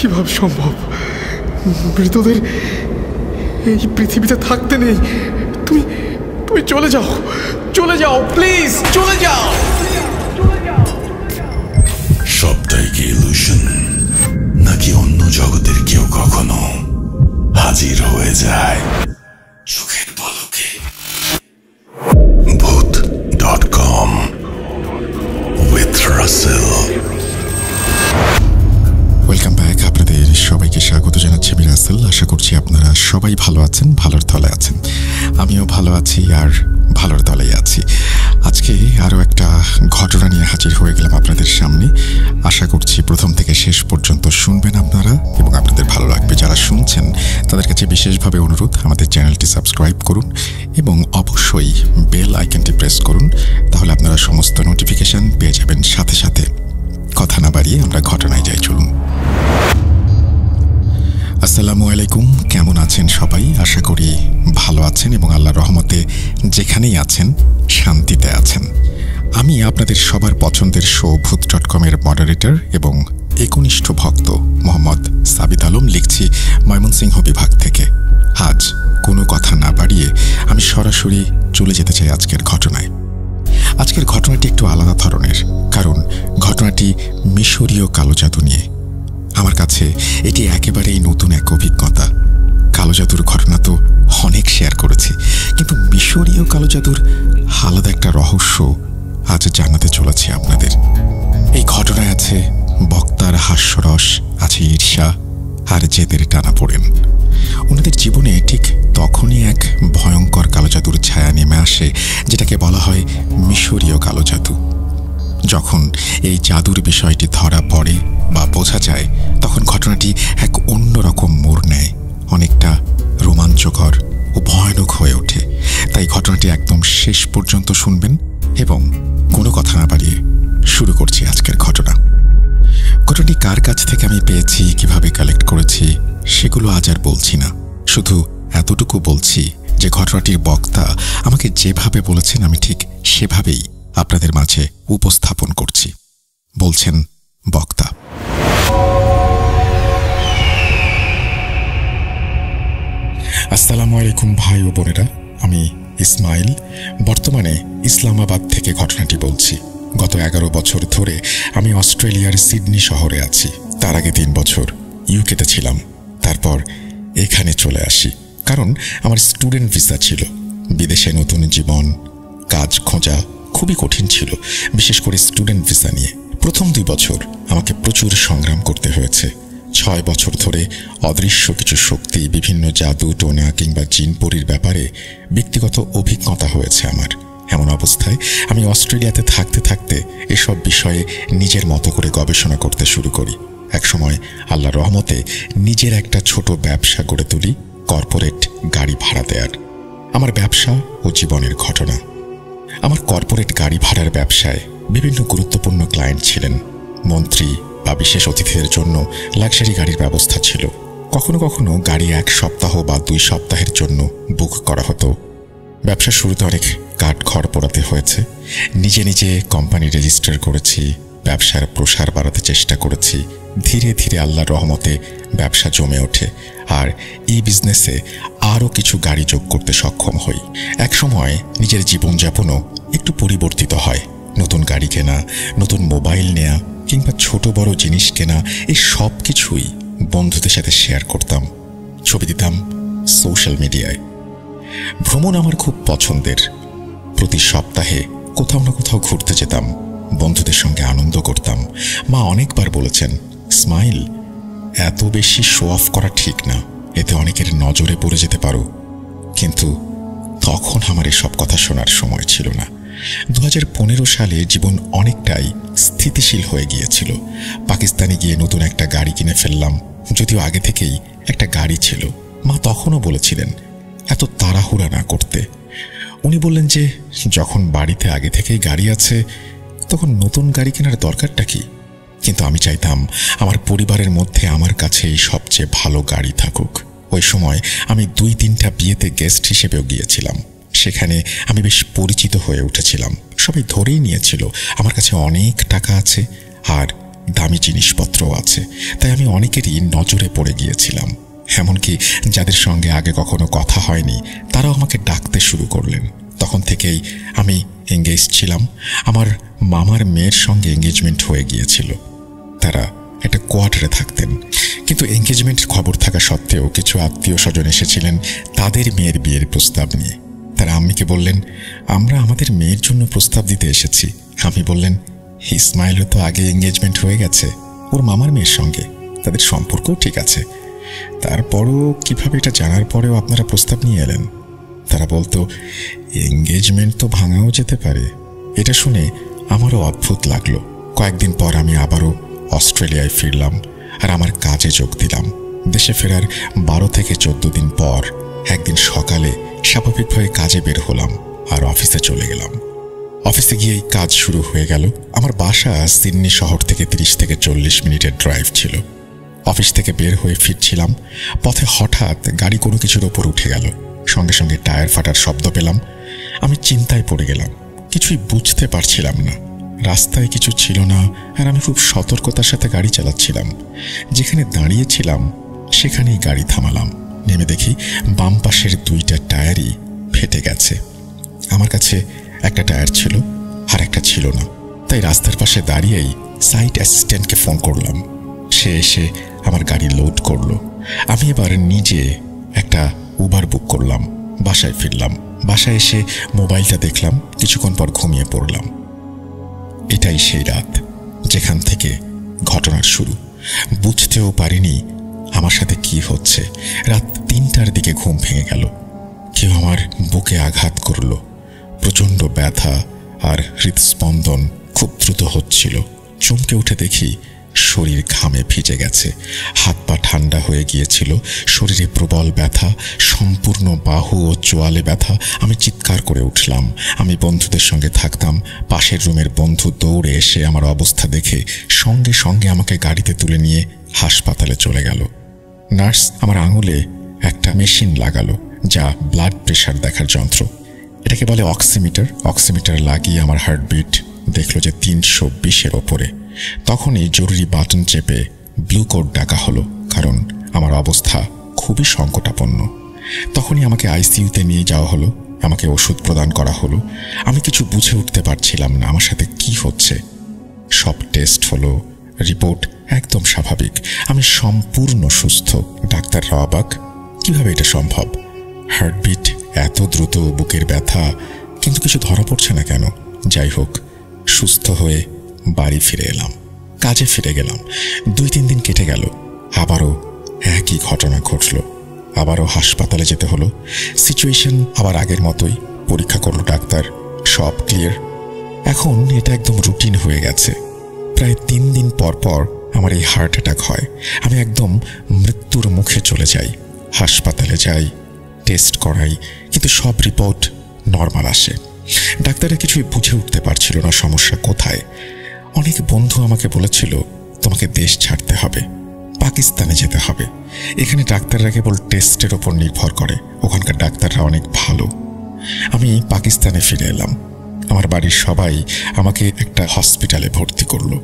কিভাবে সম্ভব? মৃতদের এই পৃথিবীতে থাকতে নেই। তুমি তুমি চলে যাও, চলে যাও, প্লিজ চলে যাও। সবটাই কি ইলুশন, নাকি অন্য জগতের কেউ কখনো হাজির হয়ে যায় চোখের পলকে? ভূত.com with রাসেল। Welcome back. আপনাদের সবাইকে স্বাগত জানাচ্ছি আমি রাসেল। আশা করছি আপনারা সবাই ভালো আছেন, ভালোর তলে আছেন। আমিও ভালো আছি আর ভালোর তলেই আছি। আজকে আরও একটা ঘটনা নিয়ে হাজির হয়ে গেলাম আপনাদের সামনে। আশা করছি প্রথম থেকে শেষ পর্যন্ত শুনবেন আপনারা এবং আপনাদের ভালো লাগবে। যারা শুনছেন তাদের কাছে বিশেষভাবে অনুরোধ, আমাদের চ্যানেলটি সাবস্ক্রাইব করুন এবং অবশ্যই বেল আইকনটি প্রেস করুন, তাহলে আপনারা সমস্ত নোটিফিকেশন পেয়ে যাবেন সাথে সাথে। কথা না বাড়িয়ে আমরা ঘটনায় যাই, চলুন। আসসালামু আলাইকুম। কেমন আছেন সবাই? আশা করি ভালো আছেন এবং আল্লাহর রহমতে যেখানেই আছেন শান্তিতে আছেন। আমি আপনাদের সবার পছন্দের শো ভূত.com-এর মডারেটর এবং একনিষ্ঠ ভক্ত মোহাম্মদ সাবিত আলম, লিখছি ময়মনসিংহ বিভাগ থেকে। আজ কোনো কথা না বাড়িয়ে আমি সরাসরি চলে যেতে চাই আজকের ঘটনায়। আজকের ঘটনাটি একটু আলাদা ধরনের, কারণ ঘটনাটি মিশরীয় কালো জাদু নিয়ে। আমার কাছে এটি একেবারেই নতুন এক অভিজ্ঞতা। কালো জাদুর ঘটনা তো অনেক শেয়ার করেছি, কিন্তু মিশরীয় কালো জাদুর আলাদা একটা রহস্য আজ জানাতে চলেছি আপনাদের। এই ঘটনায় আছে বক্তার হাস্যরস, আছে ঈর্ষা আর জেদের টানাপোড়েন। ওনাদের জীবনে ঠিক তখনই এক ভয়ঙ্কর কালো জাদুর ছায়া নেমে আসে, যেটাকে বলা হয় মিশরীয় কালো জাদু। যখন এই জাদুর বিষয়টি ধরা পড়ে বা বোঝা যায়, তখন ঘটনাটি এক অন্যরকম মোড় নেয়, অনেকটা রোমাঞ্চকর ও ভয়ানক হয়ে ওঠে। তাই ঘটনাটি একদম শেষ পর্যন্ত শুনবেন এবং কোনো কথা না বাড়িয়ে শুরু করছি আজকের ঘটনা। ঘটনাটি কার কাছ থেকে আমি পেয়েছি, কিভাবে কালেক্ট করেছি, সেগুলো আজ আর বলছি না। শুধু এতটুকু বলছি যে ঘটনাটির বক্তা আমাকে যেভাবে বলেছেন আমি ঠিক সেভাবেই আপনাদের মাঝে উপস্থাপন করছি। বলছেন বক্তা। আসসালামু আলাইকুম ভাই ও বোনেরা, আমি ইসমাইল বর্তমানে ইসলামাবাদ থেকে ঘটনাটি বলছি। গত 11 বছর ধরে আমি অস্ট্রেলিয়ার সিডনি শহরে আছি। তার আগে 3 বছর ইউকেতে ছিলাম। তারপর এখানে চলে আসি, কারণ আমার স্টুডেন্ট ভিসা ছিল। বিদেশে নতুন জীবন, কাজ খোঁজা খুবই কঠিন ছিল, বিশেষ করে স্টুডেন্ট ভিসা নিয়ে। প্রথম 2 বছর আমাকে প্রচুর সংগ্রাম করতে হয়েছে। 6 বছর ধরে অদৃশ্য কিছু শক্তি, বিভিন্ন জাদু টোনা কিংবা জিনপরির ব্যাপারে ব্যক্তিগত অভিজ্ঞতা হয়েছে আমার। এমন অবস্থায় আমি অস্ট্রেলিয়াতে থাকতে থাকতে এসব বিষয়ে নিজের মতো করে গবেষণা করতে শুরু করি। একসময় আল্লাহর রহমতে নিজের একটা ছোট ব্যবসা গড়ে তুলি, কর্পোরেট গাড়ি ভাড়া দেয়ার। আমার ব্যবসা ও জীবনের ঘটনা। আমার কর্পোরেট গাড়ি ভাড়ার ব্যবসায় বিভিন্ন গুরুত্বপূর্ণ ক্লায়েন্ট ছিলেন। মন্ত্রী বা বিশেষ অতিথিদের জন্য লাক্সারি গাড়ির ব্যবস্থা ছিল। কখনো কখনো গাড়ি 1 সপ্তাহ বা 2 সপ্তাহের জন্য বুক করা হতো। ব্যবসার শুরুতে অনেক কাঠখড় পোড়াতে হয়েছে। নিজে নিজে কোম্পানি রেজিস্টার করেছি, ব্যবসার প্রসার বাড়াতে চেষ্টা করেছি। ধীরে ধীরে আল্লাহর রহমতে ব্যবসা জমে ওঠে আর এই বিজনেসে আরও কিছু গাড়ি যোগ করতে সক্ষম হই। একসময় নিজের জীবনযাপনও একটু পরিবর্তিত হয়। নতুন গাড়ি কেনা, নতুন মোবাইল নেয়া কিংবা ছোট বড় জিনিস কেনা, এই সব কিছুই বন্ধুদের সাথে শেয়ার করতাম, ছবি দিতাম সোশ্যাল মিডিয়ায়। ভ্রমণ আমার খুব পছন্দের। প্রতি সপ্তাহে কোথাও না কোথাও ঘুরতে যেতাম, বন্ধুদের সঙ্গে আনন্দ করতাম। মা অনেকবার বলেছেন, ইসমাইল, এত বেশি শো অফ করা ঠিক না, এতে অনেকের নজরে পড়ে যেতে পারো। কিন্তু তখন আমার এসব কথা শোনার সময় ছিল না। 2015 সালে জীবন অনেকটাই স্থিতিশীল হয়ে গিয়েছিল। পাকিস্তানে গিয়ে নতুন একটা গাড়ি কিনে ফেললাম, যদিও আগে থেকেই একটা গাড়ি ছিল। মা তখনও বলেছিলেন এত তাড়াহুড়া না করতে। উনি বললেন যে যখন বাড়িতে আগে থেকেই গাড়ি আছে তখন নতুন গাড়ি কেনার দরকারটা কি। কিন্তু আমি চাইতাম আমার পরিবারের মধ্যে আমার কাছেই সবচেয়ে ভালো গাড়ি থাকুক। ওই সময় আমি 2-3টা বিয়েতে গেস্ট হিসেবেও গিয়েছিলাম। সেখানে আমি বেশ পরিচিত হয়ে উঠেছিলাম। সবাই ধরেই নিয়েছিল আমার কাছে অনেক টাকা আছে আর দামি জিনিসপত্রও আছে, তাই আমি অনেকেরই নজরে পড়ে গিয়েছিলাম। এমনকি যাদের সঙ্গে আগে কখনো কথা হয়নি তারাও আমাকে ডাকতে শুরু করলেন। তখন থেকেই আমি এঙ্গেজ ছিলাম। আমার মামার মেয়ের সঙ্গে এঙ্গেজমেন্ট হয়ে গিয়েছিল। তারা একটা কোয়ার্টারে থাকতেন, কিন্তু এঙ্গেজমেন্টের খবর থাকা সত্ত্বেও কিছু আত্মীয় স্বজন এসেছিলেন তাদের মেয়ের বিয়ের প্রস্তাব নিয়ে। তারা আম্মিকে বললেন, আমরা আমাদের মেয়ের জন্য প্রস্তাব দিতে এসেছি। আমি বললেন, ইসমাইলও তো আগে এঙ্গেজমেন্ট হয়ে গেছে ওর মামার মেয়ের সঙ্গে, তাদের সম্পর্কও ঠিক আছে, তারপরও কিভাবে এটা জানার পরেও আপনারা প্রস্তাব নিয়ে এলেন? তারা বলতো, এঙ্গেজমেন্ট তো ভাঙাও যেতে পারে। এটা শুনে আমারও অদ্ভুত লাগলো। কয়েকদিন পর আমি আবারও অস্ট্রেলিয়ায় ফিরলাম আর আমার কাজে যোগ দিলাম। দেশে ফেরার 12 থেকে 14 দিন পর একদিন সকালে স্বাভাবিকভাবে কাজে বের হলাম আর অফিসে চলে গেলাম। অফিসে গিয়েই কাজ শুরু হয়ে গেল। আমার বাসা সিডনি শহর থেকে 30 থেকে 40 মিনিটের ড্রাইভ ছিল। অফিস থেকে বের হয়ে ফিরছিলাম, পথে হঠাৎ গাড়ি কোনো কিছুর ওপর উঠে গেল। সঙ্গে সঙ্গে টায়ার ফাটার শব্দ পেলাম। আমি চিন্তায় পড়ে গেলাম, কিছুই বুঝতে পারছিলাম না। রাস্তায় কিছু ছিল না আর আমি খুব সতর্কতার সাথে গাড়ি চালাচ্ছিলাম। যেখানে দাঁড়িয়েছিলাম সেখানেই গাড়ি থামালাম। নেমে দেখি বাম পাশের 2টা টায়ারই ফেটে গেছে। আমার কাছে একটা টায়ার ছিল আর একটা ছিল না, তাই রাস্তার পাশে দাঁড়িয়েই সাইট অ্যাসিস্ট্যান্টকে ফোন করলাম। সে এসে আমার গাড়ি লোড করলো। আমি এবার নিজে একটা উবার বুক করলাম। বাসায় ফিরলাম। বাসায় এসে মোবাইলটা দেখলাম, কিছুক্ষণ পর ঘুমিয়ে পড়লাম। এটাই সেই রাত যেখান থেকে ঘটনার শুরু। বুঝতেও পারিনি আমার সাথে কি হচ্ছে। রাত 3টার দিকে ঘুম ভেঙে গেল। কেউ আমার বুকে আঘাত করলো। প্রচণ্ড ব্যথা আর হৃদস্পন্দন খুব দ্রুত হচ্ছিল। চমকে উঠে দেখি শরীর ঘামে ভিজে গেছে, হাত পা ঠান্ডা হয়ে গিয়েছিল, শরীরে প্রবল ব্যথা, সম্পূর্ণ বাহু ও চোয়ালে ব্যথা। আমি চিৎকার করে উঠলাম। আমি বন্ধুদের সঙ্গে থাকতাম। পাশের রুমের বন্ধু দৌড়ে এসে আমার অবস্থা দেখে সঙ্গে সঙ্গে আমাকে গাড়িতে তুলে নিয়ে হাসপাতালে চলে গেল। নার্স আমার আঙুলে একটা মেশিন লাগালো, যা ব্লাড প্রেশার দেখার যন্ত্র। এটাকে বলে অক্সিমিটার। অক্সিমিটার লাগিয়ে আমার হার্টবিট দেখলো যে 320-এর ওপরে। তখনই জরুরি বাটন চেপে ব্লু কোড ডাকা হলো, কারণ আমার অবস্থা খুবই সংকটাপন্ন। তখনই আমাকে আইসিইউতে নিয়ে যাওয়া হলো। আমাকে ওষুধ প্রদান করা হলো। আমি কিছু বুঝে উঠতে পারছিলাম না আমার সাথে কি হচ্ছে। সব টেস্ট হলো, রিপোর্ট একদম স্বাভাবিক। আমি সম্পূর্ণ সুস্থ। ডাক্তাররা অবাক, কিভাবে এটা সম্ভব? হার্টবিট এত দ্রুত, বুকের ব্যথা, কিন্তু কিছু ধরা পড়ছে না কেন? যাই হোক, সুস্থ হয়ে বাড়ি ফিরে এলাম। কাজে ফিরে গেলাম। 2-3 দিন কেটে গেল। আবারও একই ঘটনা ঘটল। আবারও হাসপাতালে যেতে হলো। সিচুয়েশন আবার আগের মতোই। পরীক্ষা করলো ডাক্তার, সব ক্লিয়ার। এখন এটা একদম রুটিন হয়ে গেছে। প্রায় 3 দিন পর পর আমার এই হার্ট অ্যাটাক হয়। আমি একদম মৃত্যুর মুখে চলে যাই। হাসপাতালে যাই, টেস্ট করাই, কিন্তু সব রিপোর্ট নর্মাল আসে। ডাক্তাররা কিছুই বুঝে উঠতে পারছিল না সমস্যা কোথায়। অনেক বন্ধু আমাকে বলেছিল, তোমাকে দেশ ছাড়তে হবে, পাকিস্তানে যেতে হবে। এখানে ডাক্তাররা কেবল টেস্টের ওপর নির্ভর করে, ওখানকার ডাক্তাররা অনেক ভালো। আমি পাকিস্তানে ফিরে এলাম। আমার বাড়ির সবাই আমাকে একটা হসপিটালে ভর্তি করলো।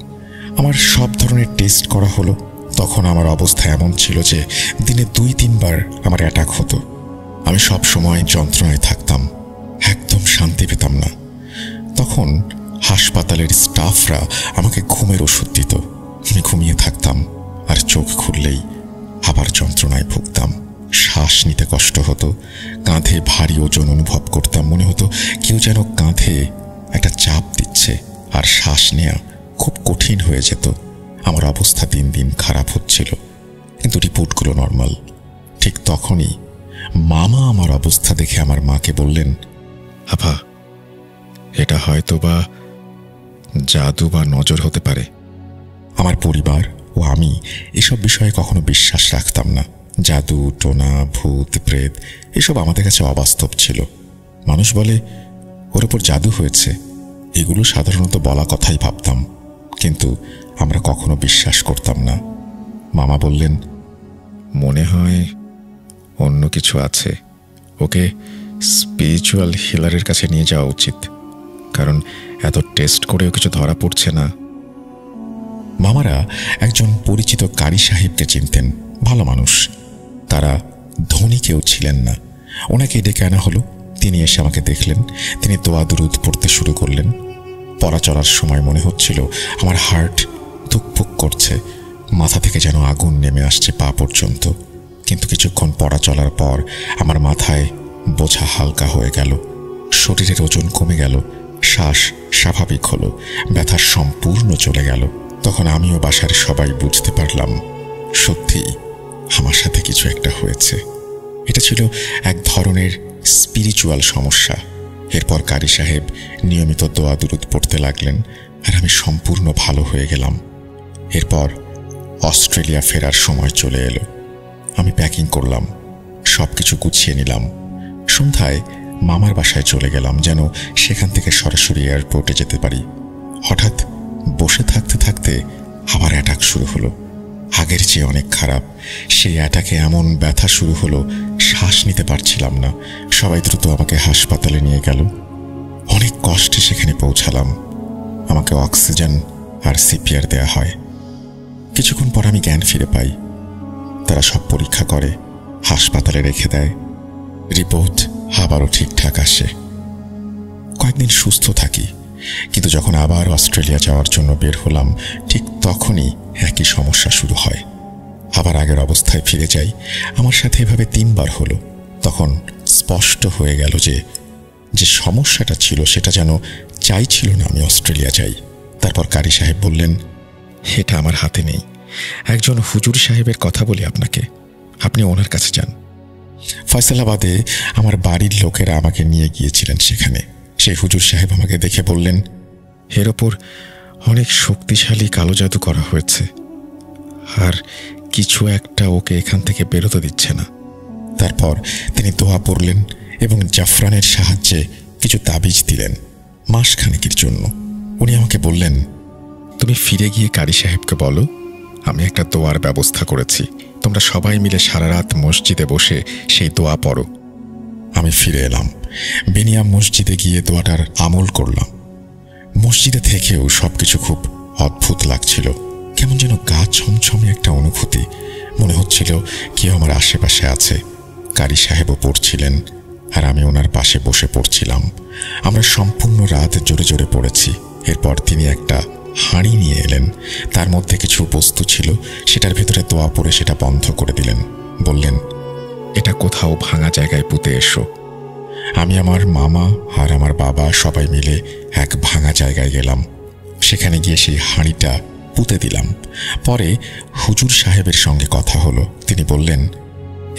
আমার সব ধরনের টেস্ট করা হলো। তখন আমার অবস্থা এমন ছিল যে দিনে 2-3 বার আমার অ্যাটাক হতো। আমি সব সময় যন্ত্রণায় থাকতাম, একদম শান্তি পেতাম না। তখন হাসপাতালের স্টাফরা আমাকে ঘুমের ওষুধ দিত। আমি ঘুমিয়ে থাকতাম আর চোখ খুললেই আবার যন্ত্রণায় ভুগতাম। শ্বাস নিতে কষ্ট হতো, কাঁধে ভারী ওজন অনুভব করতাম। মনে হতো কেউ যেন কাঁধে একটা চাপ দিচ্ছে, আর শ্বাস নেওয়া খুব কঠিন হয়ে যেত। আমার অবস্থা দিন দিন খারাপ হচ্ছিল, কিন্তু রিপোর্টগুলো নর্মাল। ঠিক তখনই মামা আমার অবস্থা দেখে আমার মাকে বললেন, আপা, এটা হয়তো বা জাদু বা নজর হতে পারে। আমার পরিবার ও আমি এসব বিষয়ে কখনো বিশ্বাস রাখতাম না। জাদু, টোনা, ভূত, প্রেত এসব আমাদের কাছে অবাস্তব ছিল। মানুষ বলে ওর ওপর জাদু হয়েছে, এগুলো সাধারণত বলা কথাই ভাবতাম, কিন্তু আমরা কখনো বিশ্বাস করতাম না। মামা বললেন, মনে হয় অন্য কিছু আছে, ওকে স্পিরিচুয়াল হিলারের কাছে নিয়ে যাওয়া উচিত, কারণ এত টেস্ট করেও কিছু ধরা পড়ছে না। মামারা একজন পরিচিত কারি সাহেবকে চিনতেন, ভালো মানুষ। তারা ধনী কেউ ছিলেন না। ওনাকে ডেকে আনা হলো। তিনি এসে আমাকে দেখলেন। তিনি দোয়া দুরুদ পড়তে শুরু করলেন। পড়া চলার সময় মনে হচ্ছিল আমার হার্ট ধুকপুক করছে, মাথা থেকে যেন আগুন নেমে আসছে পা পর্যন্ত। কিন্তু কিছুক্ষণ পড়া চলার পর আমার মাথায় বোঝা হালকা হয়ে গেল, শরীরের ওজন কমে গেল, শ্বাস স্বাভাবিক হলো, ব্যথা সম্পূর্ণ চলে গেল। তখন আমিও বাসার সবাই বুঝতে পারলাম সত্যিই আমার সাথে কিছু একটা হয়েছে। এটা ছিল এক ধরনের স্পিরিচুয়াল সমস্যা। এরপর কারি সাহেব নিয়মিত দোয়া দুরুদ পড়তে লাগলেন আর আমি সম্পূর্ণ ভালো হয়ে গেলাম। এরপর অস্ট্রেলিয়া ফেরার সময় চলে এলো। আমি প্যাকিং করলাম, সব কিছু গুছিয়ে নিলাম। সন্ধ্যায় মামার বাসায় চলে গেলাম যেন সেখান থেকে সরাসরি এয়ারপোর্টে যেতে পারি। হঠাৎ বসে থাকতে থাকতে আবার অ্যাটাক শুরু হলো, আগের চেয়ে অনেক খারাপ। সেই অ্যাটাকে এমন ব্যথা শুরু হলো, শ্বাস নিতে পারছিলাম না। সবাই দ্রুত আমাকে হাসপাতালে নিয়ে গেল। অনেক কষ্টে সেখানে পৌঁছালাম। আমাকে অক্সিজেন আর সিপিআর দেয়া হয়। কিছুক্ষণ পর আমি জ্ঞান ফিরে পাই। তারা সব পরীক্ষা করে, হাসপাতালে রেখে দেয়। রিপোর্ট আবারও ঠিকঠাক আসে। কয়েকদিন সুস্থ থাকি, কিন্তু যখন আবার অস্ট্রেলিয়া যাওয়ার জন্য বের হলাম ঠিক তখনই একই সমস্যা শুরু হয়। আবার আগের অবস্থায় ফিরে যাই। আমার সাথে এভাবে 3 বার হলো। তখন স্পষ্ট হয়ে গেল যে সমস্যাটা ছিল সেটা যেন চাইছিল না আমি অস্ট্রেলিয়া যাই। তারপর কারি সাহেব বললেন, এটা আমার হাতে নেই। একজন হুজুর সাহেবের কথা বলি আপনাকে, আপনি ওনার কাছে যান। ফয়সালাবাদে আমার বাড়ির লোকেরা আমাকে নিয়ে গিয়েছিলেন সেখানে। সেই হুজুর সাহেব আমাকে দেখে বললেন, এর ওপর অনেক শক্তিশালী কালো জাদু করা হয়েছে, আর কিছু একটা ওকে এখান থেকে বেরোতে দিচ্ছে না। তারপর তিনি দোয়া পড়লেন এবং জাফরানের সাহায্যে কিছু তাবিজ দিলেন মাসখানেকের জন্য। উনি আমাকে বললেন, তুমি ফিরে গিয়ে কারি সাহেবকে বলো আমি একটা দোয়ার ব্যবস্থা করেছি, তোমরা সবাই মিলে সারা রাত মসজিদে বসে সেই দোয়া পড়ো। আমি ফিরে এলাম। বেনিয়াম মসজিদে গিয়ে দোয়াটার আমল করলাম। মসজিদে থেকেও সবকিছু খুব অদ্ভুত লাগছিল। কেমন যেন গা ছমছমে একটা অনুভূতি। মনে হচ্ছিল কেউ আমার আশেপাশে আছে। কারি সাহেবও পড়ছিলেন আর আমি ওনার পাশে বসে পড়ছিলাম। আমরা সম্পূর্ণ রাত জোরে জোরে পড়েছি। এরপর তিনি একটা হাঁড়ি নিয়ে এলেন। তার মধ্যে কিছু বস্তু ছিল, সেটার ভেতরে দোয়া পড়ে সেটা বন্ধ করে দিলেন। বললেন, এটা কোথাও ভাঙা জায়গায় পুঁতে এসো। আমি, আমার মামা আর আমার বাবা সবাই মিলে এক ভাঙা জায়গায় গেলাম। সেখানে গিয়ে সেই হাঁড়িটা পুঁতে দিলাম। পরে হুজুর সাহেবের সঙ্গে কথা হলো। তিনি বললেন,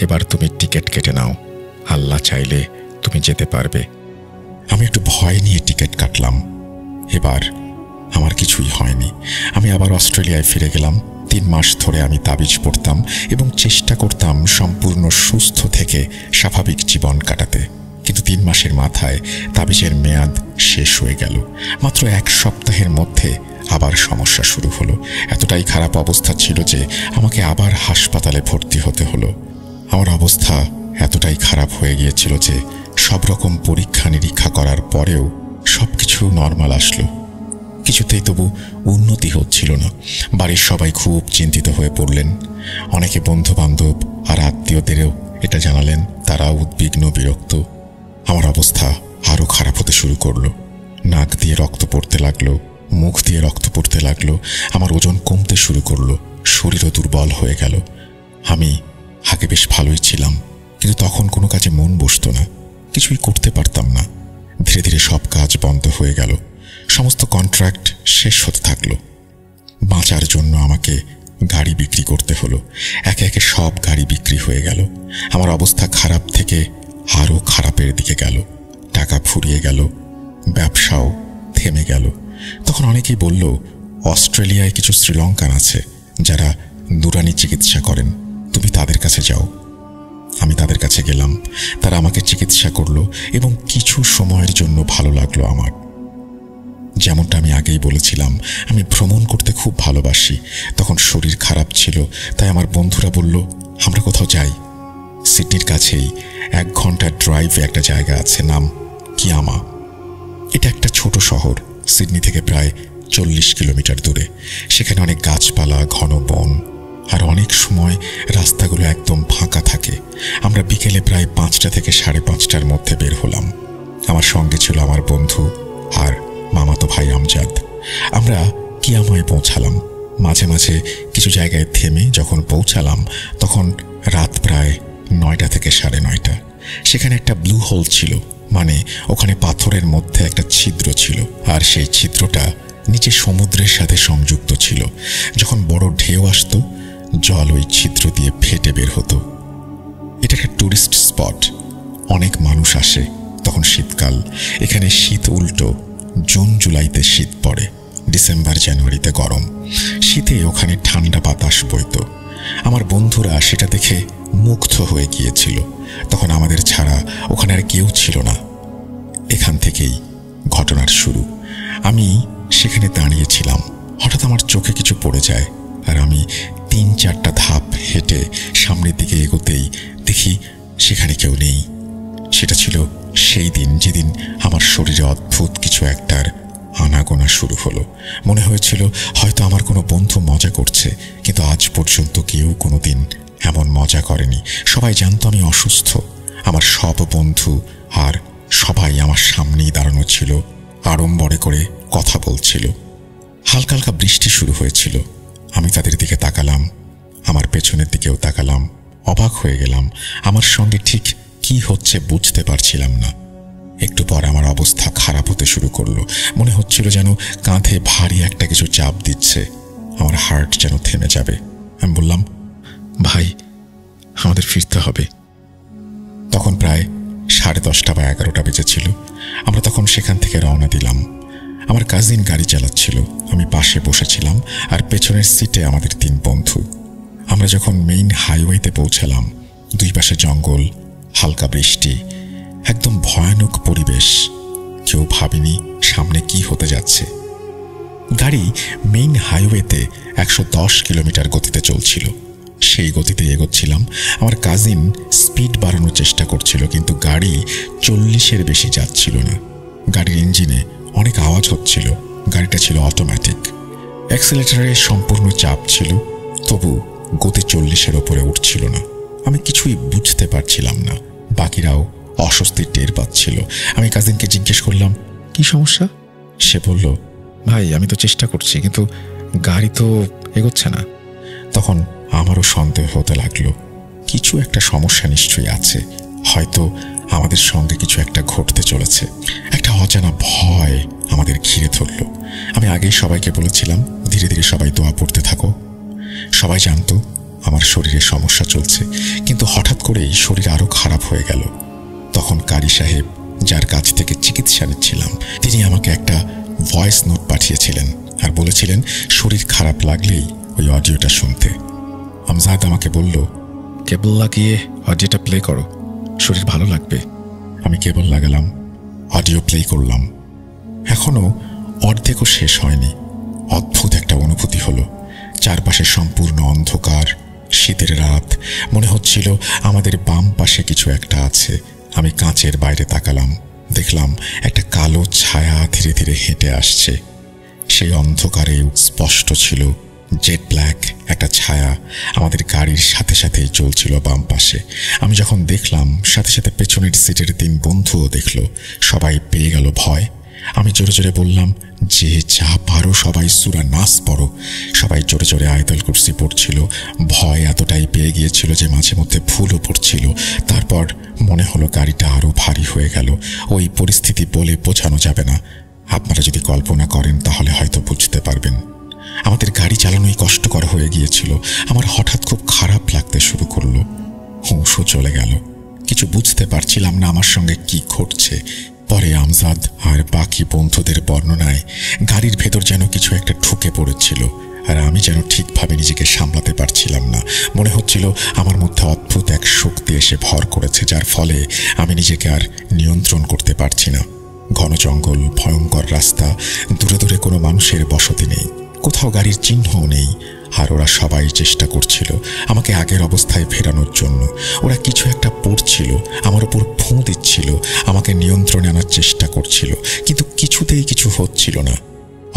এবার তুমি টিকিট কেটে নাও, আল্লাহ চাইলে তুমি যেতে পারবে। আমি একটু ভয় নিয়ে টিকিট কাটলাম। এবার আমার কিছুই হয়নি। আমি আবার অস্ট্রেলিয়ায় ফিরে গেলাম। 3 মাস ধরে আমি তাবিজ পড়তাম এবং চেষ্টা করতাম সম্পূর্ণ সুস্থ থেকে স্বাভাবিক জীবন কাটাতে। কিন্তু 3 মাসের মাথায় তাবিজের মেয়াদ শেষ হয়ে গেল। মাত্র 1 সপ্তাহের মধ্যে আবার সমস্যা শুরু হলো। এতটাই খারাপ অবস্থা ছিল যে আমাকে আবার হাসপাতালে ভর্তি হতে হলো। আমার অবস্থা এতটাই খারাপ হয়ে গিয়েছিল যে সব রকম পরীক্ষা নিরীক্ষা করার পরেও সবকিছু নর্মাল আসলো। কিছুতেই তবু উন্নতি হচ্ছিল না। বাড়ির সবাই খুব চিন্তিত হয়ে পড়লেন। অনেকে বন্ধু বান্ধব আর আত্মীয়দেরও এটা জানালেন। তারাও উদ্বিগ্ন, বিরক্ত। আমার অবস্থা আরও খারাপ হতে শুরু করলো। নাক দিয়ে রক্ত পড়তে লাগলো, মুখ দিয়ে রক্ত পড়তে লাগলো। আমার ওজন কমতে শুরু করলো, শরীরও দুর্বল হয়ে গেল। আমি আগে বেশ ভালোই ছিলাম, কিন্তু তখন কোনো কাজে মন বসতো না, কিছুই করতে পারতাম না। ধীরে ধীরে সব কাজ বন্ধ হয়ে গেল। সমস্ত কন্ট্রাক্ট শেষ হতে থাকলো। বাঁচার জন্য আমাকে গাড়ি বিক্রি করতে হলো। একে একে সব গাড়ি বিক্রি হয়ে গেল। আমার অবস্থা খারাপ থেকে আরও খারাপের দিকে গেল। টাকা ফুরিয়ে গেল, ব্যবসাও থেমে গেল। তখন অনেকেই বলল, অস্ট্রেলিয়ায় কিছু শ্রীলঙ্কান আছে যারা দুরানি চিকিৎসা করেন, তুমি তাদের কাছে যাও। আমি তাদের কাছে গেলাম। তারা আমাকে চিকিৎসা করলো এবং কিছু সময়ের জন্য ভালো লাগলো আমার। যেমনটা আমি আগেই বলেছিলাম, আমি ভ্রমণ করতে খুব ভালোবাসি। তখন শরীর খারাপ ছিল, তাই আমার বন্ধুরা বলল, আমরা কোথাও যাই। সিডনির কাছেই 1 ঘন্টার ড্রাইভে একটা জায়গা আছে, নাম কিয়ামা। এটা একটা ছোট শহর, সিডনি থেকে প্রায় 40 কিলোমিটার দূরে। সেখানে অনেক গাছপালা, ঘন বন, আর অনেক সময় রাস্তাগুলো একদম ফাঁকা থাকে। আমরা বিকেলে প্রায় 5টা থেকে 5:30টার মধ্যে বের হলাম। আমার সঙ্গে ছিল আমার বন্ধু আর মামাতো ভাই আমজাদ। আমরা কিয়ামায় পৌঁছালাম। মাঝে মাঝে কিছু জায়গায় থেমে যখন পৌঁছালাম তখন রাত প্রায় 9টা থেকে 9:30। সেখানে একটা ব্লু হোল ছিল, মানে ওখানে পাথরের মধ্যে একটা ছিদ্র ছিল, আর সেই ছিদ্রটা নিচে সমুদ্রের সাথে সংযুক্ত ছিল। যখন বড় ঢেউ আসতো জল ওই ছিদ্র দিয়ে ফেটে বের হতো। এটা একটা টুরিস্ট স্পট, অনেক মানুষ আসে। তখন শীতকাল, এখানে শীত উল্টো। জুন জুলাইতে শীত পড়ে, ডিসেম্বর জানুয়ারিতে গরম। শীতে ওখানে ঠান্ডা বাতাস বইত। আমার বন্ধুরা সেটা দেখে মুগ্ধ হয়ে গিয়েছিল। তখন আমাদের ছাড়া ওখানে আর কেউ ছিল না। এখান থেকেই ঘটনার শুরু। আমি সেখানে দাঁড়িয়েছিলাম, হঠাৎ আমার চোখে কিছু পড়ে যায়, আর আমি 3-4টা ধাপ হেঁটে সামনের দিকে এগোতেই দেখি সেখানে কেউ নেই। সেটা ছিল সেই দিন যেদিন আমার শরীরে অদ্ভুত কিছু একটার আনাগোনা শুরু হলো। মনে হয়েছিল হয়তো আমার কোনো বন্ধু মজা করছে, কিন্তু আজ পর্যন্ত কেউ কোনোদিন এমন মজা করেনি। সবাই জানতো আমি অসুস্থ। আমার সব বন্ধু আর সবাই আমার সামনেই দাঁড়ানো ছিল, আড়ম্বরে করে কথা বলছিল। হালকা হালকা বৃষ্টি শুরু হয়েছিল। আমি তাদের দিকে তাকালাম, আমার পেছনের দিকেও তাকালাম। অবাক হয়ে গেলাম। আমার সঙ্গে ঠিক কি হচ্ছে বুঝতে পারছিলাম না। একটু পর আমার অবস্থা খারাপ হতে শুরু করলো। মনে হচ্ছিল যেন কাঁধে ভারী একটা কিছু চাপ দিচ্ছে। আমার হার্ট যেন থেমে যাবে। আমি বললাম, ভাই, আমাদের ফিরতে হবে। তখন প্রায় 10:30 বা 11টা বেজেছিল। আমরা তখন সেখান থেকে রওনা দিলাম। আমার কাজিন গাড়ি চালাচ্ছিল, আমি পাশে বসেছিলাম, আর পেছনের সিটে আমাদের 3 বন্ধু। আমরা যখন মেইন হাইওয়েতে পৌঁছালাম, দুই পাশে জঙ্গল, হালকা বৃষ্টি, একদম ভয়ানক পরিবেশ। কেউ ভাবেনি সামনে কি হতে যাচ্ছে। গাড়ি মেইন হাইওয়েতে 110 কিলোমিটার গতিতে চলছিল। সেই গতিতে এগোচ্ছিলাম। আমার কাজিন স্পিড বাড়ানোর চেষ্টা করছিল, কিন্তু গাড়ি 40-এর বেশি যাচ্ছিল না। গাড়ির ইঞ্জিনে অনেক আওয়াজ হচ্ছিল। গাড়িটা ছিল অটোমেটিক, অ্যাক্সিলারেটরে সম্পূর্ণ চাপ ছিল, তবু গতি 40-এর ওপরে উঠছিল না। আমি কিছুই বুঝতে পারছিলাম না। বাকিরাও অস্বস্তির টের পাচ্ছিল। আমি কাজিনকে জিজ্ঞেস করলাম, কি সমস্যা? সে বলল, ভাই, আমি তো চেষ্টা করছি, কিন্তু গাড়ি তো এগোচ্ছে না। তখন আমারও সন্দেহ হতে লাগলো, কিছু একটা সমস্যা নিশ্চয়ই আছে। হয়তো আমাদের সঙ্গে কিছু একটা ঘটতে চলেছে। একটা অজানা ভয় আমাদের ঘিরে ধরল। আমি আগেই সবাইকে বলেছিলাম, ধীরে ধীরে সবাই দোয়া পড়তে থাকো। সবাই জানতো আমার শরীরে সমস্যা চলছে, কিন্তু হঠাৎ করেই শরীর আরো খারাপ হয়ে গেল। তখন কারি সাহেব, যার কাছ থেকে চিকিৎসা নিচ্ছিলাম, তিনি আমাকে একটা ভয়েস নোট পাঠিয়েছিলেন আর বলেছিলেন শরীর খারাপ লাগলেই ওই অডিওটা শুনতে। আমজাদ আমাকে বলল, কেবল লাগিয়ে অডিওটা প্লে করো, শরীর ভালো লাগবে। আমি কেবল লাগালাম, অডিও প্লে করলাম। এখনো অর্ধেকও শেষ হয়নি। অদ্ভুত একটা অনুভূতি হলো। চারপাশে সম্পূর্ণ অন্ধকার, শীতের রাত। মনে হচ্ছিল আমাদের বাম পাশে কিছু একটা আছে। আমি কাঁচের বাইরে তাকালাম, দেখলাম একটা কালো ছায়া ধীরে ধীরে হেঁটে আসছে। সেই অন্ধকারে স্পষ্ট ছিল জেট ব্ল্যাক একটা ছায়া আমাদের গাড়ির সাথে সাথেই চলছিল বাম পাশে। আমি যখন দেখলাম, সাথে সাথে পেছনের সিটের 3 বন্ধুও দেখল। সবাই পেয়ে গেল ভয়। আমি জোরে জোরে বললাম, যে যা পারো সবাই সূরা নাস পড়ো। সবাই জোরে জোরে আয়াতুল কুরসি পড়ছিল। ভয় এতটাই পেয়ে গিয়েছিল যে মাঝে মধ্যে ভুলও পড়ছিল। তারপর মনে হলো গাড়িটা আরো ভারী হয়ে গেল। ওই পরিস্থিতি বলে বোঝানো যাবে না। আপনারা যদি কল্পনা করেন তাহলে হয়তো বুঝতে পারবেন। আমাদের গাড়ি চালানোই কষ্টকর হয়ে গিয়েছিল। আমার হঠাৎ খুব খারাপ লাগতে শুরু করলো। হুঁশও চলে গেল। কিছু বুঝতে পারছিলাম না আমার সঙ্গে কি ঘটছে। পরে আমজাদ আর বাকি বন্ধুদের বর্ণনায় গাড়ির ভেতর যেন কিছু একটা ঢুকে পড়েছিল, আর আমি যেন ঠিকভাবে নিজেকে সামলাতে পারছিলাম না। মনে হচ্ছিল আমার মধ্যে অদ্ভুত এক শক্তি এসে ভর করেছে, যার ফলে আমি নিজেকে আর নিয়ন্ত্রণ করতে পারছি না। ঘন জঙ্গল, ভয়ঙ্কর রাস্তা, দূরে দূরে কোনো মানুষের বসতি নেই, কোথাও গাড়ির চিহ্নও নেই। আর ওরা সবাই চেষ্টা করছিল আমাকে আগের অবস্থায় ফেরানোর জন্য। ওরা কিছু একটা পড়ছিল, আমার উপর ফু দিচ্ছিল, আমাকে নিয়ন্ত্রণে আনার চেষ্টা করছিল, কিন্তু কিছুতেই কিছু হচ্ছিল না।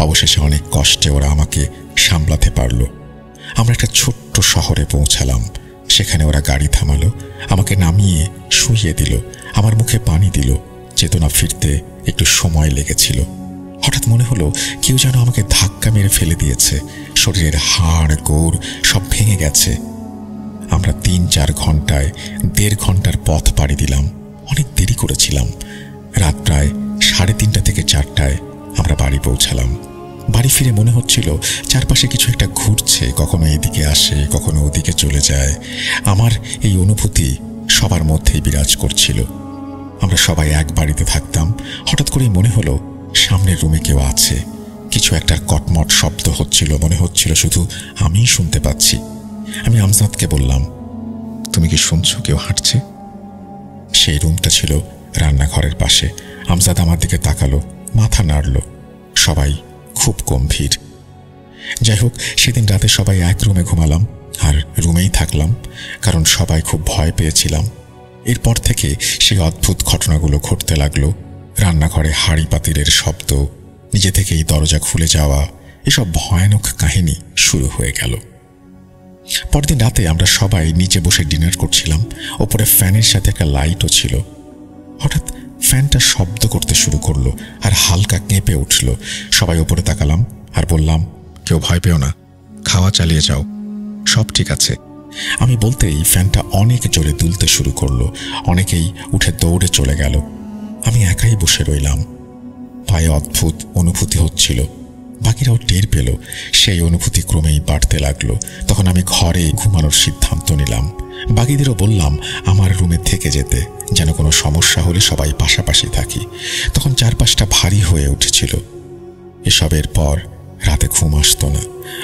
অবশেষে অনেক কষ্টে ওরা আমাকে সামলাতে পারল। আমরা একটা ছোট্ট শহরে পৌঁছালাম। সেখানে ওরা গাড়ি থামালো, আমাকে নামিয়ে শুইয়ে দিল, আমার মুখে পানি দিল। চেতনা ফিরতে একটু সময় লেগেছিল। হঠাৎ মনে হলো কেউ যেন আমাকে ধাক্কা মেরে ফেলে দিয়েছে। শরীরের হাড় গোড় সব ভেঙে গেছে। আমরা 3-4 ঘন্টায় 1.5 ঘন্টার পথ পাড়ি দিলাম। অনেক দেরি করেছিলাম। রাত প্রায় 3:30 থেকে 4টায় আমরা বাড়ি পৌঁছালাম। বাড়ি ফিরে মনে হচ্ছিল চারপাশে কিছু একটা ঘুরছে, কখনো এদিকে আসে, কখনো ওদিকে চলে যায়। আমার এই অনুভূতি সবার মধ্যেই বিরাজ করছিল। আমরা সবাই এক বাড়িতে থাকতাম। হঠাৎ করেই মনে হলো সামনের রুমে কেউ আছে। কিছু একটা কটমট শব্দ হচ্ছিল, মনে হচ্ছিল শুধু আমিই শুনতে পাচ্ছি। আমি আমজাদকে বললাম, তুমি কি শুনছো কেউ হাঁটছে? সেই রুমটা ছিল রান্নাঘরের পাশে। আমজাদ আমার দিকে তাকালো, মাথা নাড়ল। সবাই খুব গম্ভীর। যাই হোক, সেদিন রাতে সবাই এক রুমে ঘুমালাম আর রুমেই থাকলাম, কারণ সবাই খুব ভয় পেয়েছিলাম। এরপর থেকে সেই অদ্ভুত ঘটনাগুলো ঘটতে লাগলো। রান্নাঘরে হাঁড়ি পাতিলের শব্দ, নিজে থেকেই দরজা খুলে যাওয়া, এসব ভয়ানক কাহিনী শুরু হয়ে গেল। পরদিন রাতে আমরা সবাই নিচে বসে ডিনার করছিলাম। ওপরে ফ্যানের সাথে একটা লাইটও ছিল। হঠাৎ ফ্যানটা শব্দ করতে শুরু করলো আর হালকা কেঁপে উঠল। সবাই ওপরে তাকালাম আর বললাম, কেউ ভয় পেও না, খাওয়া চালিয়ে যাও, সব ঠিক আছে। আমি বলতেই ফ্যানটা অনেক জোরে দুলতে শুরু করলো। অনেকেই উঠে দৌড়ে চলে গেল। আমি একাই বসে রইলাম। পায়ে অদ্ভুত অনুভূতি হচ্ছিল। বাকিরাও টের পেল। সেই অনুভূতি ক্রমেই বাড়তে লাগলো। তখন আমি ঘরে ঘুমানোর সিদ্ধান্ত নিলাম। বাকিদেরও বললাম আমার রুমে থেকে যেতে, যেন কোনো সমস্যা হলে সবাই পাশাপাশি থাকি। তখন চারপাশটা ভারী হয়ে উঠেছিল। এসবের পর রাতে ঘুম আসতো না,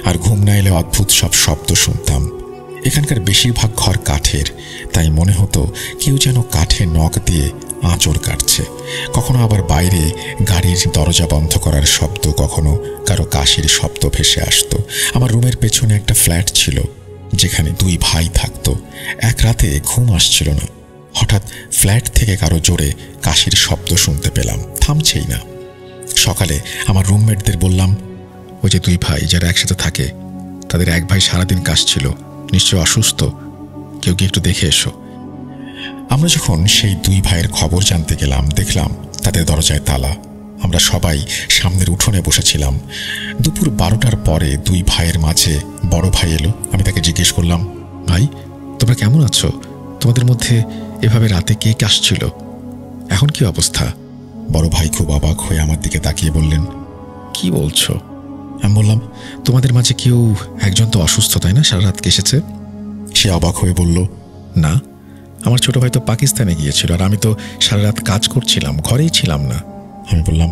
আর ঘুম না এলে অদ্ভুত সব শব্দ শুনতাম। এখানকার বেশিরভাগ ঘর কাঠের, তাই মনে হতো কেউ যেন কাঠে নখ দিয়ে আঁচড় কাটছে। কখনো আবার বাইরে গাড়ির দরজা বন্ধ করার শব্দ, কখনো কারো কাশির শব্দ ভেসে আসতো। আমার রুমের পেছনে একটা ফ্ল্যাট ছিল, যেখানে 2 ভাই থাকতো। এক রাতে ঘুম আসছিল না। হঠাৎ ফ্ল্যাট থেকে কারো জোরে কাশির শব্দ শুনতে পেলাম, থামছেই না। সকালে আমার রুমমেটদের বললাম, ওই যে 2 ভাই যারা একসাথে থাকে, তাদের এক ভাই সারাদিন কাশছিল, নিশ্চয় অসুস্থ, কেউ কি একটু দেখে এসো। আমরা যখন সেই 2 ভাইয়ের খবর জানতে গেলাম, দেখলাম তাদের দরজায় তালা। আমরা সবাই সামনের উঠোনে বসেছিলাম। দুপুর 12টার পরে 2 ভাইয়ের মাঝে বড় ভাই এলো। আমি তাকে জিজ্ঞেস করলাম, ভাই তোমরা কেমন আছো? তোমাদের মধ্যে এভাবে রাতে কে কাশছিল? এখন কি অবস্থা? বড় ভাই খুব অবাক হয়ে আমার দিকে তাকিয়ে বললেন, কি বলছো? আমি বললাম, তোমাদের মাঝে কেউ একজন তো অসুস্থ, তাই না? সারা রাত কেসেছে। সে অবাক হয়ে বলল, না, আমার ছোট ভাই তো পাকিস্তানে গিয়েছিল, আর আমি তো সারা রাত কাজ করছিলাম, ঘরেই ছিলাম না। আমি বললাম,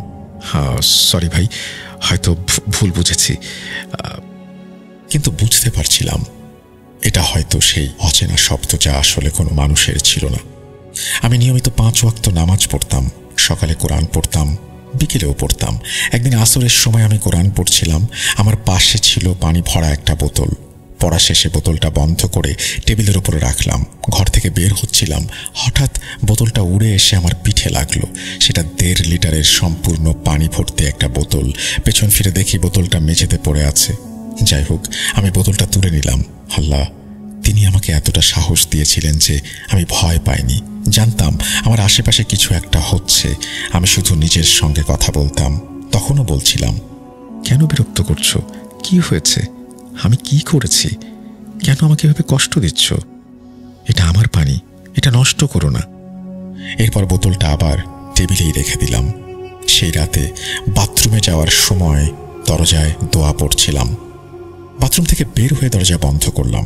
হ্যাঁ সরি ভাই, হয়তো ভুল বুঝেছি। কিন্তু বুঝতে পারছিলাম এটা হয়তো সেই অচেনা শব্দ, যা আসলে কোনো মানুষের ছিল না। আমি নিয়মিত 5 ওয়াক্ত নামাজ পড়তাম। সকালে কোরআন পড়তাম, বিকেলেও পড়তাম। একদিন আসরের সময় আমি কোরআন পড়ছিলাম। আমার পাশে ছিল পানি ভরা একটা বোতল। পড়া শেষে বোতলটা বন্ধ করে টেবিলের উপরে রাখলাম। ঘর থেকে বের হচ্ছিলাম, হঠাৎ বোতলটা উড়ে এসে আমার পিঠে লাগলো। সেটা 1.5 লিটারের সম্পূর্ণ পানি ভর্তি একটা বোতল। পেছন ফিরে দেখি বোতলটা মেঝেতে পড়ে আছে। যাই হোক, আমি বোতলটা তুলে নিলাম। আল্লাহ, তিনি আমাকে এতটা সাহস দিয়েছিলেন যে আমি ভয় পাইনি। জানতাম আমার আশেপাশে কিছু একটা হচ্ছে। আমি শুধু নিজের সঙ্গে কথা বলতাম। তখনও বলছিলাম, কেন বিরক্ত করছো? কি হয়েছে? আমি কি করেছি? কেন আমাকে এভাবে কষ্ট দিচ্ছ? এটা আমার পানি, এটা নষ্ট করো না। এরপর বোতলটা আবার টেবিলেই রেখে দিলাম। সেই রাতে বাথরুমে যাওয়ার সময় দরজায় দোয়া পড়ছিলাম। বাথরুম থেকে বের হয়ে দরজা বন্ধ করলাম।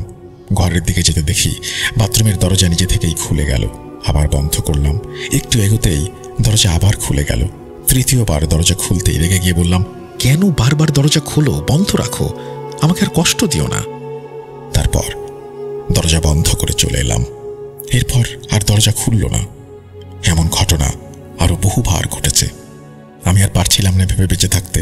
ঘরের দিকে যেতে দেখি বাথরুমের দরজা নিজে থেকেই খুলে গেল। আবার বন্ধ করলাম। একটু এগোতেই দরজা আবার খুলে গেল। তৃতীয়বার দরজা খুলতেই রেগে গিয়ে বললাম, কেন বারবার দরজা খোলো? বন্ধ রাখো, আমাকে আর কষ্ট দিও না। তারপর দরজা বন্ধ করে চলে এলাম। এরপর আর দরজা খুলল না। এমন ঘটনা আরো বহুবার ঘটেছে। আমি আর পারছিলাম না ভেবে বেঁচে থাকতে,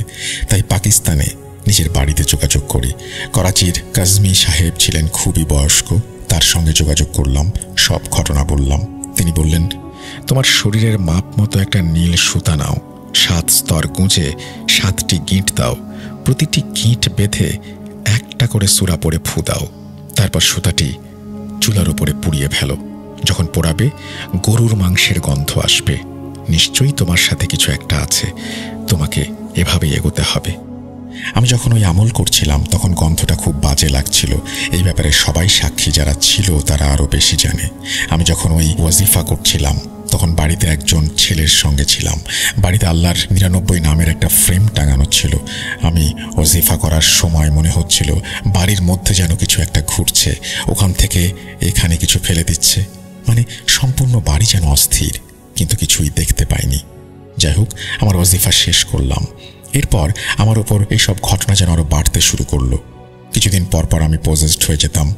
তাই পাকিস্তানে নিজের বাড়িতে যোগাযোগ করি। করাচির কাজমি সাহেব ছিলেন খুবই বয়স্ক। তার সঙ্গে যোগাযোগ করলাম, সব ঘটনা বললাম। তিনি বললেন, তোমার শরীরের মাপ মতো একটা নীল সুতা নাও, 7 স্তর গুঁজে 7টি গিঁট দাও, প্রতিটি গিঁট বেঁধে একটা করে সূরা পড়ে ফু দাও, তারপর সুতাটি চুলার উপরে পুড়িয়ে ফেলো। যখন পোড়াবে গরুর মাংসের গন্ধ আসবে, নিশ্চয়ই তোমার সাথে কিছু একটা আছে, তোমাকে এভাবেই এগোতে হবে। আমি যখন ওই আমল করছিলাম তখন গন্ধটা খুব বাজে লাগছিল। এই ব্যাপারে সবাই সাক্ষী, যারা ছিল তারা আরও বেশি জানে। আমি যখন ওই ওয়াজিফা করছিলাম তখন বাড়িতে একজন ছেলের সঙ্গে ছিলাম। বাড়িতে আল্লাহর 99 নামের একটা ফ্রেম টাঙানো ছিল। আমি ওয়াজিফা করার সময় মনে হচ্ছিল বাড়ির মধ্যে যেন কিছু একটা ঘুরছে, ওখান থেকে এখানে কিছু ফেলে দিচ্ছে, মানে সম্পূর্ণ বাড়ি যেন অস্থির, কিন্তু কিছুই দেখতে পাইনি। যাই হোক, আমার ওয়াজিফা শেষ করলাম। এরপর আমার ওপর এইসব ঘটনা যেন আরও বাড়তে শুরু করলো। কিছুদিন পর পর আমি পজেসড হয়ে যেতাম,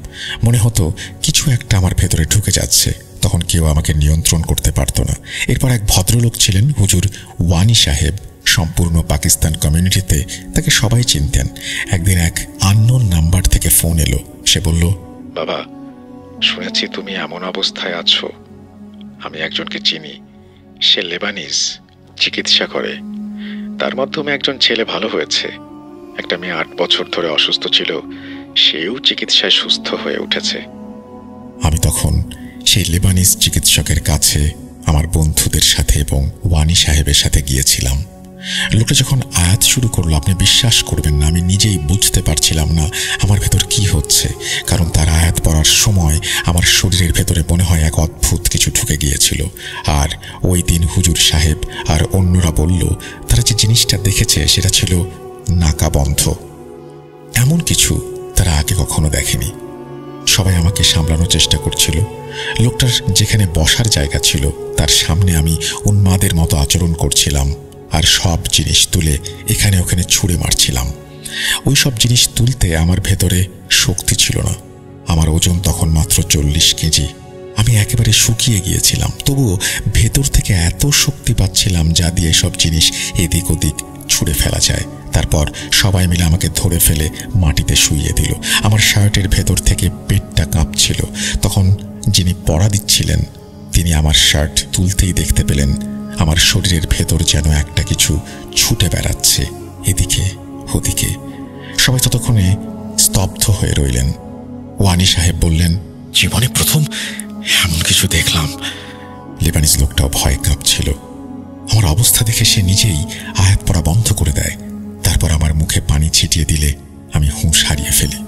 মনে হতো কিছু একটা আমার ভেতরে ঢুকে যাচ্ছে। তখন কেউ আমাকে নিয়ন্ত্রণ করতে পারত না। এরপর এক ভদ্রলোক ছিলেন, হুজুর ওয়ানি সাহেব, সম্পূর্ণ পাকিস্তান কমিউনিটিতে তাকে সবাই চিনতেন। একদিন এক আননোন নাম্বার থেকে ফোন এলো। সে বলল, বাবা, শুনেছি তুমি এমন অবস্থায় আছো। আমি একজনকে চিনি, সে লেবানিজ, চিকিৎসা করে। তার মাধ্যমে একজন ছেলে ভালো হয়েছে। একটা মেয়ে 8 বছর ধরে অসুস্থ ছিল, সেও চিকিৎসায় সুস্থ হয়ে উঠেছে। আমি তখন সেই লেবানিজ চিকিৎসকের কাছে আমার বন্ধুদের সাথে এবং ওয়ানি সাহেবের সাথে গিয়েছিলাম। লোকটা যখন আয়াত শুরু করলো, আপনি বিশ্বাস করবেন না, আমি নিজেই বুঝতে পারছিলাম না আমার ভেতর কি হচ্ছে। কারণ তার আয়াত পড়ার সময় আমার শরীরের ভেতরে মনে হয় এক অদ্ভুত কিছু ঢুকে গিয়েছিল। আর ওই দিন হুজুর সাহেব আর অন্যরা বলল তারা যে জিনিসটা দেখেছে সেটা ছিল নাকা বন্ধ। এমন কিছু তারা আগে কখনো দেখেনি। সবাই আমাকে সামলানোর চেষ্টা করছিল। লোকটার যেখানে বসার জায়গা ছিল তার সামনে আমি উন্মাদের মতো আচরণ করছিলাম, আর সব জিনিস তুলে এখানে ওখানে ছুঁড়ে মারছিলাম। ওই সব জিনিস তুলতে আমার ভেতরে শক্তি ছিল না। আমার ওজন তখন মাত্র 40 কেজি। আমি একেবারে শুকিয়ে গিয়েছিলাম, তবুও ভেতর থেকে এত শক্তি পাচ্ছিলাম যা দিয়ে সব জিনিস এদিক ওদিক ছুঁড়ে ফেলা যায়। তারপর সবাই মিলে আমাকে ধরে ফেলে মাটিতে শুইয়ে দিল। আমার শার্টের ভেতর থেকে পেটটা কাঁপছিল। তখন যিনি পড়া দিচ্ছিলেন তিনি আমার শার্ট তুলতেই দেখতে পেলেন আমার শরীরের ভেতর যেন একটা কিছু ছুটে বেড়াচ্ছে এদিকে ওদিকে। সবাই ততক্ষণে স্তব্ধ হয়ে রইলেন। ওয়ানি সাহেব বললেন, জীবনে প্রথম এমন কিছু দেখলাম। লেবানিজ লোকটাও ভয় কাঁপছিল। আমার অবস্থা দেখে সে নিজেই আয়াত পড়া বন্ধ করে দেয়। তারপর আমার মুখে পানি ছিটিয়ে দিলে আমি হুঁশ হারিয়ে ফেলি।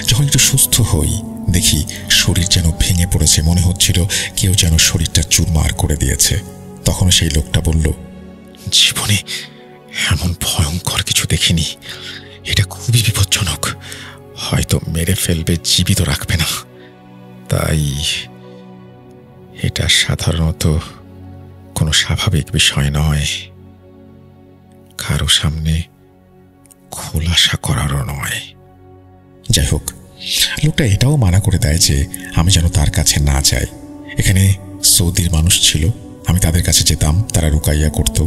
যখন একটু সুস্থ হই দেখি শরীর যেন ভেঙে পড়েছে, মনে হচ্ছিল কেউ যেন শরীরটা চুরমার করে দিয়েছে। তখন সেই লোকটা বলল, জীবনে এমন ভয়ঙ্কর কিছু দেখিনি, এটা খুবই বিপজ্জনক, হয়তো মেরে ফেলবে, জীবিত রাখবে না। তাই এটা সাধারণত কোনো স্বাভাবিক বিষয় নয়, কারো সামনে খোলাসা করারও নয়। যাই হোক, লোকটা এটাও মানা করে দেয় যে আমি যেন তার কাছে না যাই। এখানে সৌদির মানুষ ছিল, আমি তাদের কাছে যেতাম, তারা রুকাইয়া করত,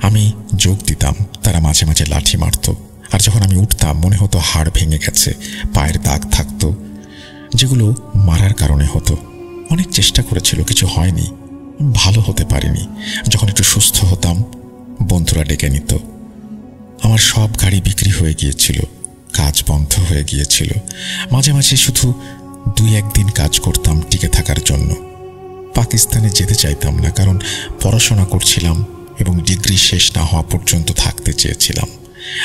আমি যোগ দিতাম, তারা মাঝে মাঝে লাঠি মারত। আর যখন আমি উঠতাম মনে হতো হাড় ভেঙে গেছে, পায়ের দাগ থাকতো, যেগুলো মারার কারণে হতো। অনেক চেষ্টা করেছিল, কিছু হয়নি, ভালো হতে পারিনি। যখন একটু সুস্থ হতাম বন্ধুরা ডেকে নিত। আমার সব গাড়ি বিক্রি হয়ে গিয়েছিল, কাজ বন্ধ হয়ে গিয়েছিল। মাঝে মাঝে শুধু 2-1 দিন কাজ করতাম টিকে থাকার জন্য। পাকিস্তানে যেতে চাইতাম না, কারণ পড়াশোনা করছিলাম এবং ডিগ্রি শেষ না হওয়া পর্যন্ত থাকতে চেয়েছিলাম।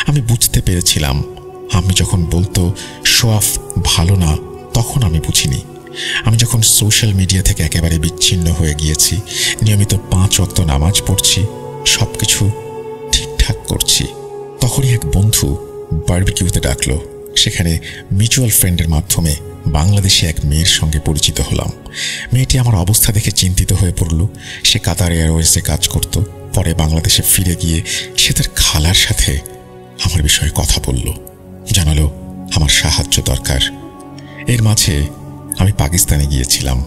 আমি বুঝতে পেরেছিলাম আমি যখন বলতো শো অফ ভালো না, তখন আমি বুঝিনি। আমি যখন সোশ্যাল মিডিয়া থেকে একেবারে বিচ্ছিন্ন হয়ে গিয়েছি, নিয়মিত 5 ওয়াক্ত নামাজ পড়ছি, সব কিছু ঠিকঠাক করছি, তখনই এক বন্ধু বারবিকিউতে ডাকলো। সেখানে মিউচুয়াল ফ্রেন্ডের মাধ্যমে বাংলাদেশে এক মেয়ের সঙ্গে পরিচিত হলাম। মেয়েটি আমার অবস্থা দেখে চিন্তিত হয়ে পড়ল। সে কাতার এয়ারওয়েজে কাজ করত। পরে বাংলাদেশে ফিরে গিয়ে সে তার খালার সাথে আমার বিষয়ে কথা বলল, জানালো আমার সাহায্য দরকার। এর মাঝে আমি পাকিস্তানে গিয়েছিলাম।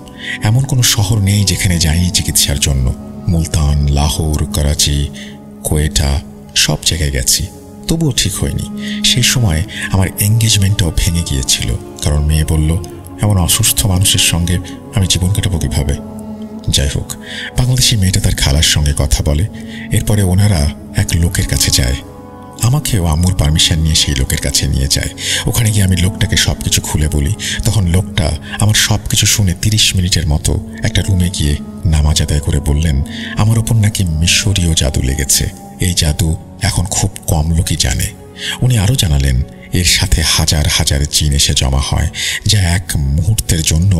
এমন কোনো শহর নেই যেখানে যাইনি চিকিৎসার জন্য। মুলতান, লাহোর, করাচি, কোয়েটা, সব জায়গায় গেছি, তবুও ঠিক হয়নি। সেই সময় আমার এঙ্গেজমেন্টটাও ভেঙে গিয়েছিল, কারণ মেয়ে বলল, এমন অসুস্থ মানুষের সঙ্গে আমি জীবন কাটাবো কীভাবে? যাই হোক, বাংলাদেশি মেয়েটা তার খালার সঙ্গে কথা বলে। এরপরে ওনারা এক লোকের কাছে যায়। আমাকেও আম্মুর পারমিশন নিয়ে সেই লোকের কাছে নিয়ে যায়। ওখানে গিয়ে আমি লোকটাকে সবকিছু খুলে বলি। তখন লোকটা আমার সবকিছু শুনে 30 মিনিটের মতো একটা রুমে গিয়ে নামাজ আদায় করে বললেন আমার ওপর নাকি মিশরীয় জাদু লেগেছে। এই জাদু এখন খুব কম লোকই জানে। উনি আরও জানালেন এর সাথে হাজার হাজার জিন এসে জমা হয়, যা এক মুহূর্তের জন্য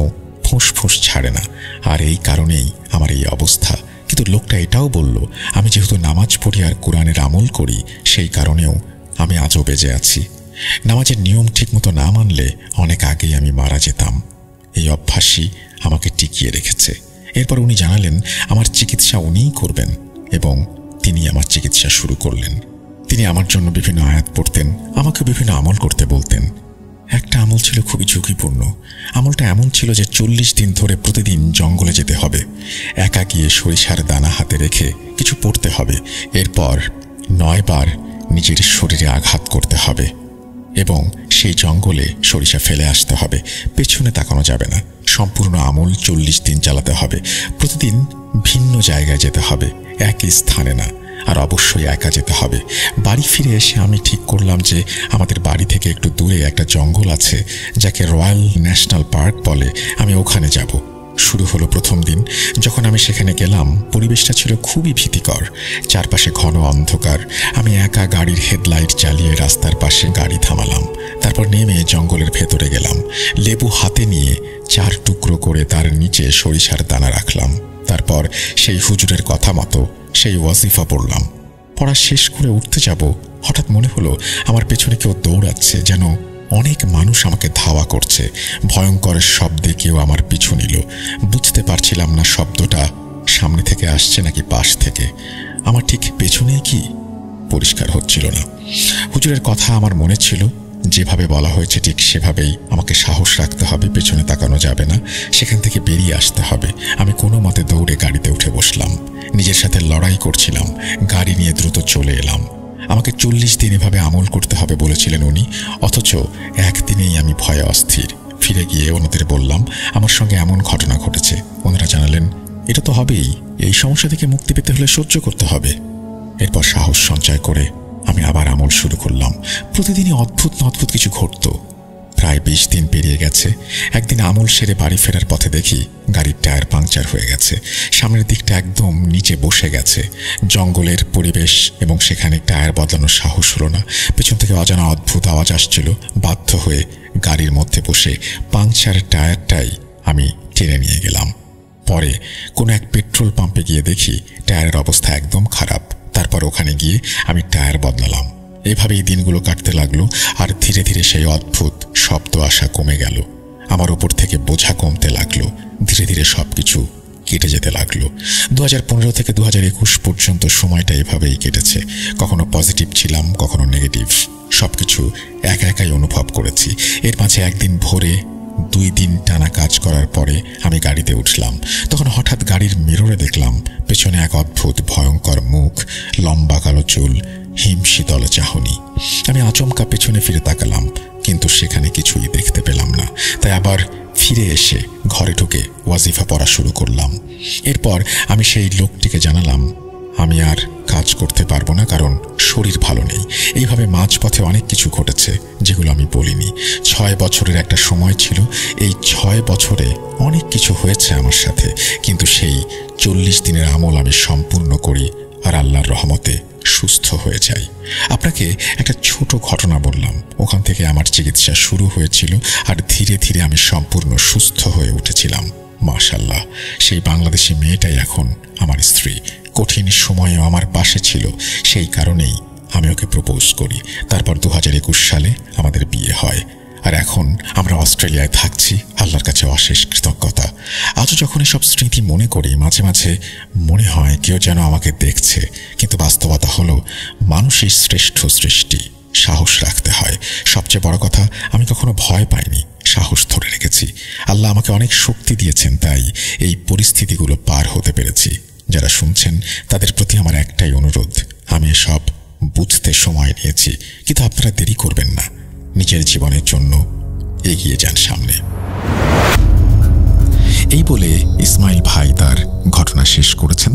ফুঁসফুঁস ছাড়ে না। আর এই কারণেই আমার এই অবস্থা। কিন্তু লোকটা এটাও বলল আমি যেহেতু নামাজ পড়ি আর কোরআনের আমল করি, সেই কারণেও আমি আজও বেঁচে আছি। নামাজের নিয়ম ঠিকমতো না মানলে অনেক আগেই আমি মারা যেতাম। এই অভ্যাসই আমাকে টিকিয়ে রেখেছে। এরপর উনি জানালেন আমার চিকিৎসা উনিই করবেন এবং তিনি আমার চিকিৎসা শুরু করলেন। তিনি আমার জন্য বিভিন্ন আয়াত পড়তেন, আমাকে বিভিন্ন আমল করতে বলতেন। একটা আমল ছিল খুবই ঝুঁকিপূর্ণ। আমলটা এমন ছিল যে 40 দিন ধরে প্রতিদিন জঙ্গলে যেতে হবে, একা গিয়ে সরিষার দানা হাতে রেখে কিছু পড়তে হবে। এরপর 9 বার নিজের শরীরে আঘাত করতে হবে এবং সেই জঙ্গলে সরিষা ফেলে আসতে হবে। পেছনে তাকানো যাবে না। সম্পূর্ণ আমল 40 দিন চালাতে হবে। প্রতিদিন ভিন্ন জায়গায় যেতে হবে, একই স্থানে না। আর অবশ্যই একা যেতে হবে। বাড়ি ফিরে এসে আমি ঠিক করলাম যে আমাদের বাড়ি থেকে একটু দূরে একটা জঙ্গল আছে যাকে রয়্যাল ন্যাশনাল পার্ক বলে, আমি ওখানে যাব। শুরু হলো প্রথম দিন। যখন আমি সেখানে গেলাম পরিবেশটা ছিল খুবই ভীতিকর। চারপাশে ঘন অন্ধকার। আমি একা গাড়ির হেডলাইট জ্বালিয়ে রাস্তার পাশে গাড়ি থামালাম। তারপর নেমে জঙ্গলের ভেতরে গেলাম। লেবু হাতে নিয়ে 4 টুকরো করে তার নিচে সরিষার দানা রাখলাম। তারপর সেই হুজুরের কথা মতো সেই ওয়াজিফা পড়লাম। পড়া শেষ করে উঠতে যাব, হঠাৎ মনে হলো আমার পেছনে কেউ দৌড়াচ্ছে, যেন অনেক মানুষ আমাকে ধাওয়া করছে। ভয়ঙ্কর শব্দে কেউ আমার পিছু নিল। বুঝতে পারছিলাম না শব্দটা সামনে থেকে আসছে নাকি পাশ থেকে। আমার ঠিক পেছনে কি পরিষ্কার হচ্ছিল না। হুজুরের কথা আমার মনে ছিল, যেভাবে বলা হয়েছে ঠিক সেভাবেই আমাকে সাহস রাখতে হবে, পেছনে তাকানো যাবে না, সেখান থেকে বেরিয়ে আসতে হবে। আমি কোনো মতে দৌড়ে গাড়িতে উঠে বসলাম। নিজের সাথে লড়াই করছিলাম। গাড়ি নিয়ে দ্রুত চলে এলাম। আমাকে 40 দিন এভাবে আমল করতে হবে বলেছিলেন উনি, অথচ একদিনেই আমি ভয়ে অস্থির। ফিরে গিয়ে ওনাদের বললাম আমার সঙ্গে এমন ঘটনা ঘটেছে। ওনারা জানালেন এটা তো হবেই, এই সমস্যা থেকে মুক্তি পেতে হলে সহ্য করতে হবে। এরপর সাহস সঞ্চয় করে আমি আবার আমল শুরু করলাম। প্রতিদিনই অদ্ভুত অদ্ভুত কিছু ঘটত। প্রায় 20 দিন পেরিয়ে গেছে। একদিন আমল সেরে বাড়ি ফেরার পথে দেখি গাড়ির টায়ার পাংচার হয়ে গেছে। সামনের দিকটা একদম নিচে বসে গেছে। জঙ্গলের পরিবেশ এবং সেখানে টায়ার বদলানোর সাহস হলো না। পেছন থেকে অজানা অদ্ভুত আওয়াজ আসছিল। বাধ্য হয়ে গাড়ির মধ্যে বসে পাংচার টায়ারটাই আমি টেনে নিয়ে গেলাম। পরে কোনো এক পেট্রোল পাম্পে গিয়ে দেখি টায়ারের অবস্থা একদম খারাপ। তারপর ওখানে গিয়ে আমি টায়ার বদলালাম। এভাবেই দিনগুলো কাটতে লাগলো। আর ধীরে ধীরে সেই অদ্ভুত শব্দ আসা কমে গেল। আমার উপর থেকে বোঝা কমতে লাগলো। ধীরে ধীরে সবকিছু কেটে যেতে লাগলো। 2015 থেকে 2021 পর্যন্ত সময়টা এভাবেই কেটেছে। কখনো পজিটিভ ছিলাম, কখনো নেগেটিভ। সবকিছু একা একাই অনুভব করেছি। এর মাঝে একদিন ভোরে 2 দিন টানা কাজ করার পরে আমি গাড়িতে উঠলাম। তখন হঠাৎ গাড়ির মিররে দেখলাম পেছনে এক অদ্ভুত ভয়ঙ্কর মুখ, লম্বা কালো চুল, হিমশীতল চাহনি। আমি আচমকা পেছনে ফিরে তাকালাম, কিন্তু সেখানে কিছুই দেখতে পেলাম না। তাই আবার ফিরে এসে ঘরে ঢুকে ওয়াজিফা পড়া শুরু করলাম। এরপর আমি সেই লোকটিকে জানালাম আমি আর কাজ করতে পারবো না, কারণ শরীর ভালো নেই। এইভাবে মাঝপথে অনেক কিছু ঘটেছে যেগুলো আমি বলিনি। 6 বছরের একটা সময় ছিল। এই 6 বছরে অনেক কিছু হয়েছে আমার সাথে, কিন্তু সেই 40 দিনের আমল আমি সম্পূর্ণ করি আর আল্লাহর রহমতে সুস্থ হয়ে যাই। আপনাকে একটা ছোট ঘটনা বললাম। ওখান থেকে আমার চিকিৎসা শুরু হয়েছিল আর ধীরে ধীরে আমি সম্পূর্ণ সুস্থ হয়ে উঠেছিলাম। মাশাআল্লাহ, সেই বাংলাদেশি মেয়েটাই এখন আমার স্ত্রী। কঠিন সময়েও আমার পাশে ছিল। সেই কারণেই আমি ওকে প্রপোজ করি। তারপর 2021 সালে আমাদের বিয়ে হয়। আর এখন আমরা অস্ট্রেলিয়ায় থাকছি। আল্লাহর কাছে অশেষ কৃতজ্ঞতা। আজও যখন এসব স্মৃতি মনে করি মাঝে মাঝে মনে হয় কেউ যেন আমাকে দেখছে। কিন্তু বাস্তবতা হলো মানুষই শ্রেষ্ঠ সৃষ্টি। সাহস রাখতে হয়। সবচেয়ে বড় কথা, আমি কখনো ভয় পাইনি, সাহস ধরে রেখেছি। আল্লাহ আমাকে অনেক শক্তি দিয়েছেন, তাই এই পরিস্থিতিগুলো পার হতে পেরেছি। যারা শুনছেন তাদের প্রতি আমার একটাই অনুরোধ, আমি এসব বুঝতে সময় নিয়েছি, কিন্তু আপনারা দেরি করবেন না। নিজের জীবনের জন্য এগিয়ে যান সামনে। এই বলে ইসমাইল ভাই তার ঘটনা শেষ করেছেন।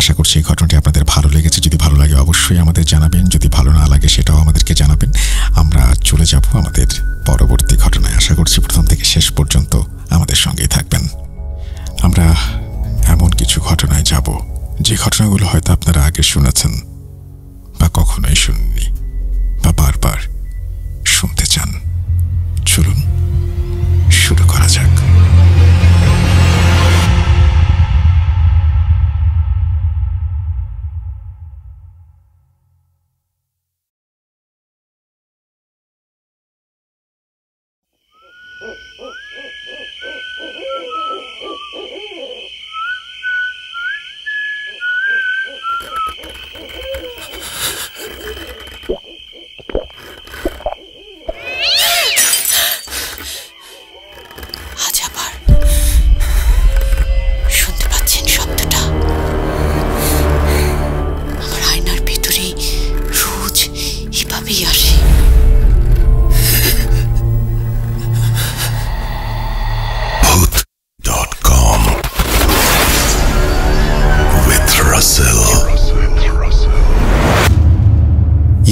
আশা করছি এই ঘটনাটি আপনাদের ভালো লেগেছে। যদি ভালো লাগে অবশ্যই আমাদের জানাবেন, যদি ভালো না লাগে সেটাও আমাদেরকে জানাবেন। আমরা চলে যাব আমাদের পরবর্তী ঘটনায়। আশা করছি প্রথম থেকে শেষ পর্যন্ত আমাদের সঙ্গেই থাকবেন। আমরা এমন কিছু ঘটনায় যাব যে ঘটনাগুলো হয়তো আপনারা আগে শুনেছেন বা কখনোই শুননি বা বারবার শুনতে চান। চলুন শুরু করা যাক।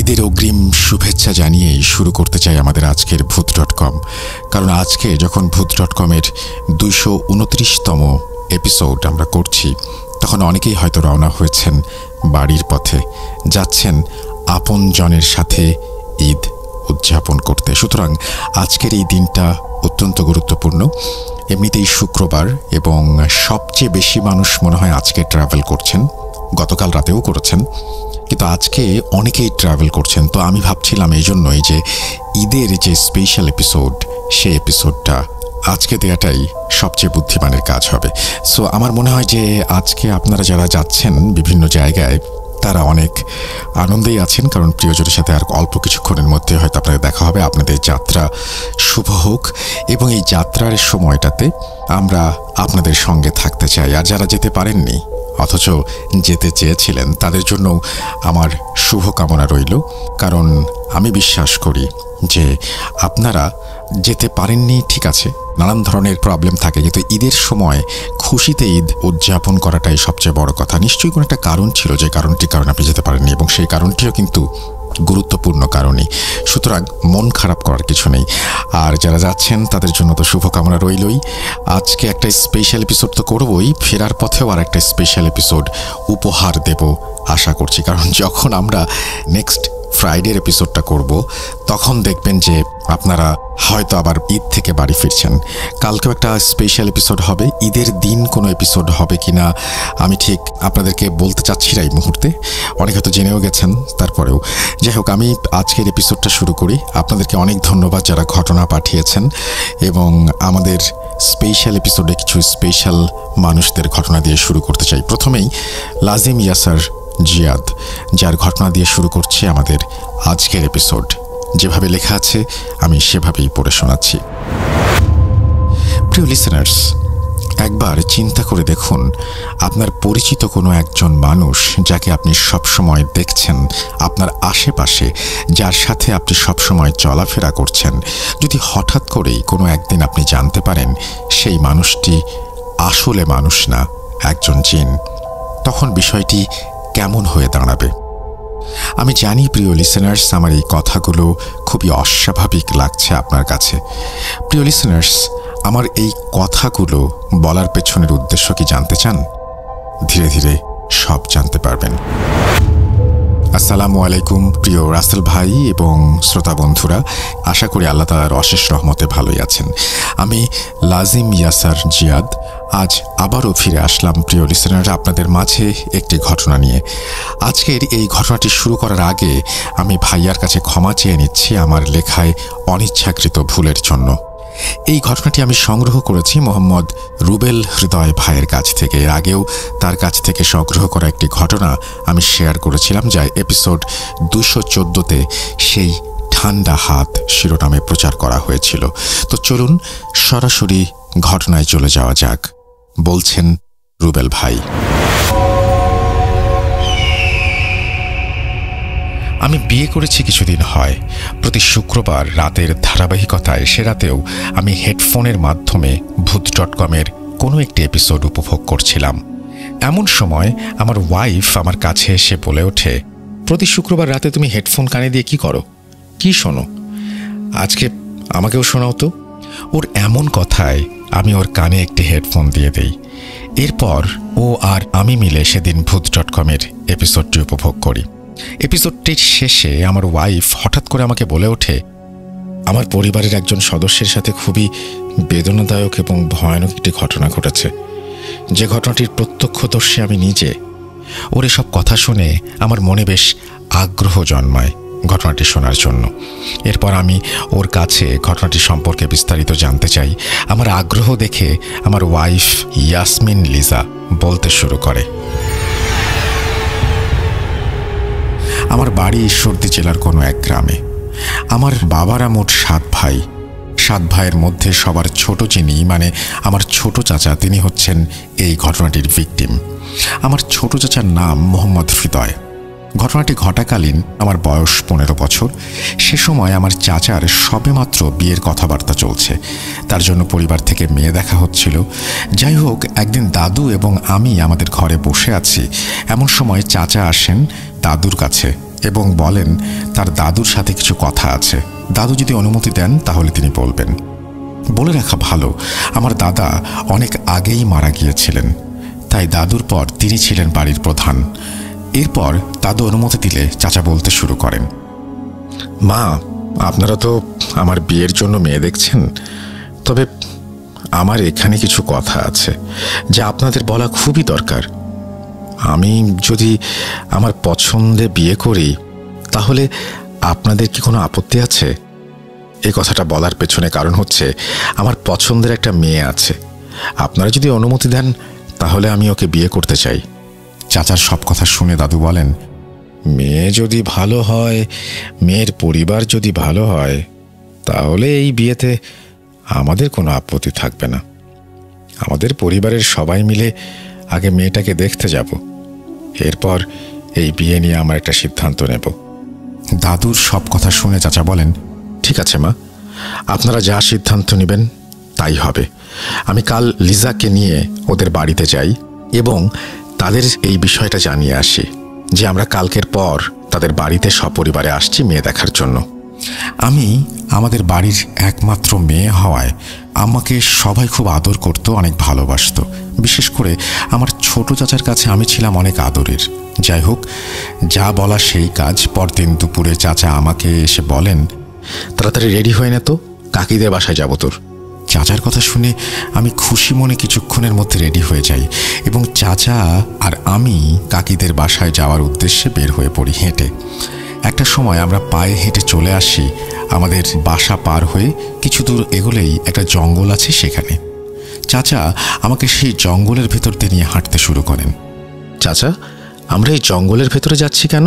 ঈদের অগ্রিম শুভেচ্ছা জানিয়েই শুরু করতে চাই আমাদের আজকের ভূত.com। কারণ আজকে যখন ভূত.com-এর 229তম এপিসোড আমরা করছি, তখন অনেকেই হয়তো রওনা হয়েছেন বাড়ির পথে, যাচ্ছেন আপনজনের সাথে ঈদ উদযাপন করতে। সুতরাং আজকের এই দিনটা অত্যন্ত গুরুত্বপূর্ণ। এমনিতেই শুক্রবার এবং সবচেয়ে বেশি মানুষ মনে হয় আজকে ট্রাভেল করছেন, গতকাল রাতেও করেছেন, কিন্তু আজকে অনেকেই ট্রাভেল করছেন। তো আমি ভাবছিলাম এই জন্যই যে ঈদের যে স্পেশাল এপিসোড, সেই এপিসোডটা আজকে দেওয়াটাই সবচেয়ে বুদ্ধিমানের কাজ হবে। সো আমার মনে হয় যে আজকে আপনারা যারা যাচ্ছেন বিভিন্ন জায়গায়, তারা অনেক আনন্দেই আছেন, কারণ প্রিয়জনের সাথে আর অল্প কিছুক্ষণের মধ্যে হয়তো আপনাদের দেখা হবে। আপনাদের যাত্রা শুভ হোক এবং এই যাত্রার সময়টাতে আমরা আপনাদের সঙ্গে থাকতে চাই। আর যারা যেতে পারেননি অথচ যেতে চেয়েছিলেন, তাদের জন্য আমার শুভকামনা রইল। কারণ আমি বিশ্বাস করি যে আপনারা যেতে পারেননি, ঠিক আছে, নানান ধরনের প্রবলেম থাকে, কিন্তু ঈদের সময় খুশিতে ঈদ উদযাপন করাটাই সবচেয়ে বড় কথা। নিশ্চয়ই কোনো একটা কারণ ছিল যে কারণে আপনি যেতে পারেননি, এবং সেই কারণটিও কিন্তু গুরুত্বপূর্ণ কারণই। সুতরাং মন খারাপ করার কিছু নেই। আর যারা যাচ্ছেন তাদের জন্য তো শুভকামনা রইলই। আজকে একটা স্পেশাল এপিসোড তো করবই, ফেরার পথেও আর একটা স্পেশাল এপিসোড উপহার দেব আশা করছি। কারণ যখন আমরা নেক্সট ফ্রাইডের এপিসোডটা করব, তখন দেখবেন যে আপনারা হয়তো আবার ঈদ থেকে বাড়ি ফিরছেন। কালকেও একটা স্পেশাল এপিসোড হবে। ঈদের দিন কোনো এপিসোড হবে কিনা আমি ঠিক আপনাদেরকে বলতে চাচ্ছি না এই মুহূর্তে, অনেকে হয়তো জেনেও গেছেন। তারপরেও যাই হোক, আমি আজকের এপিসোডটা শুরু করি। আপনাদেরকে অনেক ধন্যবাদ যারা ঘটনা পাঠিয়েছেন, এবং আমাদের স্পেশাল এপিসোডে কিছু স্পেশাল মানুষদের ঘটনা দিয়ে শুরু করতে চাই। প্রথমেই লাজিম ইয়াসার জিয়াদ, যার ঘটনা দিয়ে শুরু করছে আমাদের আজকের এপিসোড। যেভাবে লেখা আছে আমি সেভাবেই পড়ে শোনাচ্ছি। প্রিয় লিসেনার্স, একবার চিন্তা করে দেখুন, আপনার পরিচিত কোনো একজন মানুষ যাকে আপনি সবসময় দেখছেন আপনার আশেপাশে, যার সাথে আপনি সবসময় চলাফেরা করছেন, যদি হঠাৎ করেই কোনো একদিন আপনি জানতে পারেন সেই মানুষটি আসলে মানুষ না, একজন জিন, তখন বিষয়টি কেমন হয়ে দাঁড়াবে? আমি জানি প্রিয় লিসেনার্স, আমার এই কথাগুলো খুবই অস্বাভাবিক লাগছে আপনার কাছে। প্রিয় লিসেনার্স, আমার এই কথাগুলো বলার পেছনের উদ্দেশ্য কি জানতে চান? ধীরে ধীরে সব জানতে পারবেন। আসসালামু আলাইকুম প্রিয় রাসেল ভাই এবং শ্রোতা বন্ধুরা, আশা করি আল্লাহ তাআলার অশেষ রহমতে ভালোই আছেন। আমি লাজিম ইয়াসার জিয়াদ আজ আবারও ফিরে আসলাম প্রিয় লিসেনাররা আপনাদের মাঝে একটি ঘটনা নিয়ে। আজকের এই ঘটনাটি শুরু করার আগে আমি ভাইয়ার কাছে ক্ষমা চেয়ে নিচ্ছি আমার লেখায় অনিচ্ছাকৃত ভুলের জন্য। এই ঘটনাটি আমি সংগ্রহ করেছি মোহাম্মদ রুবেল হৃদয় ভাইয়ের কাছ থেকে। এর আগেও তার কাছ থেকে সংগ্রহ করা একটি ঘটনা আমি শেয়ার করেছিলাম, যা এপিসোড 214-তে সেই ঠান্ডা হাত শিরোনামে প্রচার করা হয়েছিল। তো চলুন সরাসরি ঘটনায় চলে যাওয়া যাক। বলছেন রুবেল ভাই। আমি বিয়ে করেছি কিছুদিন হয়। প্রতি শুক্রবার রাতের ধারাবাহিকতায় সে রাতেও আমি হেডফোনের মাধ্যমে ভূত.com-এর কোনো একটি এপিসোড উপভোগ করছিলাম। এমন সময় আমার ওয়াইফ আমার কাছে এসে বলে ওঠে, প্রতি শুক্রবার রাতে তুমি হেডফোন কানে দিয়ে কি করো, কি শোনো? আজকে আমাকেও শোনাও তো। ওর এমন কথায় আমি ওর কানে একটি হেডফোন দিয়ে দেই। এরপর ও আর আমি মিলে সেদিন ভূত.com-এর এপিসোডটি উপভোগ করি। এপিসোডটির শেষে আমার ওয়াইফ হঠাৎ করে আমাকে বলে ওঠে, আমার পরিবারের একজন সদস্যের সাথে খুবই বেদনাদায়ক এবং ভয়ানক একটি ঘটনা ঘটেছে, যে ঘটনাটির প্রত্যক্ষদর্শী আমি নিজে। ওর এসব কথা শুনে আমার মনে বেশ আগ্রহ জন্মায় ঘটনাটি শোনার জন্য। এরপর আমি ওর কাছে ঘটনাটি সম্পর্কে বিস্তারিত জানতে চাই। আমার আগ্রহ দেখে আমার ওয়াইফ ইয়াসমিন লিজা বলতে শুরু করে, আমার বাড়ি ঈশ্বরদী জেলার কোনো এক গ্রামে। আমার বাবারা মোট 7 ভাই। 7 ভাইয়ের মধ্যে সবার ছোট যিনি, মানে আমার ছোট চাচা, তিনি হচ্ছেন এই ঘটনাটির ভিকটিম। আমার ছোট চাচার নাম মোহাম্মদ হৃদয়। ঘটনাটি ঘটাকালীন আমার বয়স 15 বছর। সে সময় আমার চাচার সবেমাত্র বিয়ের কথাবার্তা চলছে, তার জন্য পরিবার থেকে মেয়ে দেখা হচ্ছিল। যাই হোক, একদিন দাদু এবং আমি আমাদের ঘরে বসে আছি, এমন সময় চাচা আসেন দাদুর কাছে এবং বলেন তার দাদুর সাথে কিছু কথা আছে, দাদু যদি অনুমতি দেন তাহলে তিনি বলবেন। বলে রাখা ভালো, আমার দাদা অনেক আগেই মারা গিয়েছিলেন, তাই দাদুর পর তিনি ছিলেন বাড়ির প্রধান। এরপর দাদু অনুমতি দিলে চাচা বলতে শুরু করেন, মা, আপনারা তো আমার বিয়ের জন্য মেয়ে দেখছেন, তবে আমার এখানে কিছু কথা আছে যা আপনাদের বলা খুবই দরকার। আমি যদি আমার পছন্দে বিয়ে করি তাহলে আপনাদের কি কোনো আপত্তি আছে? এই কথাটা বলার পেছনে কারণ হচ্ছে আমার পছন্দের একটা মেয়ে আছে। আপনারা যদি অনুমতি দেন তাহলে আমি ওকে বিয়ে করতে চাই। চাচার সব কথা শুনে দাদু বলেন, মেয়ে যদি ভালো হয়, মেয়ের পরিবার যদি ভালো হয়, তাহলে এই বিয়েতে আমাদের কোনো আপত্তি থাকবে না। আমাদের পরিবারের সবাই মিলে আগে মেয়েটাকে দেখতে যাব, এরপর এই বিয়ে নিয়ে আমার একটা সিদ্ধান্ত নেব। দাদুর সব কথা শুনে চাচা বলেন, ঠিক আছে মা, আপনারা যা সিদ্ধান্ত নেবেন তাই হবে। আমি কাল লিজাকে নিয়ে ওদের বাড়িতে যাই এবং তাদের এই বিষয়টা জানিয়ে আসি যে আমরা কালকের পর তাদের বাড়িতে সপরিবারে আসছি মেয়ে দেখার জন্য। আমি আমাদের বাড়ির একমাত্র মেয়ে হওয়ায় আমাকে সবাই খুব আদর করত, অনেক ভালোবাসত। বিশেষ করে আমার ছোট চাচার কাছে আমি ছিলাম অনেক আদরের। যাই হোক, যা বলা সেই কাজ। পরদিন দুপুরে চাচা আমাকে এসে বলেন, তাড়াতাড়ি রেডি হয়ে নে তো, কাকিদের বাসায় যাব তোর। চাচার কথা শুনে আমি খুশি মনে কিছুক্ষণের মধ্যে রেডি হয়ে যাই এবং চাচা আর আমি কাকিদের বাসায় যাওয়ার উদ্দেশ্যে বের হয়ে পড়ি হেঁটে। একটা সময় আমরা পায়ে হেঁটে চলে আসি আমাদের বাসা পার হয়ে। কিছু দূর এগোলেই একটা জঙ্গল আছে, সেখানে চাচা আমাকে সেই জঙ্গলের ভেতর দিয়ে নিয়ে হাঁটতে শুরু করেন। চাচা, আমরা এই জঙ্গলের ভেতরে যাচ্ছি কেন?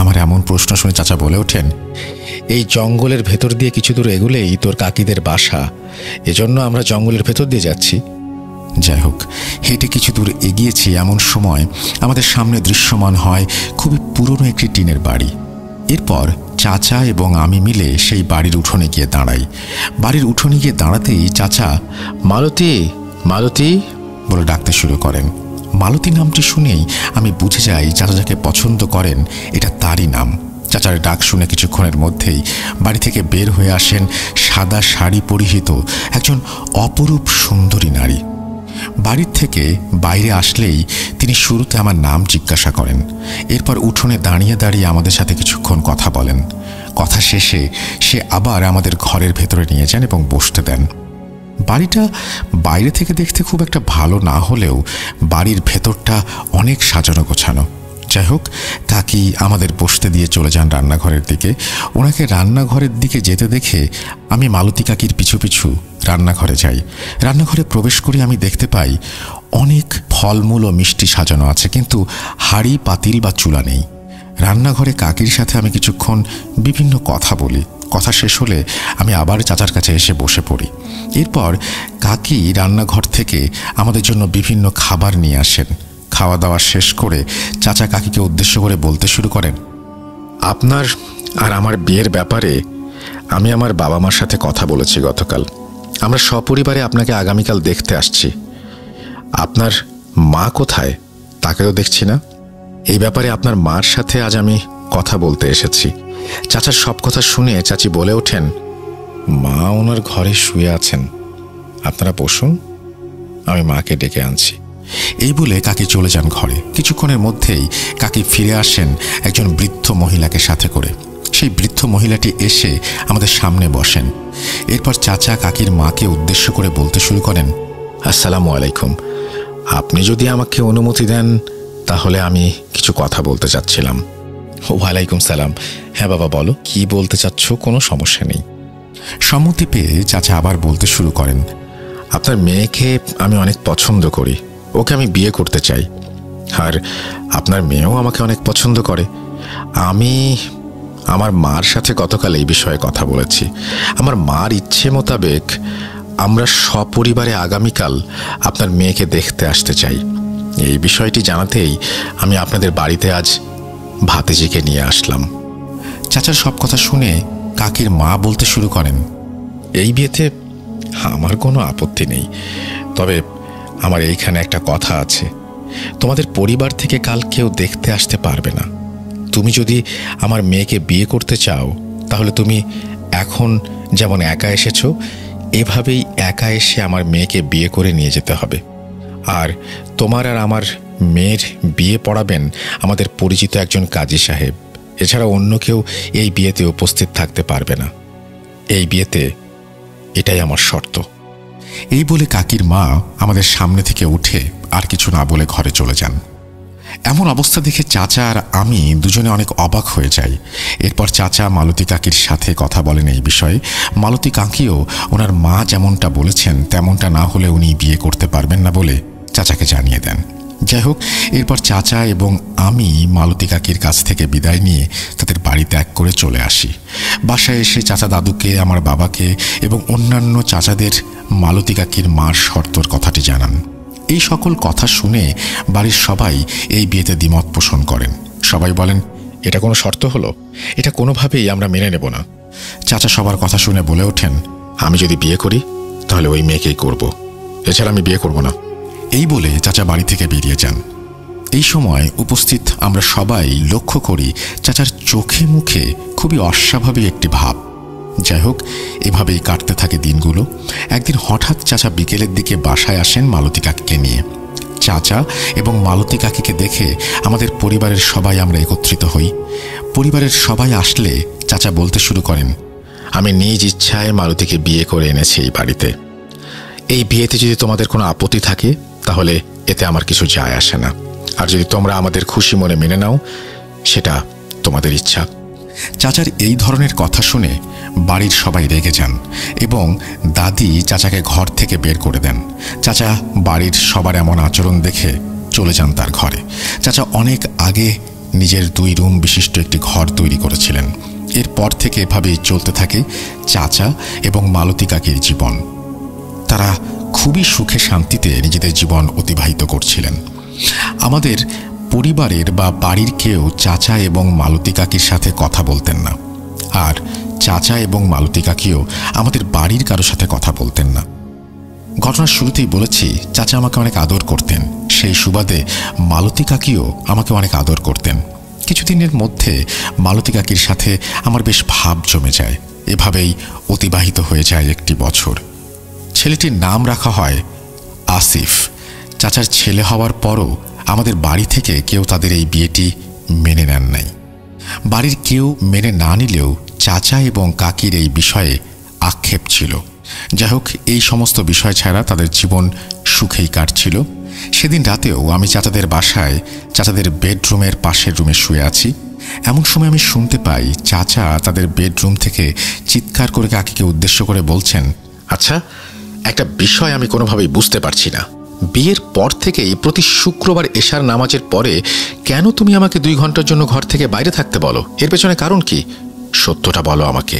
আমার এমন প্রশ্ন শুনে চাচা বলে ওঠেন, এই জঙ্গলের ভেতর দিয়ে কিছু দূর এগোলেই তোর কাকিদের বাসা, এজন্য আমরা জঙ্গলের ভেতর দিয়ে যাচ্ছি। যাই হোক, হেঁটে কিছু দূর এগিয়েছি, এমন সময় আমাদের সামনে দৃশ্যমান হয় খুবই পুরনো একটি টিনের বাড়ি। এরপর চাচা এবং আমি মিলে সেই বাড়ির উঠোনে গিয়ে দাঁড়াই। বাড়ির উঠোনে গিয়ে দাঁড়াতেই চাচা মালতী, মালতী বলে ডাকতে শুরু করেন। মালতী নামটি শুনেই আমি বুঝে যাই চাচা যাকে পছন্দ করেন এটা তারই নাম। চাচার ডাক শুনে কিছুক্ষণের মধ্যেই বাড়ি থেকে বের হয়ে আসেন সাদা শাড়ি পরিহিত একজন অপরূপ সুন্দরী নারী। বাড়ির থেকে বাইরে আসলেই তিনি শুরুতে আমার নাম জিজ্ঞাসা করেন। এরপর উঠোনে দাঁড়িয়ে দাঁড়িয়ে আমাদের সাথে কিছুক্ষণ কথা বলেন। কথা শেষে সে আবার আমাদের ঘরের ভেতরে নিয়ে যান এবং বসতে দেন। বাড়িটা বাইরে থেকে দেখতে খুব একটা ভালো না হলেও বাড়ির ভেতরটা অনেক সাজানো গোছানো। যাই হোক, কাকি আমাদের বসতে দিয়ে চলে যান রান্নাঘরের দিকে। ওনাকে রান্নাঘরের দিকে যেতে দেখে আমি মালতী কাকির পিছু পিছু রান্নাঘরে যাই। রান্নাঘরে প্রবেশ করে আমি দেখতে পাই অনেক ফলমূল ও মিষ্টি সাজানো আছে, কিন্তু হাঁড়ি পাতিল বা চুলা নেই। রান্নাঘরে কাকির সাথে আমি কিছুক্ষণ বিভিন্ন কথা বলি। কথা শেষ হলে আমি আবার চাচার কাছে এসে বসে পড়ি। এরপর কাকি রান্নাঘর থেকে আমাদের জন্য বিভিন্ন খাবার নিয়ে আসেন। খাওয়া দাওয়া শেষ করে চাচা কাকিকে উদ্দেশ্য করে বলতে শুরু করেন, আপনার আর আমার বিয়ের ব্যাপারে আমি আমার বাবা মার সাথে কথা বলেছি গতকাল। আমরা সপরিবারে আপনাকে আগামীকাল দেখতে আসছি। আপনার মা কোথায়? তাকে তো দেখছি না। এই ব্যাপারে আপনার মার সাথে আজ আমি কথা বলতে এসেছি। চাচার সব কথা শুনে চাচি বলে ওঠেন, মা ওনার ঘরে শুয়ে আছেন, আপনারা বসুন, আমি মাকে ডেকে আনছি। এই বলে কাকি চলে যান ঘরে। কিছুক্ষণের মধ্যেই কাকি ফিরে আসেন একজন বৃদ্ধ মহিলাকে সাথে করে। সেই বৃদ্ধ মহিলাটি এসে আমাদের সামনে বসেন। এরপর চাচা কাকির মাকে উদ্দেশ্য করে বলতে শুরু করেন, আসসালামু আলাইকুম। আপনি যদি আমাকে অনুমতি দেন তাহলে আমি কিছু কথা বলতে চাচ্ছিলাম। ওয়ালাইকুম সালাম। হ্যাঁ বাবা, বলো, কি বলতে চাচ্ছ? কোনো সমস্যা নেই। সম্মতি পেয়ে চাচা আবার বলতে শুরু করেন, আপনার মেয়েকে আমি অনেক পছন্দ করি, ওকে আমি বিয়ে করতে চাই। আর আপনার মেয়েও আমাকে অনেক পছন্দ করে। আমি আমার মার সাথে গতকাল এই বিষয়ে কথা বলেছি। আমার মার ইচ্ছে মোতাবেক আমরা সপরিবারে আগামীকাল আপনার মেয়েকে দেখতে আসতে চাই। এই বিষয়টি জানাতেই আমি আপনাদের বাড়িতে আজ ভাতিজিকে নিয়ে আসলাম। চাচার সব কথা শুনে কাকির মা বলতে শুরু করেন, এই বিয়েতে আমার কোনো আপত্তি নেই, তবে আমার এইখানে একটা কথা আছে। তোমাদের পরিবার থেকে কাল কেউ দেখতে আসতে পারবে না। তুমি যদি আমার মেয়েকে বিয়ে করতে চাও তাহলে তুমি এখন যেমন একা এসেছো, এভাবেই একা এসে আমার মেয়েকে বিয়ে করে নিয়ে যেতে হবে। আর তোমার আর আমার মেয়ের বিয়ে পড়াবেন আমাদের পরিচিত একজন কাজী সাহেব। এছাড়া অন্য কেউ এই বিয়েতে উপস্থিত থাকতে পারবে না। এই বিয়েতে এটাই আমার শর্ত। এই বলে কাকির মা আমাদের সামনে থেকে উঠে আর কিছু না বলে ঘরে চলে যান। এমন অবস্থা দেখে চাচা আর আমি দুজনে অনেক অবাক হয়ে যাই। এরপর চাচা মালতী কাকির সাথে কথা বলেন এই বিষয়ে। মালতী কাকিও ওনার মা যেমনটা বলেছেন তেমনটা না হলে উনি বিয়ে করতে পারবেন না বলে চাচাকে জানিয়ে দেন। যাই হোক, এরপর চাচা এবং আমি মালতী কাকির কাছ থেকে বিদায় নিয়ে তাদের বাড়ি ত্যাগ করে চলে আসি। বাসায় এসে চাচা দাদুকে, আমার বাবাকে এবং অন্যান্য চাচাদের মালতী কাকির মার শর্তর কথাটি জানান। এই সকল কথা শুনে বাড়ির সবাই এই বিয়েতে দ্বিমত পোষণ করেন। সবাই বলেন, এটা কোনো শর্ত হলো? এটা কোনোভাবেই আমরা মেনে নেব না। চাচা সবার কথা শুনে বলে ওঠেন, আমি যদি বিয়ে করি তাহলে ওই মেয়েকেই করব, এছাড়া আমি বিয়ে করব না। এই বলে চাচা বাড়ি থেকে বেরিয়ে যান। এই সময় উপস্থিত আমরা সবাই লক্ষ্য করি চাচার চোখে মুখে খুবই অস্বাভাবিক একটি ভাব। যাই হোক, এভাবেই কাটতে থাকে দিনগুলো। একদিন হঠাৎ চাচা বিকেলের দিকে বাসায় আসেন মালতী কাকিকে নিয়ে। চাচা এবং মালতী কাকিকে দেখে আমাদের পরিবারের সবাই আমরা একত্রিত হই। পরিবারের সবাই আসলে চাচা বলতে শুরু করেন, আমি নিজ ইচ্ছায় মালতীকে বিয়ে করে এনেছি এই বাড়িতে। এই বিয়েতে যদি তোমাদের কোনো আপত্তি থাকে তাহলে এতে আমার কিছু যায় আসে না। আর যদি তোমরা আমাদের খুশি মনে মেনে নাও সেটা তোমাদের ইচ্ছা। চাচার এই ধরনের কথা শুনে বাড়ির সবাই রেগে যান এবং দাদি চাচাকে ঘর থেকে বের করে দেন। চাচা বাড়ির সবার এমন আচরণ দেখে চলে যান তার ঘরে। চাচা অনেক আগে নিজের 2 রুম বিশিষ্ট একটি ঘর তৈরি করেছিলেন। এরপর থেকে এভাবেই চলতে থাকে চাচা এবং মালতী কাকির জীবন। তারা খুবই সুখে শান্তিতে নিজেদের জীবন অতিবাহিত করছিলেন। আমাদের পরিবারের বা বাড়ির কেউ চাচা এবং মালতী কাকির সাথে কথা বলতেন না, আর চাচা এবং মালতী কাকিও আমাদের বাড়ির কারোর সাথে কথা বলতেন না। ঘটনার শুরুতেই বলেছি চাচা আমাকে অনেক আদর করতেন, সেই সুবাদে মালতী কাকিও আমাকে অনেক আদর করতেন। কিছুদিনের মধ্যে মালতী কাকির সাথে আমার বেশ ভাব জমে যায়। এভাবেই অতিবাহিত হয়ে যায় একটি বছর। ছেলেটির নাম রাখা হয় আসিফ। চাচার ছেলে হওয়ার পরও আমাদের বাড়ি থেকে কেউ তাদের এই বিয়েটি মেনে নেন নাই। বাড়ির কেউ মেনে না নিলেও চাচা এবং কাকির এই বিষয়ে আক্ষেপ ছিল। যাই হোক, এই সমস্ত বিষয় ছাড়া তাদের জীবন সুখেই কাটছিল। সেদিন রাতেও আমি চাচাদের বাসায় চাচাদের বেডরুমের পাশের রুমে শুয়ে আছি। এমন সময় আমি শুনতে পাই চাচা তাদের বেডরুম থেকে চিৎকার করে কাকিকে উদ্দেশ্য করে বলছেন, আচ্ছা, একটা বিষয় আমি কোনোভাবেই বুঝতে পারছি না। বিয়ের পর থেকেই প্রতি শুক্রবার এশার নামাজের পরে কেন তুমি আমাকে 2 ঘন্টার জন্য ঘর থেকে বাইরে থাকতে বলো? এর পেছনে কারণ কি? সত্যটা বলো আমাকে।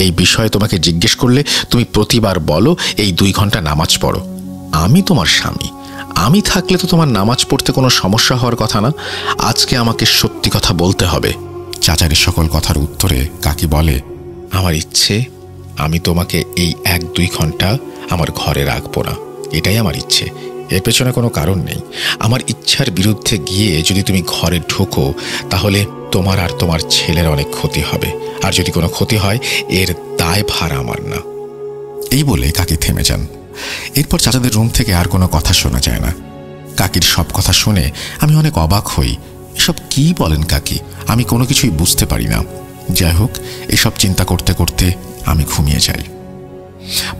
এই বিষয়ে তোমাকে জিজ্ঞেস করলে তুমি প্রতিবার বলো এই 2 ঘন্টা নামাজ পড়ো। আমি তোমার স্বামী, আমি থাকলে তো তোমার নামাজ পড়তে কোনো সমস্যা হওয়ার কথা না। আজকে আমাকে সত্যি কথা বলতে হবে। চাচার সকল কথার উত্তরে কাকি বলে, আমার ইচ্ছে আমি তোমাকে এই 1-2 ঘন্টা আমার ঘরে রাখবো না, এটাই আমার ইচ্ছে। এর পেছনে কোনো কারণ নেই। আমার ইচ্ছার বিরুদ্ধে গিয়ে যদি তুমি ঘরে ঢোকো তাহলে তোমার আর তোমার ছেলের অনেক ক্ষতি হবে, আর যদি কোনো ক্ষতি হয় এর দায় ভার আমার না। এই বলে কাকি থেমে যান। এরপর চাচাদের রুম থেকে আর কোনো কথা শোনা যায় না। কাকির সব কথা শুনে আমি অনেক অবাক হই। এসব কি বলেন কাকি? আমি কোনো কিছুই বুঝতে পারি না। যাই হোক, এসব চিন্তা করতে করতে আমি ঘুমিয়ে যাই।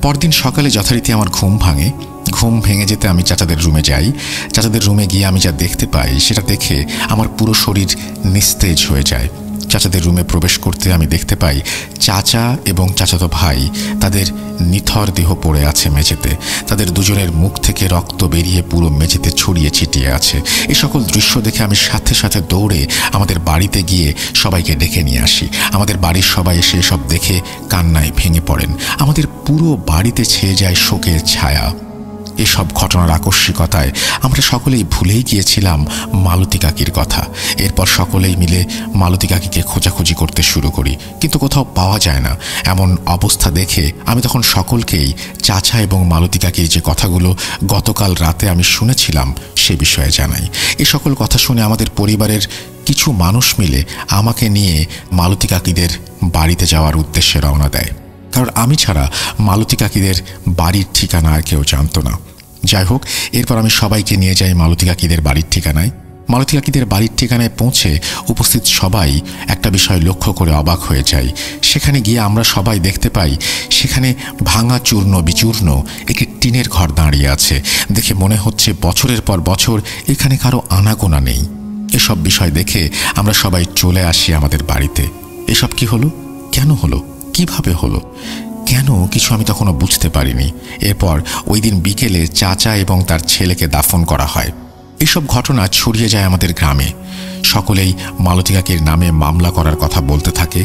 পরদিন সকালে যথারীতি আমার ঘুম ভাঙে। ঘুম ভেঙে যেতে আমি চাচাদের রুমে যাই। চাচাদের রুমে গিয়ে আমি যা দেখতে পাই সেটা দেখে আমার পুরো শরীর নিস্তেজ হয়ে যায়। চাচাদের রুমে প্রবেশ করতে আমি দেখতে পাই চাচা এবং চাচাতো ভাই তাদের নিথর দেহ পড়ে আছে মেঝেতে। তাদের দুজনের মুখ থেকে রক্ত বেরিয়ে পুরো মেঝেতে ছড়িয়ে ছিটিয়ে আছে। এই সকল দৃশ্য দেখে আমি সাথে সাথে দৌড়ে আমাদের বাড়িতে গিয়ে সবাইকে ডেকে নিয়ে আসি। আমাদের বাড়ির সবাই এসে সব দেখে কান্নায় ভেঙে পড়েন। আমাদের পুরো বাড়িতে ছেয়ে যায় শোকের ছায়া। এসব ঘটনার আকস্মিকতায় আমরা সকলেই ভুলেই গিয়েছিলাম মালতী কাকির কথা। এরপর সকলেই মিলে মালতী কাকিকে খোঁজাখুঁজি করতে শুরু করি, কিন্তু কোথাও পাওয়া যায় না। এমন অবস্থা দেখে আমি তখন সকলকেই চাচা এবং মালতী কাকির যে কথাগুলো গতকাল রাতে আমি শুনেছিলাম সে বিষয়ে জানাই। এ সকল কথা শুনে আমাদের পরিবারের কিছু মানুষ মিলে আমাকে নিয়ে মালতী কাকিদের বাড়িতে যাওয়ার উদ্দেশ্যে রওনা দেয়, কারণ আমি ছাড়া মালতী কাকিদের বাড়ির ঠিকানা আর কেউ জানত না। যাই হোক, এরপর আমি সবাইকে নিয়ে যাই মালতী কাকিদের বাড়ির ঠিকানায়। মালতী কাকিদের বাড়ির ঠিকানায় পৌঁছে উপস্থিত সবাই একটা বিষয় লক্ষ্য করে অবাক হয়ে যায়। সেখানে গিয়ে আমরা সবাই দেখতে পাই সেখানে ভাঙা চূর্ণ বিচূর্ণ একটি টিনের ঘর দাঁড়িয়ে আছে। দেখে মনে হচ্ছে বছরের পর বছর এখানে কারো আনাগোনা নেই। এসব বিষয় দেখে আমরা সবাই চলে আসি আমাদের বাড়িতে। এসব কি হলো? কেন হলো? কিভাবে হলো? কেন? কিছু আমি তখনও বুঝতে পারিনি। এরপর ওই দিন বিকেলে চাচা এবং তার ছেলেকে দাফন করা হয়। এসব ঘটনা ছড়িয়ে যায় আমাদের গ্রামে। সকলেই মালতী কাকির নামে মামলা করার কথা বলতে থাকে।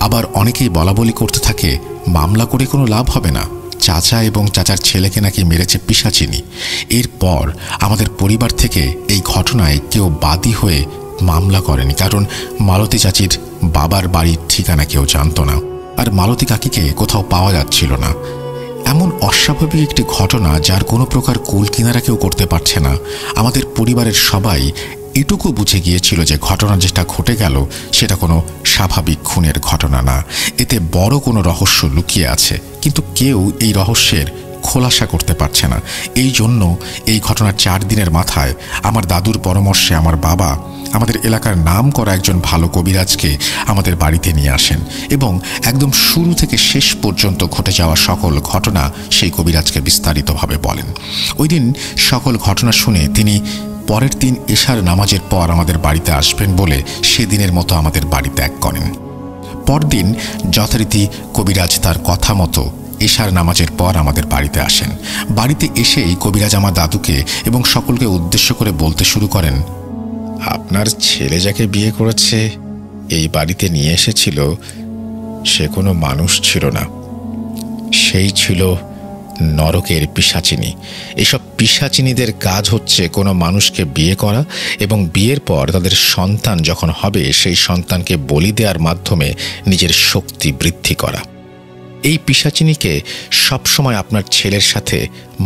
আবার অনেকেই বলাবলি করতে থাকে মামলা করে কোনো লাভ হবে না, চাচা এবং চাচার ছেলেকে নাকি মেরেছে পিশাচিনী। এরপর আমাদের পরিবার থেকে এই ঘটনায় কেউ বাদী হয়ে মামলা করেনি, কারণ মালতী চাচির বাবার বাড়ির ঠিকানা কেউ জানত না, আর মালতী কাকিকে কোথাও পাওয়া যাচ্ছিল না। এমন অস্বাভাবিক একটি ঘটনা যার কোনো প্রকার কুল কিনারা কেউ করতে পারছে না। আমাদের পরিবারের সবাই এটুকু বুঝে গিয়েছিল যে ঘটনা যেটা ঘটে গেল সেটা কোনো স্বাভাবিক খুনের ঘটনা না, এতে বড় কোনো রহস্য লুকিয়ে আছে, কিন্তু কেউ এই রহস্যের খোলাসা করতে পারছে না। এই জন্য এই ঘটনার 4 দিনের মাথায় আমার দাদুর পরামর্শে আমার বাবা আমাদের এলাকার নাম করা একজন ভালো কবিরাজকে আমাদের বাড়িতে নিয়ে আসেন এবং একদম শুরু থেকে শেষ পর্যন্ত ঘটে যাওয়া সকল ঘটনা সেই কবিরাজকে বিস্তারিতভাবে বলেন। ওই দিন সকল ঘটনা শুনে তিনি পরের দিন এশার নামাজের পর আমাদের বাড়িতে আসবেন বলে সেদিনের মতো আমাদের বাড়ি ত্যাগ করেন। পরদিন যথারীতি কবিরাজ তার কথা মতো এশার নামাজের পর আমাদের বাড়িতে আসেন। বাড়িতে এসেই কবিরাজ আমার দাদুকে এবং সকলকে উদ্দেশ্য করে বলতে শুরু করেন, আপনার ছেলে যাকে বিয়ে করেছে এই বাড়িতে নিয়ে এসেছিল সে কোনো মানুষ ছিল না, সেই ছিল নরকের পিশাচিনী। এসব পিশাচিনীদের কাজ হচ্ছে কোনো মানুষকে বিয়ে করা এবং বিয়ের পর তাদের সন্তান যখন হবে সেই সন্তানকে বলি দেওয়ার মাধ্যমে নিজের শক্তি বৃদ্ধি করা। এই পিশাচিনীকে সবসময় আপনার ছেলের সাথে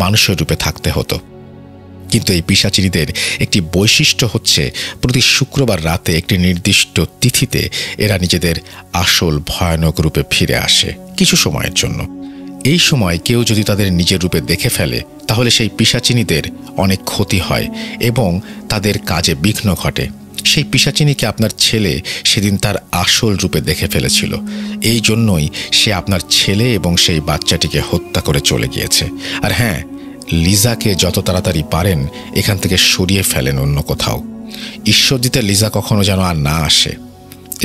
মানুষের রূপে থাকতে হতো, কিন্তু এই পিশাচিনীদের একটি বৈশিষ্ট্য হচ্ছে প্রতি শুক্রবার রাতে একটি নির্দিষ্ট তিথিতে এরা নিজেদের আসল ভয়ানক রূপে ফিরে আসে কিছু সময়ের জন্য। এই সময় কেউ যদি তাদের নিজের রূপে দেখে ফেলে তাহলে সেই পিশাচিনীদের অনেক ক্ষতি হয় এবং তাদের কাজে বিঘ্ন ঘটে। সেই পিশাচিনীকে আপনার ছেলে সেদিন তার আসল রূপে দেখে ফেলেছিল। এই জন্যই সে আপনার ছেলে এবং সেই বাচ্চাটিকে হত্যা করে চলে গিয়েছে। আর হ্যাঁ, লিজাকে যত তাড়াতাড়ি পারেন এখান থেকে সরিয়ে ফেলেন অন্য কোথাও। ঈশ্বরদীতে লিজা কখনো যেন আর না আসে,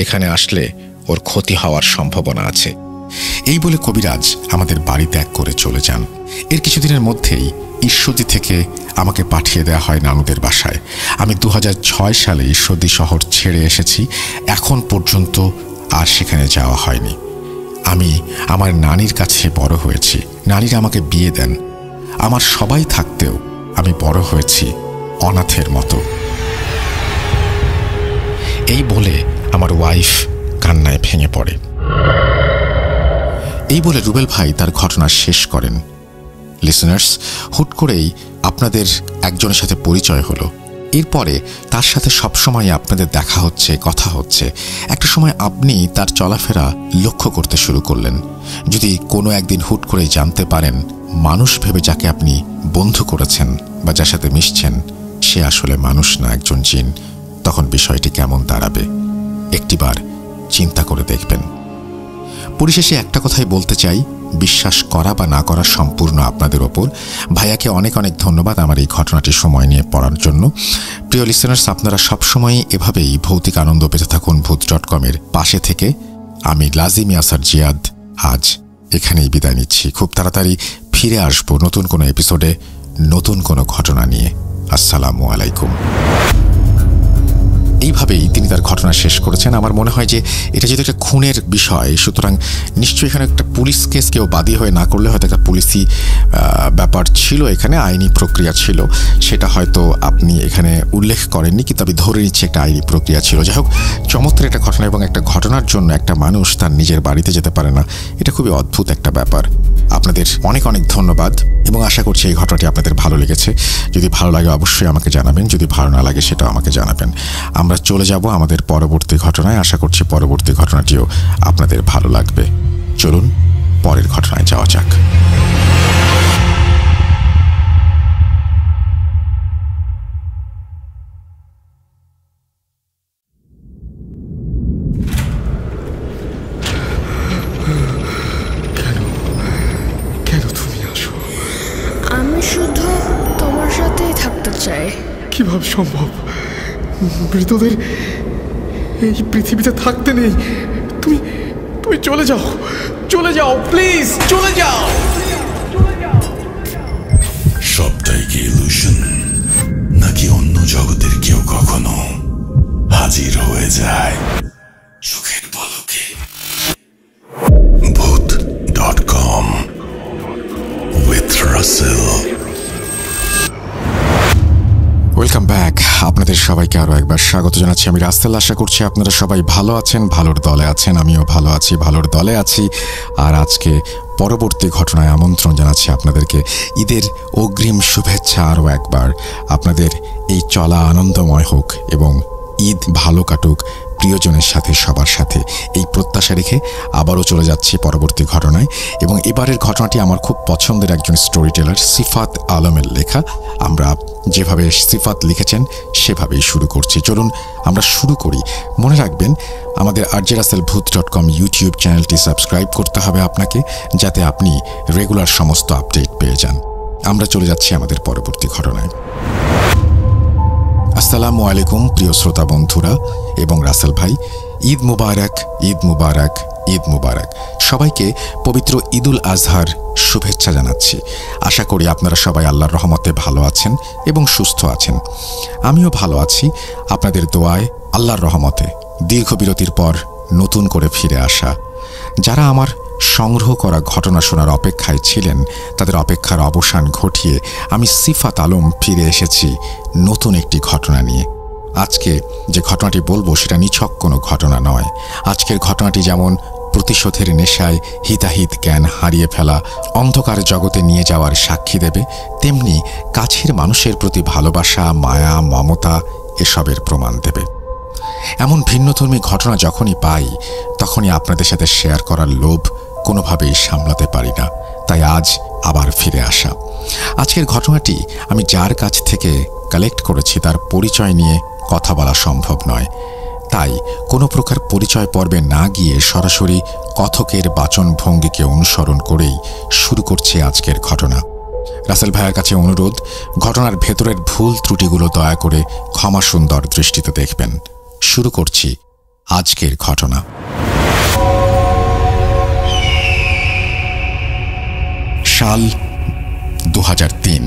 এখানে আসলে ওর ক্ষতি হওয়ার সম্ভাবনা আছে। এই বলে কবিরাজ আমাদের বাড়ি ত্যাগ করে চলে যান। এর কিছুদিনের মধ্যেই ঈশ্বরদী থেকে আমাকে পাঠিয়ে দেওয়া হয় নানুদের বাসায়। আমি 2006 সালে ঈশ্বরদী শহর ছেড়ে এসেছি, এখন পর্যন্ত আর সেখানে যাওয়া হয়নি। আমি আমার নানির কাছে বড় হয়েছি, নানিরা আমাকে বিয়ে দেন। আমার সবাই থাকতেও আমি বড় হয়েছি অনাথের মতো। এই বলে আমার ওয়াইফ কান্নায় ভেঙে পড়ে। এই বলে রুবেল ভাই তার ঘটনা শেষ করেন। লিসেনার্স, হুট করেই আপনাদের একজনের সাথে পরিচয় হলো, এরপরে তার সাথে সবসময় আপনাদের দেখা হচ্ছে, কথা হচ্ছে। একটা সময় আপনি তার চলাফেরা লক্ষ্য করতে শুরু করলেন। যদি কোনো একদিন হুট করে জানতে পারেন মানুষ ভেবে যাকে আপনি বন্ধু করেছেন বা যার সাথে মিশছেন সে আসলে মানুষ না, একজন জিন, তখন বিষয়টি কেমন দাঁড়াবে একটিবার চিন্তা করে দেখবেন। পরিশেষে একটা কথাই বলতে চাই, বিশ্বাস করা বা না করা সম্পূর্ণ আপনাদের ওপর। ভাইয়াকে অনেক অনেক ধন্যবাদ আমার এই ঘটনাটি সময় নিয়ে পড়ার জন্য। প্রিয় লিসেনার্স, আপনারা সবসময় এভাবেই ভৌতিক আনন্দ পেতে থাকুন ভূত.com-এর পাশে থেকে। আমি লাজিম ইয়াসার জিয়াদ আজ এখানেই বিদায় নিচ্ছি। খুব তাড়াতাড়ি ফিরে আসবো নতুন কোনো এপিসোডে, নতুন কোনো ঘটনা নিয়ে। আসসালামু আলাইকুম। এইভাবেই তিনি তার ঘটনা শেষ করেছেন। আমার মনে হয় যে এটা যেহেতু একটা খুনের বিষয়, সুতরাং নিশ্চয়ই এখানে একটা পুলিশ কেস কেউ বাদী হয়ে না করলে হয়তো একটা পুলিশি ব্যাপার ছিল, এখানে আইনি প্রক্রিয়া ছিল, সেটা হয়তো আপনি এখানে উল্লেখ করেননি, কিন্তু আমি ধরে নিচ্ছি একটা আইনি প্রক্রিয়া ছিল। যাই হোক, চমৎকার একটা ঘটনা, এবং একটা ঘটনার জন্য একটা মানুষ তার নিজের বাড়িতে যেতে পারে না, এটা খুবই অদ্ভুত একটা ব্যাপার। আপনাদের অনেক অনেক ধন্যবাদ, এবং আশা করছি এই ঘটনাটি আপনাদের ভালো লেগেছে। যদি ভালো লাগে অবশ্যই আমাকে জানাবেন, যদি ভালো না লাগে সেটাও আমাকে জানাবেন। আমরা চলে যাব আমাদের পরবর্তী ঘটনায়। আশা করছি পরবর্তী ঘটনাটিও আপনাদের ভালো লাগবে। চলুন পরের ঘটনায় যাওয়া যাক। কেন তুমি আসো? আমি শুধু তোমার সাথেই থাকতে চাই। কিভাবে সম্ভব? মৃতদের এই পৃথিবীতে থাকতে নেই। তুমি তুমি চলে যাও, চলে যাও, প্লিজ চলে যাও। সবটাই কি ইলুশন, নাকি অন্য জগতের কেউ কখনো হাজির হয়ে যায় চোখের পলকে? ভূত.com with Russell। Welcome back. আপনাদের সবাইকে আরও একবার স্বাগত জানাচ্ছি। আমি রাসেল। আশা করছি আপনারা সবাই ভালো আছেন, ভালোর দলে আছেন। আমিও ভালো আছি, ভালোর দলে আছি। আর আজকে পরবর্তী ঘটনায় আমন্ত্রণ জানাচ্ছি আপনাদেরকে। ঈদের অগ্রিম শুভেচ্ছা আরও একবার। আপনাদের এই চলা আনন্দময় হোক এবং ঈদ ভালো কাটুক প্রিয়জনের সাথে, সবার সাথে, এই প্রত্যাশা রেখে আবারও চলে যাচ্ছি পরবর্তী ঘটনায়। এবং এবারের ঘটনাটি আমার খুব পছন্দের একজন স্টোরি টেলার সিফাত আলমের লেখা। আমরা যেভাবে সিফাত লিখেছেন সেভাবেই শুরু করছি। চলুন আমরা শুরু করি। মনে রাখবেন, আমাদের RJ Russell Booth.com ইউটিউব চ্যানেলটি সাবস্ক্রাইব করতে হবে আপনাকে, যাতে আপনি রেগুলার সমস্ত আপডেট পেয়ে যান। আমরা চলে যাচ্ছি আমাদের পরবর্তী ঘটনায়। আসসালামু আলাইকুম প্রিয় শ্রোতা বন্ধুরা এবং রাসেল ভাই। ঈদ মুবারক, ঈদ মুবারক, ঈদ মুবারক। সবাইকে পবিত্র ঈদুল আজহার শুভেচ্ছা জানাচ্ছি। আশা করি আপনারা সবাই আল্লাহর রহমতে ভালো আছেন এবং সুস্থ আছেন। আমিও ভালো আছি আপনাদের দোয়ায়, আল্লাহর রহমতে। দীর্ঘ বিরতির পর নতুন করে ফিরে আসা। যারা আমার সংগ্রহ করা ঘটনা শোনার অপেক্ষায় ছিলেন, তাদের অপেক্ষার অবসান ঘটিয়ে আমি সিফাত আলম ফিরে এসেছি নতুন একটি ঘটনা নিয়ে। আজকে যে ঘটনাটি বলবো সেটা নিছক কোনো ঘটনা নয়। আজকের ঘটনাটি যেমন প্রতিশোধের নেশায় হিতাহিত জ্ঞান হারিয়ে ফেলা, অন্ধকার জগতে নিয়ে যাওয়ার সাক্ষী দেবে, তেমনি কাছের মানুষের প্রতি ভালোবাসা, মায়া, মমতা এসবের প্রমাণ দেবে। এমন ভিন্নধর্মী ঘটনা যখনই পাই তখনই আপনাদের সাথে শেয়ার করার লোভ কোনোভাবেই সামলাতে পারি না। তাই আজ আবার ফিরে আসা। আজকের ঘটনাটি আমি যার কাছ থেকে কালেক্ট করেছি তার পরিচয় নিয়ে কথা বলা সম্ভব নয়। তাই কোনো প্রকার পরিচয় পর্বে না গিয়ে সরাসরি কথকের বাচন ভঙ্গিকে অনুসরণ করেই শুরু করছি আজকের ঘটনা। রাসেল ভাইয়ের কাছে অনুরোধ, ঘটনার ভেতরের ভুল ত্রুটিগুলো দয়া করে ক্ষমা সুন্দর দৃষ্টিতে দেখবেন। শুরু করছি আজকের ঘটনা। সাল 2003,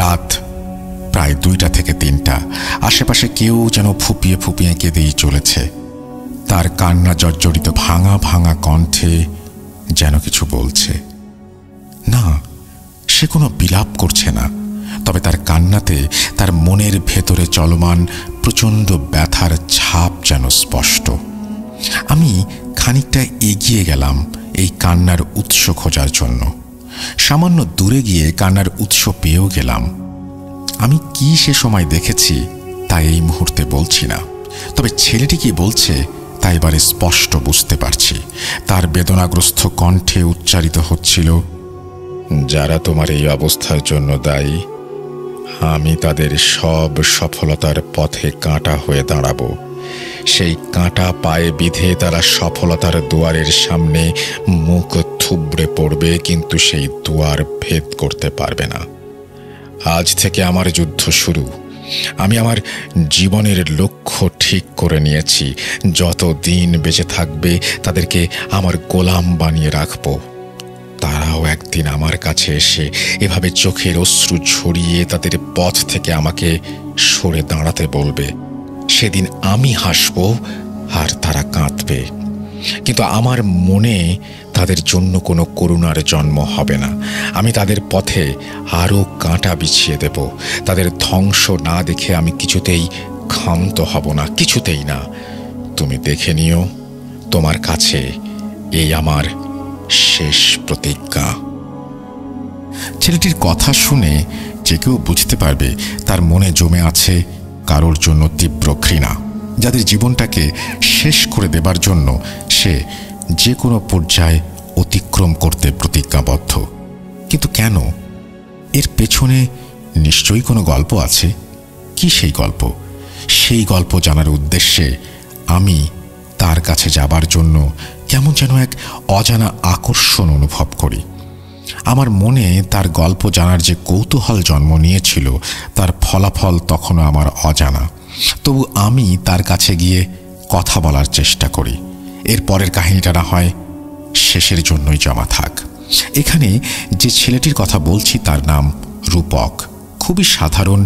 রাত প্রায় 2টা থেকে 3টা। আশেপাশে কেউ যেন ফুপিয়ে ফুপিয়ে কেঁদেই চলেছে। তার কান্না জর্জরিত ভাঙা ভাঙা কণ্ঠে যেন কিছু বলছে। না, সে কোনো বিলাপ করছে না, তবে তার কান্নাতে তার মনের ভেতরে চলমান প্রচণ্ড ব্যথার ছাপ যেন স্পষ্ট। আমি খানিকটা এগিয়ে গেলাম এই কান্নার উৎস খোঁজার জন্য। সামান্য দূরে গিয়ে কান্নার উৎস পেয়েও গেলাম। আমি কি সে সময় দেখেছি তা এই মুহূর্তে বলছি না, তবে ছেলেটি কি বলছে তা এবারে স্পষ্ট বুঝতে পারছি। তার বেদনাগ্রস্ত কণ্ঠে উচ্চারিত হচ্ছিল, যারা তোমার এই অবস্থার জন্য দায়ী, আমি তাদের সব সফলতার পথে কাঁটা হয়ে দাঁড়াবো। সেই কাঁটা পায়ে বিধে তারা সফলতার দুয়ারের সামনে মুখ থুবড়ে পড়বে, কিন্তু সেই দুয়ার ভেদ করতে পারবে না। আজ থেকে আমার যুদ্ধ শুরু। আমি আমার জীবনের লক্ষ্য ঠিক করে নিয়েছি। যত দিন বেঁচে থাকবে তাদেরকে আমার গোলাম বানিয়ে রাখবো। তারাও একদিন আমার কাছে এসে এভাবে চোখের অশ্রু ঝরিয়ে তাদের পথ থেকে আমাকে সরে দাঁড়াতে বলবে। সেদিন আমি হাসব আর তারা কাঁদবে, কিন্তু আমার মনে তাদের জন্য কোনো করুণার জন্ম হবে না। আমি তাদের পথে আরও কাঁটা বিছিয়ে দেব। তাদের ধ্বংস না দেখে আমি কিছুতেই ক্ষান্ত হব না, কিছুতেই না। তুমি দেখে নিও, তোমার কাছে এই আমার শেষ প্রতিজ্ঞা। ছেলেটির কথা শুনে যে কেউ বুঝতে পারবে তার মনে জমে আছে কারোর জন্য তীব্র ঘৃণা, যাদের জীবনটাকে শেষ করে দেবার জন্য সে যে কোনো পর্যায়ে অতিক্রম করতে প্রতিজ্ঞাবদ্ধ। কিন্তু কেন? এর পেছনে নিশ্চয়ই কোনো গল্প আছে। কি সেই গল্প? সেই গল্প জানার উদ্দেশ্যে আমি তার কাছে যাবার জন্য কেমন যেন এক অজানা আকর্ষণ অনুভব করি। আমার মনে তার গল্প জানার যে কৌতূহল জন্ম নিয়েছিল তার ফলাফল তখনও আমার অজানা। তবু আমি তার কাছে গিয়ে কথা বলার চেষ্টা করি। এর পরের কাহিনীটা না হয় শেষের জন্যই জমা থাক। এখানে যে ছেলেটির কথা বলছি তার নাম রূপক। খুবই সাধারণ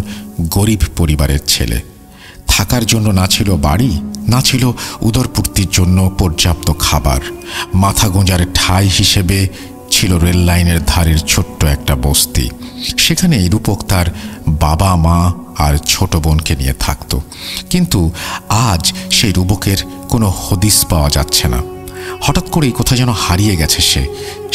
গরিব পরিবারের ছেলে। থাকার জন্য না ছিল বাড়ি, না ছিল উদরপূর্তির জন্য পর্যাপ্ত খাবার। মাথা গোঁজার ঠাঁই হিসেবে ছিল রেল লাইনের ধারের ছোট্ট একটা বস্তি। সেখানেই রূপক তার বাবা মা আর ছোট বোনকে নিয়ে থাকত। কিন্তু আজ সেই রূপকের কোনো হদিস পাওয়া যাচ্ছে না। হঠাৎ করেই কোথায় যেন হারিয়ে গেছে সে।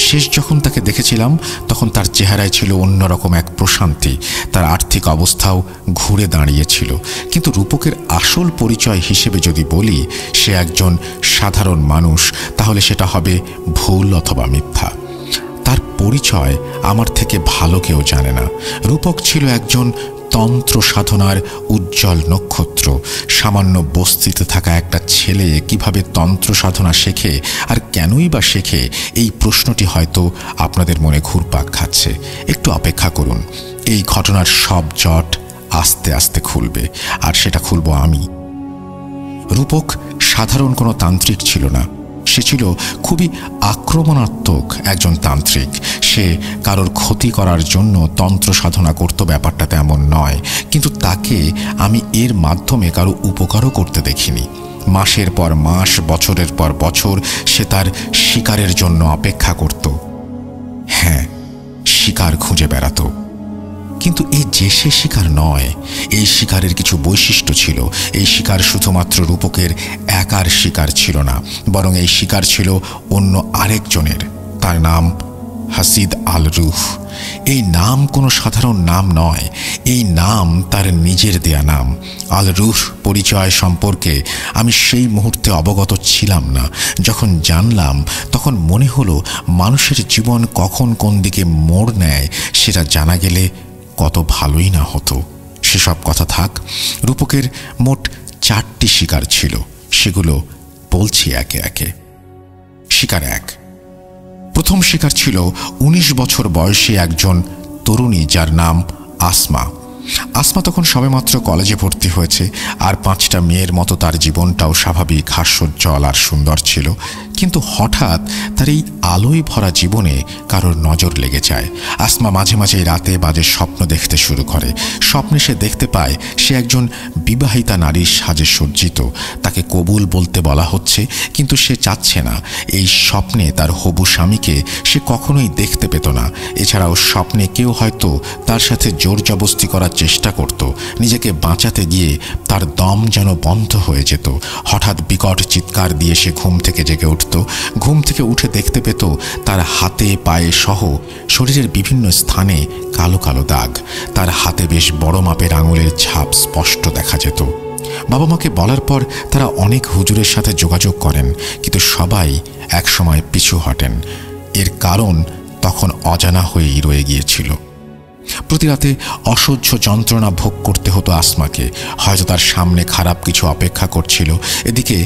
শেষ যখন তাকে দেখেছিলাম তখন তার চেহারায় ছিল অন্যরকম এক প্রশান্তি। তার আর্থিক অবস্থাও ঘুরে দাঁড়িয়েছিল। কিন্তু রূপকের আসল পরিচয় হিসেবে যদি বলি সে একজন সাধারণ মানুষ, তাহলে সেটা হবে ভুল অথবা মিথ্যা। তার পরিচয় আমার থেকে ভালো কেউ জানে না। রূপক ছিল একজন তন্ত্র সাধনার উজ্জ্বল নক্ষত্র। সামান্য বস্তিতে থাকা একটা ছেলে কিভাবে তন্ত্র সাধনা শেখে আর কেনই বা শেখে, এই প্রশ্নটি হয়তো আপনাদের মনে ঘুরপাক খাচ্ছে। একটু অপেক্ষা করুন, এই ঘটনার সব জট আস্তে আস্তে খুলবে, আর সেটা খুলব আমি। রূপক সাধারণ কোনো তান্ত্রিক ছিল না। সে ছিল খুবই আক্রমণাত্মক একজন তান্ত্রিক। সে কারোর ক্ষতি করার জন্য তন্ত্র সাধনা করত, ব্যাপারটা তেমন নয়। কিন্তু তাকে আমি এর মাধ্যমে কারো উপকারও করতে দেখিনি। মাসের পর মাস, বছরের পর বছর সে তার শিকারের জন্য অপেক্ষা করত। হ্যাঁ, শিকার খুঁজে বেড়াত। কিন্তু এই যে সে শিকার নয়, এই শিকারের কিছু বৈশিষ্ট্য ছিল। এই শিকার শুধুমাত্র রূপকের একার শিকার ছিল না, বরং এই শিকার ছিল অন্য আরেকজনের। তার নাম হাসিদ আল রুহ। এই নাম কোনো সাধারণ নাম নয়, এই নাম তার নিজের দেয়া নাম। আল রুহ পরিচয় সম্পর্কে আমি সেই মুহূর্তে অবগত ছিলাম না। যখন জানলাম তখন মনে হলো মানুষের জীবন কখন কোন দিকে মোড় নেয় সেটা জানা গেলে কত ভালোই না হতো। সেসব কথা থাক। রূপকের মোট 4টি শিকার ছিল, সেগুলো বলছি একে একে। শিকার 1। প্রথম শিকার ছিল 19 বছর বয়সী একজন তরুণী যার নাম আসমা। আসমা তখন সবেমাত্র কলেজে ভর্তি হয়েছে, আর 5টা মেয়ের মতো তার জীবনটাও স্বাভাবিক, হাস্যোজ্জ্বল আর সুন্দর ছিল। কিন্তু হঠাৎ তার এই আলোয় ভরা জীবনে কারোর নজর লেগে যায়। আসমা মাঝে মাঝে রাতে বাজে স্বপ্ন দেখতে শুরু করে। স্বপ্নে সে দেখতে পায় সে একজন বিবাহিতা নারীর সাজে সজ্জিত। তাকে কবুল বলতে বলা হচ্ছে, কিন্তু সে চাচ্ছে না। এই স্বপ্নে তার হবু স্বামীকে সে কখনোই দেখতে পেত না। এছাড়াও স্বপ্নে কেউ হয়তো তার সাথে জোর জবস্তি করার চেষ্টা করত। নিজেকে বাঁচাতে গিয়ে তার দম যেন বন্ধ হয়ে যেত। হঠাৎ বিকট চিৎকার দিয়ে সে ঘুম থেকে থেকে জেগে উঠত, ঘুম থেকে উঠে দেখতে পেত তার হাতে পায়ে সহ শরীরের বিভিন্ন স্থানে কালো কালো দাগ। তার হাতে বেশ বড় মাপের আঙুলের ছাপ স্পষ্ট দেখা যেত। বাবা মাকে বলার পর তারা অনেক হুজুরের সাথে যোগাযোগ করেন, কিন্তু সবাই একসময় পিছু হটেন। এর কারণ তখন অজানা হয়েই রয়ে গিয়েছিল। প্রতি রাতে অসহ্য যন্ত্রণা ভোগ করতে হতো আসমাকে। হয়তো তার সামনে খারাপ কিছু অপেক্ষা করছিল। এদিকে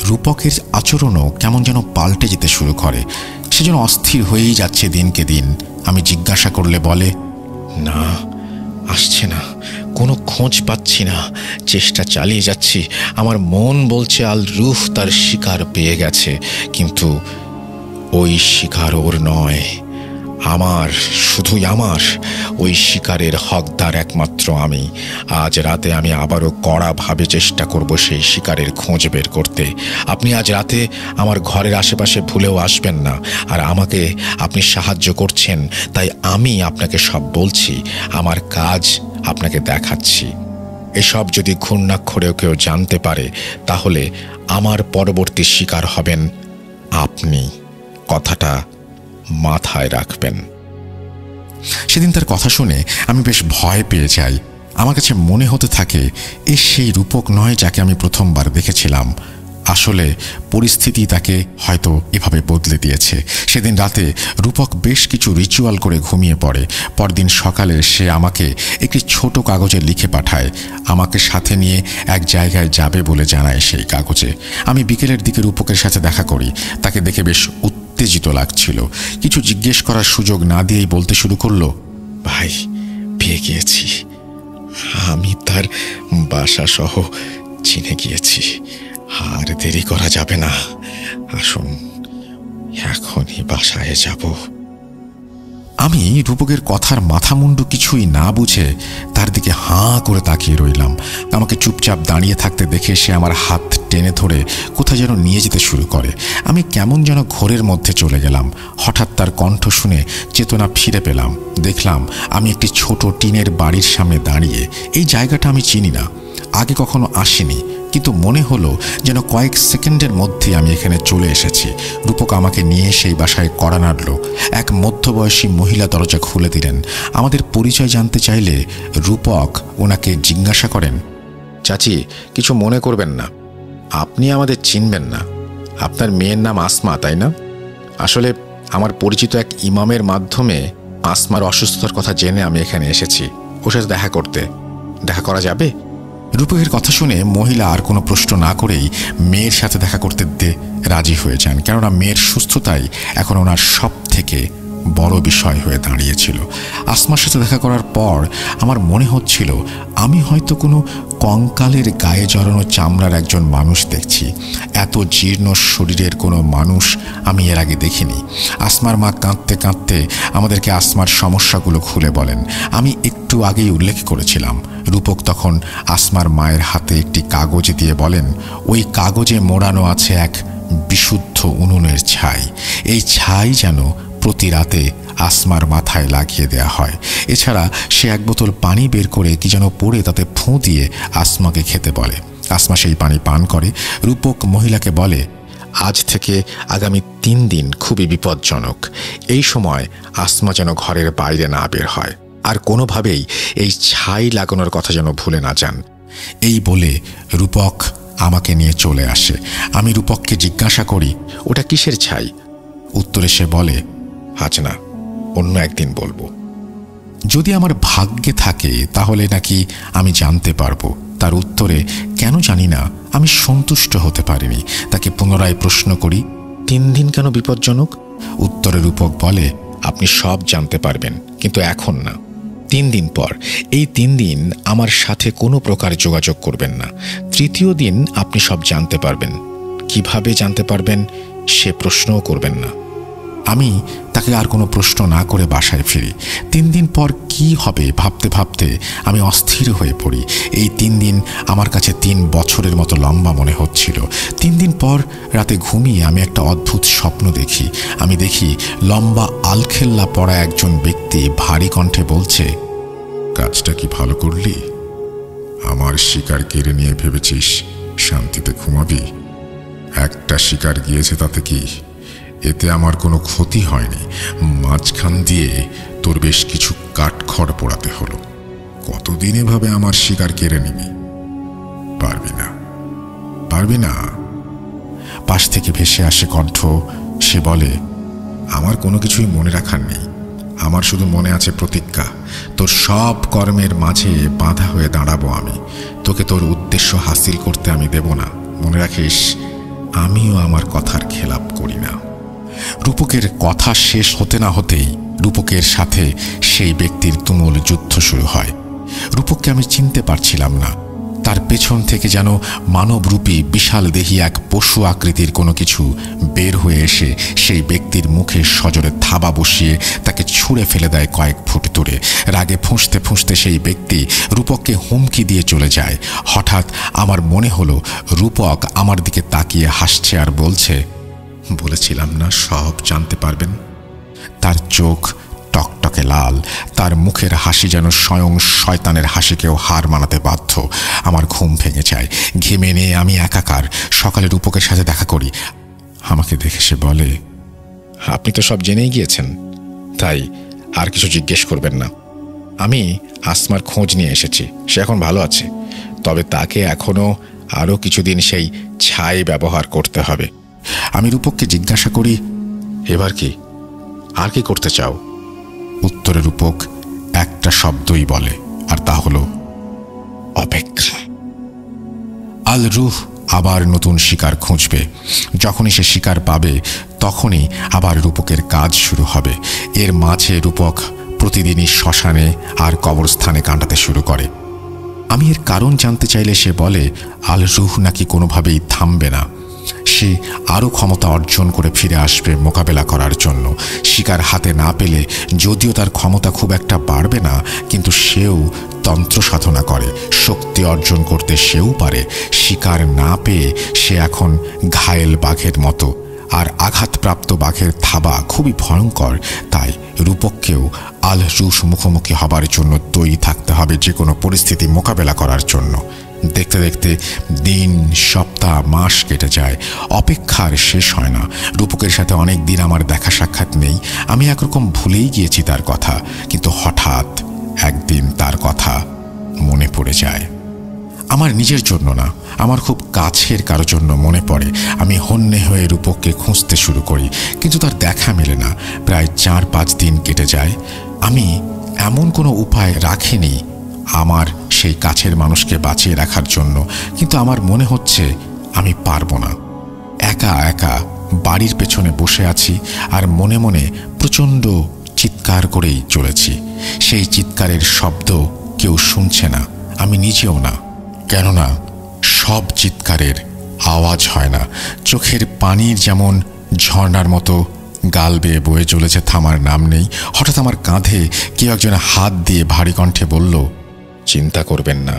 রূপকের আচরণও কেমন যেন পাল্টে যেতে শুরু করে। সে যেন অস্থির হয়েই যাচ্ছে দিনকে দিন। আমি জিজ্ঞাসা করলে বলে, না, আসছে না, কোনো খোঁজ পাচ্ছি না, চেষ্টা চালিয়ে যাচ্ছি। আমার মন বলছে আল রুহ তার শিকার পেয়ে গেছে, কিন্তু ওই শিকার ওর নয়, আমার, শুধুই আমার। ওই শিকারের হকদার একমাত্র আমি। আজ রাতে আমি আবারও কড়াভাবে চেষ্টা করব সেই শিকারের খোঁজ বের করতে। আপনি আজ রাতে আমার ঘরের আশেপাশে ভুলেও আসবেন না। আর আমাকে আপনি সাহায্য করছেন, তাই আমি আপনাকে সব বলছি। আমার কাজ আপনাকে দেখাচ্ছি। এসব যদি ঘূর্ণাক্ষরেও কেউ জানতে পারে, তাহলে আমার পরবর্তী শিকার হবেন আপনি। কথাটা মাথায় রাখবেন। সেদিন তার কথা শুনে আমি বেশ ভয় পেয়ে যাই। আমার কাছে মনে হতে থাকে এ সেই রূপক নয় যাকে আমি প্রথমবার দেখেছিলাম। আসলে পরিস্থিতি তাকে হয়তো এভাবে বদলে দিয়েছে। সেদিন রাতে রূপক বেশ কিছু রিচুয়াল করে ঘুমিয়ে পড়ে। পরদিন সকালে সে আমাকে একটি ছোট কাগজে লিখে পাঠায়। আমাকে সাথে নিয়ে এক জায়গায় যাবে বলে জানায় সেই কাগজে। আমি বিকেলের দিকে রূপকের সাথে দেখা করি। তাকে দেখে বেশ উত্তেজিত লাগছিল। কিছু জিজ্ঞেস করার সুযোগ না দিয়েই বলতে শুরু করলো, ভাই, পেয়ে গিয়েছি। আমি তার বাসা সহ চিনে গিয়েছি। আর দেরি করা যাবে না, আসুন, এখনই বাসায় যাব। আমি রূপকের কথার মাথামুন্ডু কিছুই না বুঝে তার দিকে হাঁ করে তাকিয়ে রইলাম। আমাকে চুপচাপ দাঁড়িয়ে থাকতে দেখে সে আমার হাত টেনে ধরে কোথায় যেন নিয়ে যেতে শুরু করে। আমি কেমন যেন ঘোরের মধ্যে চলে গেলাম। হঠাৎ তার কণ্ঠ শুনে চেতনা ফিরে পেলাম। দেখলাম আমি একটি ছোট টিনের বাড়ির সামনে দাঁড়িয়ে। এই জায়গাটা আমি চিনি না, আগে কখনো আসিনি, কিন্তু মনে হলো যেন কয়েক সেকেন্ডের মধ্যে আমি এখানে চলে এসেছি। রূপক আমাকে নিয়ে সেই বাসায় কড়া নাড়ল। এক মধ্যবয়সী মহিলা দরজা খুলে দিলেন। আমাদের পরিচয় জানতে চাইলে রূপক ওনাকে জিজ্ঞাসা করেন, চাচি, কিছু মনে করবেন না, আপনি আমাদের চিনবেন না। আপনার মেয়ের নাম আসমা, তাই না? আসলে আমার পরিচিত এক ইমামের মাধ্যমে আসমার অসুস্থতার কথা জেনে আমি এখানে এসেছি ওর সাথে দেখা করতে। দেখা করা যাবে? রূপকের কথা শুনে মহিলা আর কোনো প্রশ্ন না করেই মেয়ের সাথে দেখা করতে রাজি হয়ে যান। কেননা মেয়ের সুস্থতাই এখন ওনার সব থেকে বড় বিষয় হয়ে দাঁড়িয়েছিল। আসমার সাথে দেখা করার পর আমার মনে হচ্ছিল আমি হয়তো কোনো কঙ্কালের গায়ে জড়ানো চামড়ার একজন মানুষ দেখছি। এত জীর্ণ শরীরের কোনো মানুষ আমি এর আগে দেখিনি। আসমার মা কাঁদতে কাঁদতে আমাদেরকে আসমার সমস্যাগুলো খুলে বলেন। আমি একটু আগেই উল্লেখ করেছিলাম। রূপক তখন আসমার মায়ের হাতে একটি কাগজ দিয়ে বলেন, ওই কাগজে মোড়ানো আছে এক বিশুদ্ধ উনুনের ছাই। এই ছাই যেন প্রতি রাতে আসমার মাথায় লাগিয়ে দেয়া হয়। এছাড়া সে এক বোতল পানি বের করে কি যেন পড়ে তাতে ফোঁ দিয়ে আসমাকে খেতে বলে। আসমা সেই পানি পান করে। রূপক মহিলাকে বলে, আজ থেকে আগামী 3 দিন খুবই বিপজ্জনক। এই সময় আসমা যেন ঘরের বাইরে না বের হয়, আর কোনোভাবেই এই ছাই লাগানোর কথা যেন ভুলে না যান। এই বলে রূপক আমাকে নিয়ে চলে আসে। আমি রূপককে জিজ্ঞাসা করি, ওটা কিসের ছাই? উত্তরে সে বলে, আজ না, অন্য একদিন বলবো। যদি আমার ভাগ্যে থাকে তাহলে নাকি আমি জানতে পারবো। তার উত্তরে কেন জানি না আমি সন্তুষ্ট হতে পারিনি। তাকে পুনরায় প্রশ্ন করি, 3 দিন কেন বিপজ্জনক? উত্তরে রূপক বলে, আপনি সব জানতে পারবেন, কিন্তু এখন না, 3 দিন পর। এই 3 দিন আমার সাথে কোনো প্রকার যোগাযোগ করবেন না। 3য় দিন আপনি সব জানতে পারবেন। কিভাবে জানতে পারবেন সে প্রশ্নও করবেন না। আমি তাকে আর কোনো প্রশ্ন না করে বাসায় ফিরি। 3 দিন পর কি হবে ভাবতে ভাবতে আমি অস্থির হয়ে পড়ি। এই 3 দিন আমার কাছে 3 বছরের মতো লম্বা মনে হচ্ছিল। 3 দিন পর রাতে ঘুমিয়ে আমি একটা অদ্ভুত স্বপ্ন দেখি। আমি দেখি লম্বা আলখেল্লা পরা একজন ব্যক্তি ভারী কণ্ঠে বলছে, কাজটা কি ভালো করলি? আমার শিকার কেড়ে নিয়ে ভেবেছিস শান্তিতে ঘুমাবি? একটা শিকার গিয়েছে তাতে কি, এতে আমার কোনো ক্ষতি হয়নি। মাঝখান দিয়ে তোর বেশ কিছু কাঠখড় পোড়াতে হলো। কতদিন এভাবে আমার শিকার কেড়ে নিবি? পারবি না, পারবি না। পাশ থেকে ভেসে আসে কণ্ঠ। সে বলে, আমার কোনো কিছুই মনে রাখার নেই। আমার শুধু মনে আছে প্রতিজ্ঞা। তোর সব কর্মের মাঝে বাধা হয়ে দাঁড়াবো আমি। তোকে তোর উদ্দেশ্য হাসিল করতে আমি দেব না। মনে রাখিস, আমিও আমার কথার খেলাপ করি না। রূপকের কথা শেষ হতে না হতেই রূপকের সাথে সেই ব্যক্তির তুমুল যুদ্ধ শুরু হয়। রূপককে আমি চিনতে পারছিলাম না। তার পেছন থেকে যেন মানবরূপী বিশাল দেহী এক পশু আকৃতির কোনো কিছু বের হয়ে এসে সেই ব্যক্তির মুখে সজোরে থাবা বসিয়ে তাকে ছুঁড়ে ফেলে দেয় কয়েক ফুট দূরে। রাগে ফুঁসতে ফুঁসতে সেই ব্যক্তি রূপককে হুমকি দিয়ে চলে যায়। হঠাৎ আমার মনে হলো রূপক আমার দিকে তাকিয়ে হাসছে আর বলছে, বলেছিলাম না সব জানতে পারবেন। তার চোখ টকটকে লাল, তার মুখের হাসি যেন স্বয়ং শয়তানের হাসিকেও হার মানাতে বাধ্য। আমার ঘুম ভেঙে যায়, ঘেমে নিয়ে আমি একাকার। সকালে রূপকের সাথে দেখা করি। আমাকে দেখে সে বলে, আপনি তো সব জেনেই গিয়েছেন, তাই আর কিছু জিজ্ঞেস করবেন না। আমি আসমার খোঁজ নিয়ে এসেছি, সে এখন ভালো আছে, তবে তাকে এখনো আরও কিছুদিন সেই ছাই ব্যবহার করতে হবে। আমি রূপককে জিজ্ঞাসা করি, এবার কি, আর কি করতে চাও? উত্তরে রূপক একটা শব্দই বলে, আর তা হলো অপেক্ষা। আল রুহ আবার নতুন শিকার খুঁজবে। যখনই সে শিকার পাবে তখনই আবার রূপকের কাজ শুরু হবে। এর মাঝে রূপক প্রতিদিনই শ্মশানে আর কবরস্থানে কাটাতে শুরু করে। আমি এর কারণ জানতে চাইলে সে বলে, আল রুহ নাকি কোনোভাবেই থামবে না। সে আরও ক্ষমতা অর্জন করে ফিরে আসবে মোকাবেলা করার জন্য। শিকার হাতে না পেলে যদিও তার ক্ষমতা খুব একটা বাড়বে না, কিন্তু সেও তন্ত্র সাধনা করে, শক্তি অর্জন করতে সেও পারে। শিকার না পেয়ে সে এখন ঘায়েল বাঘের মতো, আর আঘাতপ্রাপ্ত বাঘের থাবা খুবই ভয়ঙ্কর। তাই রূপককেও আল রুহ মুখোমুখি হবার জন্য তৈরি থাকতে হবে যে কোনো পরিস্থিতি মোকাবেলা করার জন্য। দেখতে দেখতে দিন, সপ্তাহ, মাস কেটে যায়। অপেক্ষার শেষ হয় না। রূপকের সাথে অনেক দিন আমার দেখা সাক্ষাৎ নেই। আমি একরকম ভুলেই গিয়েছি তার কথা, কিন্তু হঠাৎ একদিন তার কথা মনে পড়ে যায়। আমার নিজের জন্য না, আমার খুব কাছের কারো জন্য মনে পড়ে। আমি হন্যে হয়ে রূপককে খুঁজতে শুরু করি, কিন্তু তার দেখা মেলে না। প্রায় 4-5 দিন কেটে যায়। আমি এমন কোনো উপায় রাখিনি আমার সেই কাছের মানুষকে বাঁচিয়ে রাখার জন্য, কিন্তু আমার মনে হচ্ছে আমি পারবো না। একা একা বাড়ির পেছনে বসে আছি আর মনে মনে প্রচণ্ড চিৎকার করেই চলেছি। সেই চিৎকারের শব্দ কেউ শুনছে না, আমি নিজেও না। কেননা সব চিৎকারের আওয়াজ হয় না। চোখের পানির যেমন ঝর্ণার মতো গাল বেয়ে বয়ে চলেছে, থামার নাম নেই। হঠাৎ আমার কাঁধে কেউ একজন হাত দিয়ে ভারী কণ্ঠে বলল, চিন্তা করবেন না,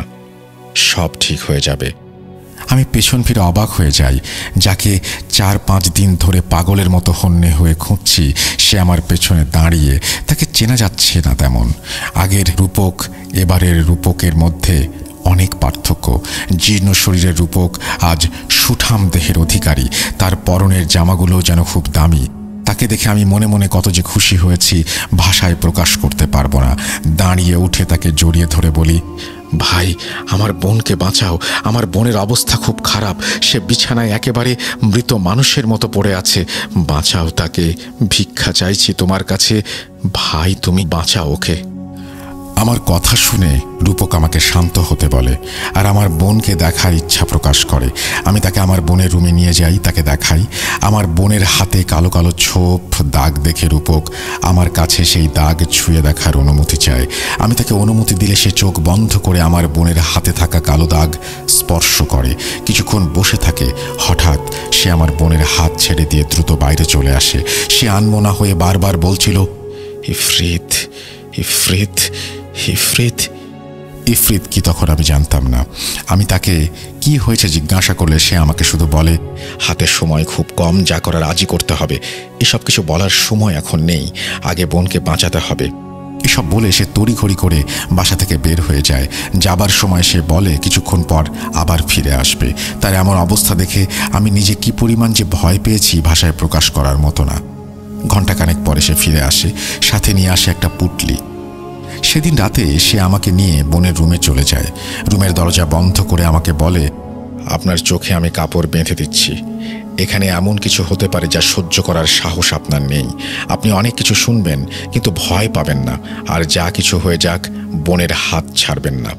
সব ঠিক হয়ে যাবে। আমি পেছন ফিরে অবাক হয়ে যাই। যাকে 4-5 দিন ধরে পাগলের মতো হন্যে হয়ে খুঁজছি, সে আমার পেছনে দাঁড়িয়ে। তাকে চেনা যাচ্ছে না তেমন। আগের রূপক এবারের রূপকের মধ্যে অনেক পার্থক্য। জীর্ণ শরীরের রূপক আজ সুঠাম দেহের অধিকারী। তার পরনের জামাগুলো যেন খুব দামি। তাকে দেখে আমি মনে মনে কত যে খুশি হয়েছি ভাষায় প্রকাশ করতে পারবো না। দাঁড়িয়ে উঠে তাকে জড়িয়ে ধরে বলি, ভাই, আমার বোনকে বাঁচাও। আমার বোনের অবস্থা খুব খারাপ, সে বিছানায় একেবারে মৃত মানুষের মতো পড়ে আছে। বাঁচাও তাকে, ভিক্ষা চাইছি তোমার কাছে। ভাই, তুমি বাঁচাও ওকে। আমার কথা শুনে রূপক আমাকে শান্ত হতে বলে আর আমার বোনকে দেখার ইচ্ছা প্রকাশ করে। আমি তাকে আমার বোনের রুমে নিয়ে যাই, তাকে দেখাই। আমার বোনের হাতে কালো কালো ছোপ দাগ দেখে রূপক আমার কাছে সেই দাগ ছুঁয়ে দেখার অনুমতি চায়। আমি তাকে অনুমতি দিলে সে চোখ বন্ধ করে আমার বোনের হাতে থাকা কালো দাগ স্পর্শ করে। কিছুক্ষণ বসে থাকে। হঠাৎ সে আমার বোনের হাত ছেড়ে দিয়ে দ্রুত বাইরে চলে আসে। সে আনমনা হয়ে বারবার বলছিল, ইফরিত, ইফরিত, ইফরিত। ইফরিত কি তখন আমি জানতাম না। আমি তাকে কি হয়েছে জিজ্ঞাসা করলে সে আমাকে শুধু বলে, হাতের সময় খুব কম, যা করার আজই করতে হবে। এসব কিছু বলার সময় এখন নেই, আগে বোনকে বাঁচাতে হবে। এসব বলে সে তড়িঘড়ি করে বাসা থেকে বের হয়ে যায়। যাবার সময় সে বলে কিছুক্ষণ পর আবার ফিরে আসবে। তার এমন অবস্থা দেখে আমি নিজে কি পরিমাণ যে ভয় পেয়েছি ভাষায় প্রকাশ করার মতো না। ঘণ্টাখানেক পরে সে ফিরে আসে, সাথে নিয়ে আসে একটা পুটলি। সেদিন রাতে সে আমাকে নিয়ে বোনের রুমে চলে যায়। রুমের দরজা বন্ধ করে আমাকে বলে, আপনার চোখে আমি কাপড় বেঁধে দিচ্ছি। এখানে এমন কিছু হতে পারে যা সহ্য করার সাহস আপনার নেই। আপনি অনেক কিছু শুনবেন কিন্তু ভয় পাবেন না, আর যা কিছু হয়ে যাক বোনের হাত ছাড়বেন না।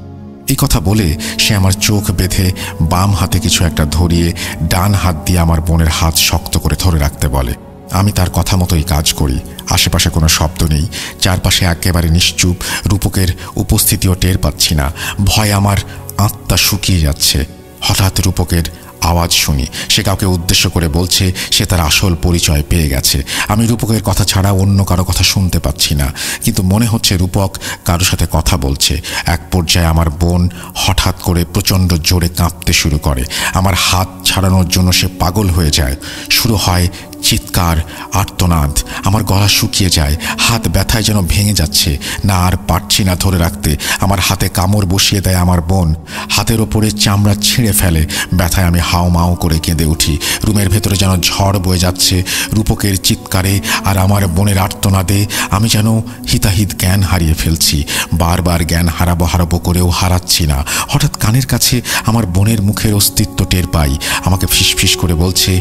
এই কথা বলে সে আমার চোখ বেঁধে বাম হাতে কিছু একটা ধরিয়ে ডান হাত দিয়ে আমার বোনের হাত শক্ত করে ধরে রাখতে বলে। আমি তার কথা মতোই কাজ করি। আশেপাশে কোনো শব্দ নেই, চারপাশে একেবারে নিশ্চুপ। রূপকের উপস্থিতিও টের পাচ্ছি না। ভয়ে আমার আত্মা শুকিয়ে যাচ্ছে। হঠাৎ রূপকের আওয়াজ শুনি। সে কাউকে উদ্দেশ্য করে বলছে সে তার আসল পরিচয় পেয়ে গেছে। আমি রূপকের কথা ছাড়া অন্য কারো কথা শুনতে পাচ্ছি না, কিন্তু মনে হচ্ছে রূপক কারোর সাথে কথা বলছে। এক পর্যায়ে আমার বোন হঠাৎ করে প্রচণ্ড জোরে কাঁপতে শুরু করে। আমার হাত ছাড়ানোর জন্য সে পাগল হয়ে যায়। শুরু হয় চিৎকার, আর্তনাদ। আমার গলা শুকিয়ে যায়, হাত ব্যথায় যেন ভেঙে যাচ্ছে। না আর পারছি না ধরে রাখতে। আমার হাতে কামড় বসিয়ে দেয় আমার বোন। হাতের ওপরে চামড়া ছিঁড়ে ফেলে। ব্যথায় আমি হাও মাও করে কেঁদে উঠি। রুমের ভেতরে যেন ঝড় বয়ে যাচ্ছে। রূপকের চিৎকারে আর আমার বোনের আর্তনাদে আমি যেন হিতাহিত জ্ঞান হারিয়ে ফেলছি। বারবার জ্ঞান হারাবো করেও হারাচ্ছি না। হঠাৎ কানের কাছে আমার বোনের মুখের অস্তিত্ব টের পাই। আমাকে ফিসফিস করে বলছে,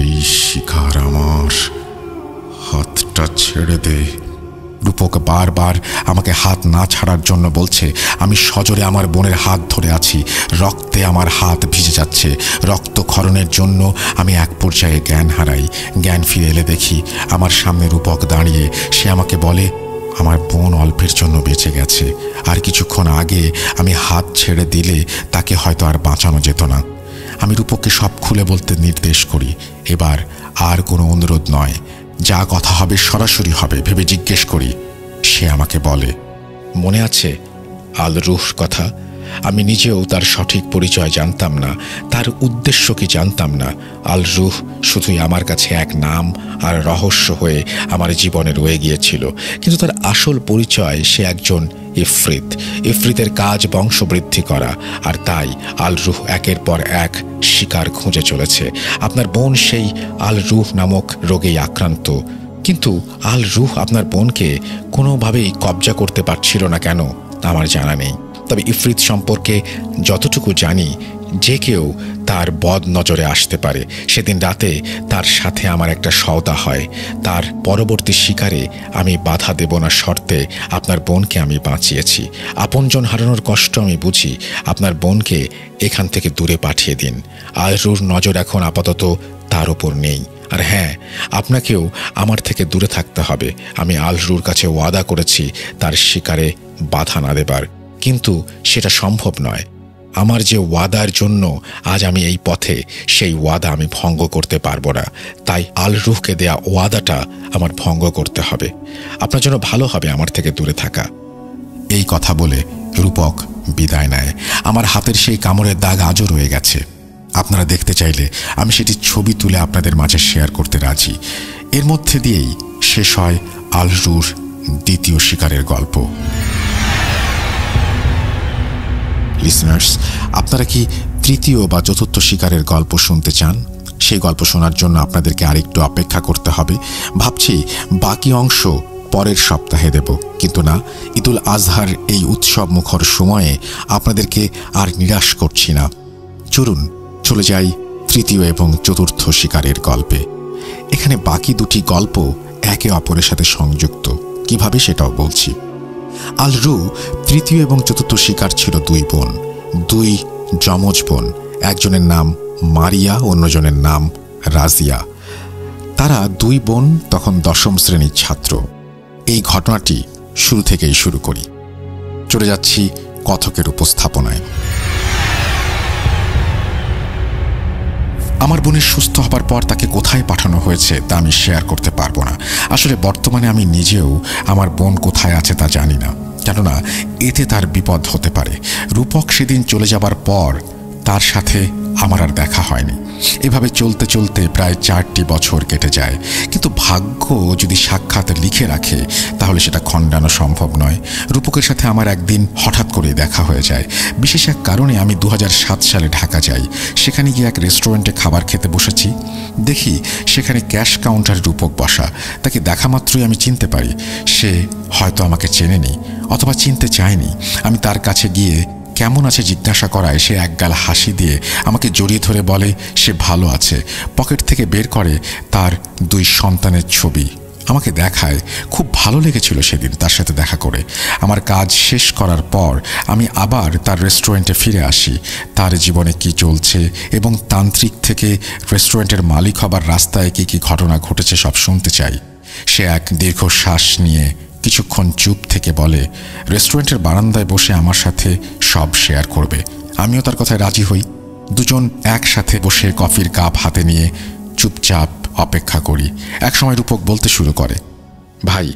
এই শিকার আমার, হাতটা ছেড়ে দে। রূপক বারবার আমাকে হাত না ছাড়ার জন্য বলছে। আমি সজোরে আমার বোনের হাত ধরে আছি। রক্তে আমার হাত ভিজে যাচ্ছে। রক্তক্ষরণের জন্য আমি এক পর্যায়ে জ্ঞান হারাই। জ্ঞান ফিরে এলে দেখি আমার সামনে রূপক দাঁড়িয়ে। সে আমাকে বলে, আমার বোন অল্পের জন্য বেঁচে গেছে। আর কিছুক্ষণ আগে আমি হাত ছেড়ে দিলে তাকে হয়তো আর বাঁচানো যেত না। আমি রূপককে সব খুলে বলতে নির্দেশ করি। এবার আর কোনো অনুরোধ নয়, যা কথা হবে সরাসরি হবে ভেবে জিজ্ঞেস করি। সে আমাকে বলে, মনে আছে আল রুহর কথা? আমি নিজেও তার সঠিক পরিচয় জানতাম না, তার উদ্দেশ্য কি জানতাম না। আল রুহ শুধুই আমার কাছে এক নাম আর রহস্য হয়ে আমার জীবনে রয়ে গিয়েছিল। কিন্তু তার আসল পরিচয় সে একজন ইফরিত। ইফরিতের কাজ বংশবৃদ্ধি করা, আর তাই আল রুহ একের পর এক শিকার খুঁজে চলেছে। আপনার বোন সেই আল রুহ নামক রোগেই আক্রান্ত। কিন্তু আল রুহ আপনার বোনকে কোনোভাবেই কবজা করতে পারছিল না কেন আমার জানা নেই। তবে ইফরিত সম্পর্কে যতটুকু জানি, যে কেউ তার বদ নজরে আসতে পারে। সেদিন রাতে তার সাথে আমার একটা সওদা হয়। তার পরবর্তী শিকারে আমি বাধা দেব না শর্তে আপনার বোনকে আমি বাঁচিয়েছি। আপনজন হারানোর কষ্ট আমি বুঝি। আপনার বোনকে এখান থেকে দূরে পাঠিয়ে দিন। আল রুহর নজর এখন আপাতত তার ওপর নেই। আর হ্যাঁ, আপনাকেও আমার থেকে দূরে থাকতে হবে। আমি আল রুহর কাছে ওয়াদা করেছি তার শিকারে বাধা না দেবার, কিন্তু সেটা সম্ভব নয়। আমার যে ওয়াদার জন্য আজ আমি এই পথে, সেই ওয়াদা আমি ভঙ্গ করতে পারবো না। তাই আল রুহকে দেয়া ওয়াদাটা আমার ভঙ্গ করতে হবে। আপনার জন্য ভালো হবে আমার থেকে দূরে থাকা। এই কথা বলে রূপক বিদায় নেয়। আমার হাতের সেই কামড়ের দাগ আজও রয়ে গেছে। আপনারা দেখতে চাইলে আমি সেটি ছবি তুলে আপনাদের মাঝে শেয়ার করতে রাজি। এর মধ্যে দিয়েই শেষ হয় আল রুহর দ্বিতীয় শিকারের গল্প। লিসনার্স, আপনারা কি তৃতীয় বা চতুর্থ শিকারের গল্প শুনতে চান? সেই গল্প শোনার জন্য আপনাদেরকে আরেকটু অপেক্ষা করতে হবে। ভাবছি বাকি অংশ পরের সপ্তাহে দেব, কিন্তু না, ঈদুল আজহার এই উৎসব মুখর সময়ে আপনাদেরকে আর নিরাশ করছি না। চলুন চলে যাই তৃতীয় এবং চতুর্থ শিকারের গল্পে। এখানে বাকি দুটি গল্প একে অপরের সাথে সংযুক্ত। কিভাবে সেটাও বলছি। আল রুহ তৃতীয় এবং চতুর্থ শিকার ছিল দুই বোন, দুই যমজ বোন। একজনের নাম মারিয়া, অন্যজনের নাম রাজিয়া। তারা দুই বোন তখন 10ম শ্রেণীর ছাত্র। এই ঘটনাটি শুরু থেকেই শুরু করি। চলে যাচ্ছি কথকের উপস্থাপনায়। আমার বোনের সুস্থ হবার পর তাকে কোথায় পাঠানো হয়েছে তা আমি শেয়ার করতে পারবো না। আসলে বর্তমানে আমি নিজেও আমার বোন কোথায় আছে তা জানি না, কেননা এতে তার বিপদ হতে পারে। রূপক সেদিন চলে যাবার পর তার সাথে আমার আর দেখা হয়নি। এভাবে চলতে চলতে প্রায় 4টি বছর কেটে যায়। কিন্তু ভাগ্য যদি সাক্ষাৎ লিখে রাখে তাহলে সেটা খণ্ডানো সম্ভব নয়। রূপকের সাথে আমার একদিন হঠাৎ করে দেখা হয়ে যায়। বিশেষ এক কারণে আমি 2007 সালে ঢাকা যাই। সেখানে গিয়ে এক রেস্টুরেন্টে খাবার খেতে বসেছি। দেখি সেখানে ক্যাশ কাউন্টারে রূপক বসা। তাকে দেখা মাত্রই আমি চিনতে পারি সে হয়তো আমাকে চেনেনি অথবা চিনতে চায়নি। আমি তার কাছে গিয়ে কেমন আছে জিজ্ঞাসা করায় সে একগাল হাসি দিয়ে আমাকে জড়িয়ে ধরে বলে সে ভালো আছে। পকেট থেকে বের করে তার 2 সন্তানের ছবি আমাকে দেখায়। খুব ভালো লেগেছিল সেদিন তার সাথে দেখা করে। আমার কাজ শেষ করার পর আমি আবার তার রেস্টুরেন্টে ফিরে আসি। তার জীবনে কি চলছে এবং তান্ত্রিক থেকে রেস্টুরেন্টের মালিক হবার রাস্তায় কি কি ঘটনা ঘটেছে সব শুনতে চাই। সে এক দীর্ঘশ্বাস নিয়ে কিছুক্ষণ চুপ থেকে বলে রেস্টুরেন্টের বারান্দায় বসে আমার সাথে সব শেয়ার করবে। আমিও তার কথায় রাজি হই। দুজন একসাথে বসে কফির কাপ হাতে নিয়ে চুপচাপ অপেক্ষা করি। একসময় রূপক বলতে শুরু করে, ভাই,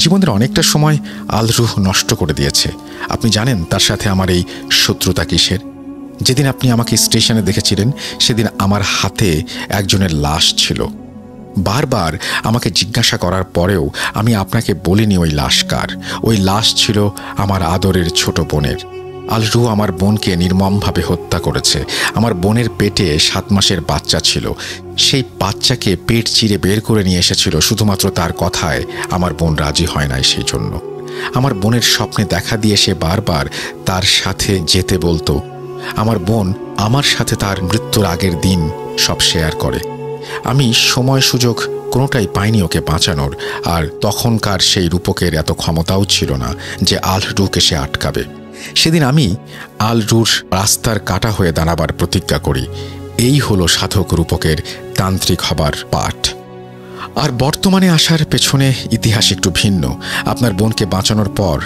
জীবনের অনেকটা সময় আলরুহ নষ্ট করে দিয়েছে। আপনি জানেন তার সাথে আমার এই শত্রুতা কিসের? যেদিন আপনি আমাকে স্টেশনে দেখেছিলেন সেদিন আমার হাতে একজনের লাশ ছিল। বারবার আমাকে জিজ্ঞাসা করার পরেও আমি আপনাকে বলিনি ওই লাশ কার। ওই লাশ ছিল আমার আদরের ছোট বোনের। আলরুহ আমার বোনকে নির্মমভাবে হত্যা করেছে। আমার বোনের পেটে 7 মাসের বাচ্চা ছিল। সেই বাচ্চাকে পেট চিরে বের করে নিয়ে এসেছিল শুধুমাত্র তার কথায় আমার বোন রাজি হয় নাই। সেই জন্য আমার বোনের স্বপ্নে দেখা দিয়ে সে বারবার তার সাথে যেতে বলতো। আমার বোন আমার সাথে তার মৃত্যুর আগের দিন সব শেয়ার করে। আমি সময় সুযোগ কোনোটাই পাইনি ওকে বাঁচানোর। আর তখনকার সেই রূপকের এত ক্ষমতাও ছিল না যে আলরুহকে সে আটকাবে। সেদিন আমি আলরুর রাস্তার কাটা হয়ে দাঁড়াবার প্রতিজ্ঞা করি। এই হলো সাধক রূপকের তান্ত্রিক হবার পাঠ। আর বর্তমানে আসার পেছনে ইতিহাস একটু ভিন্ন। আপনার বোনকে বাঁচানোর পর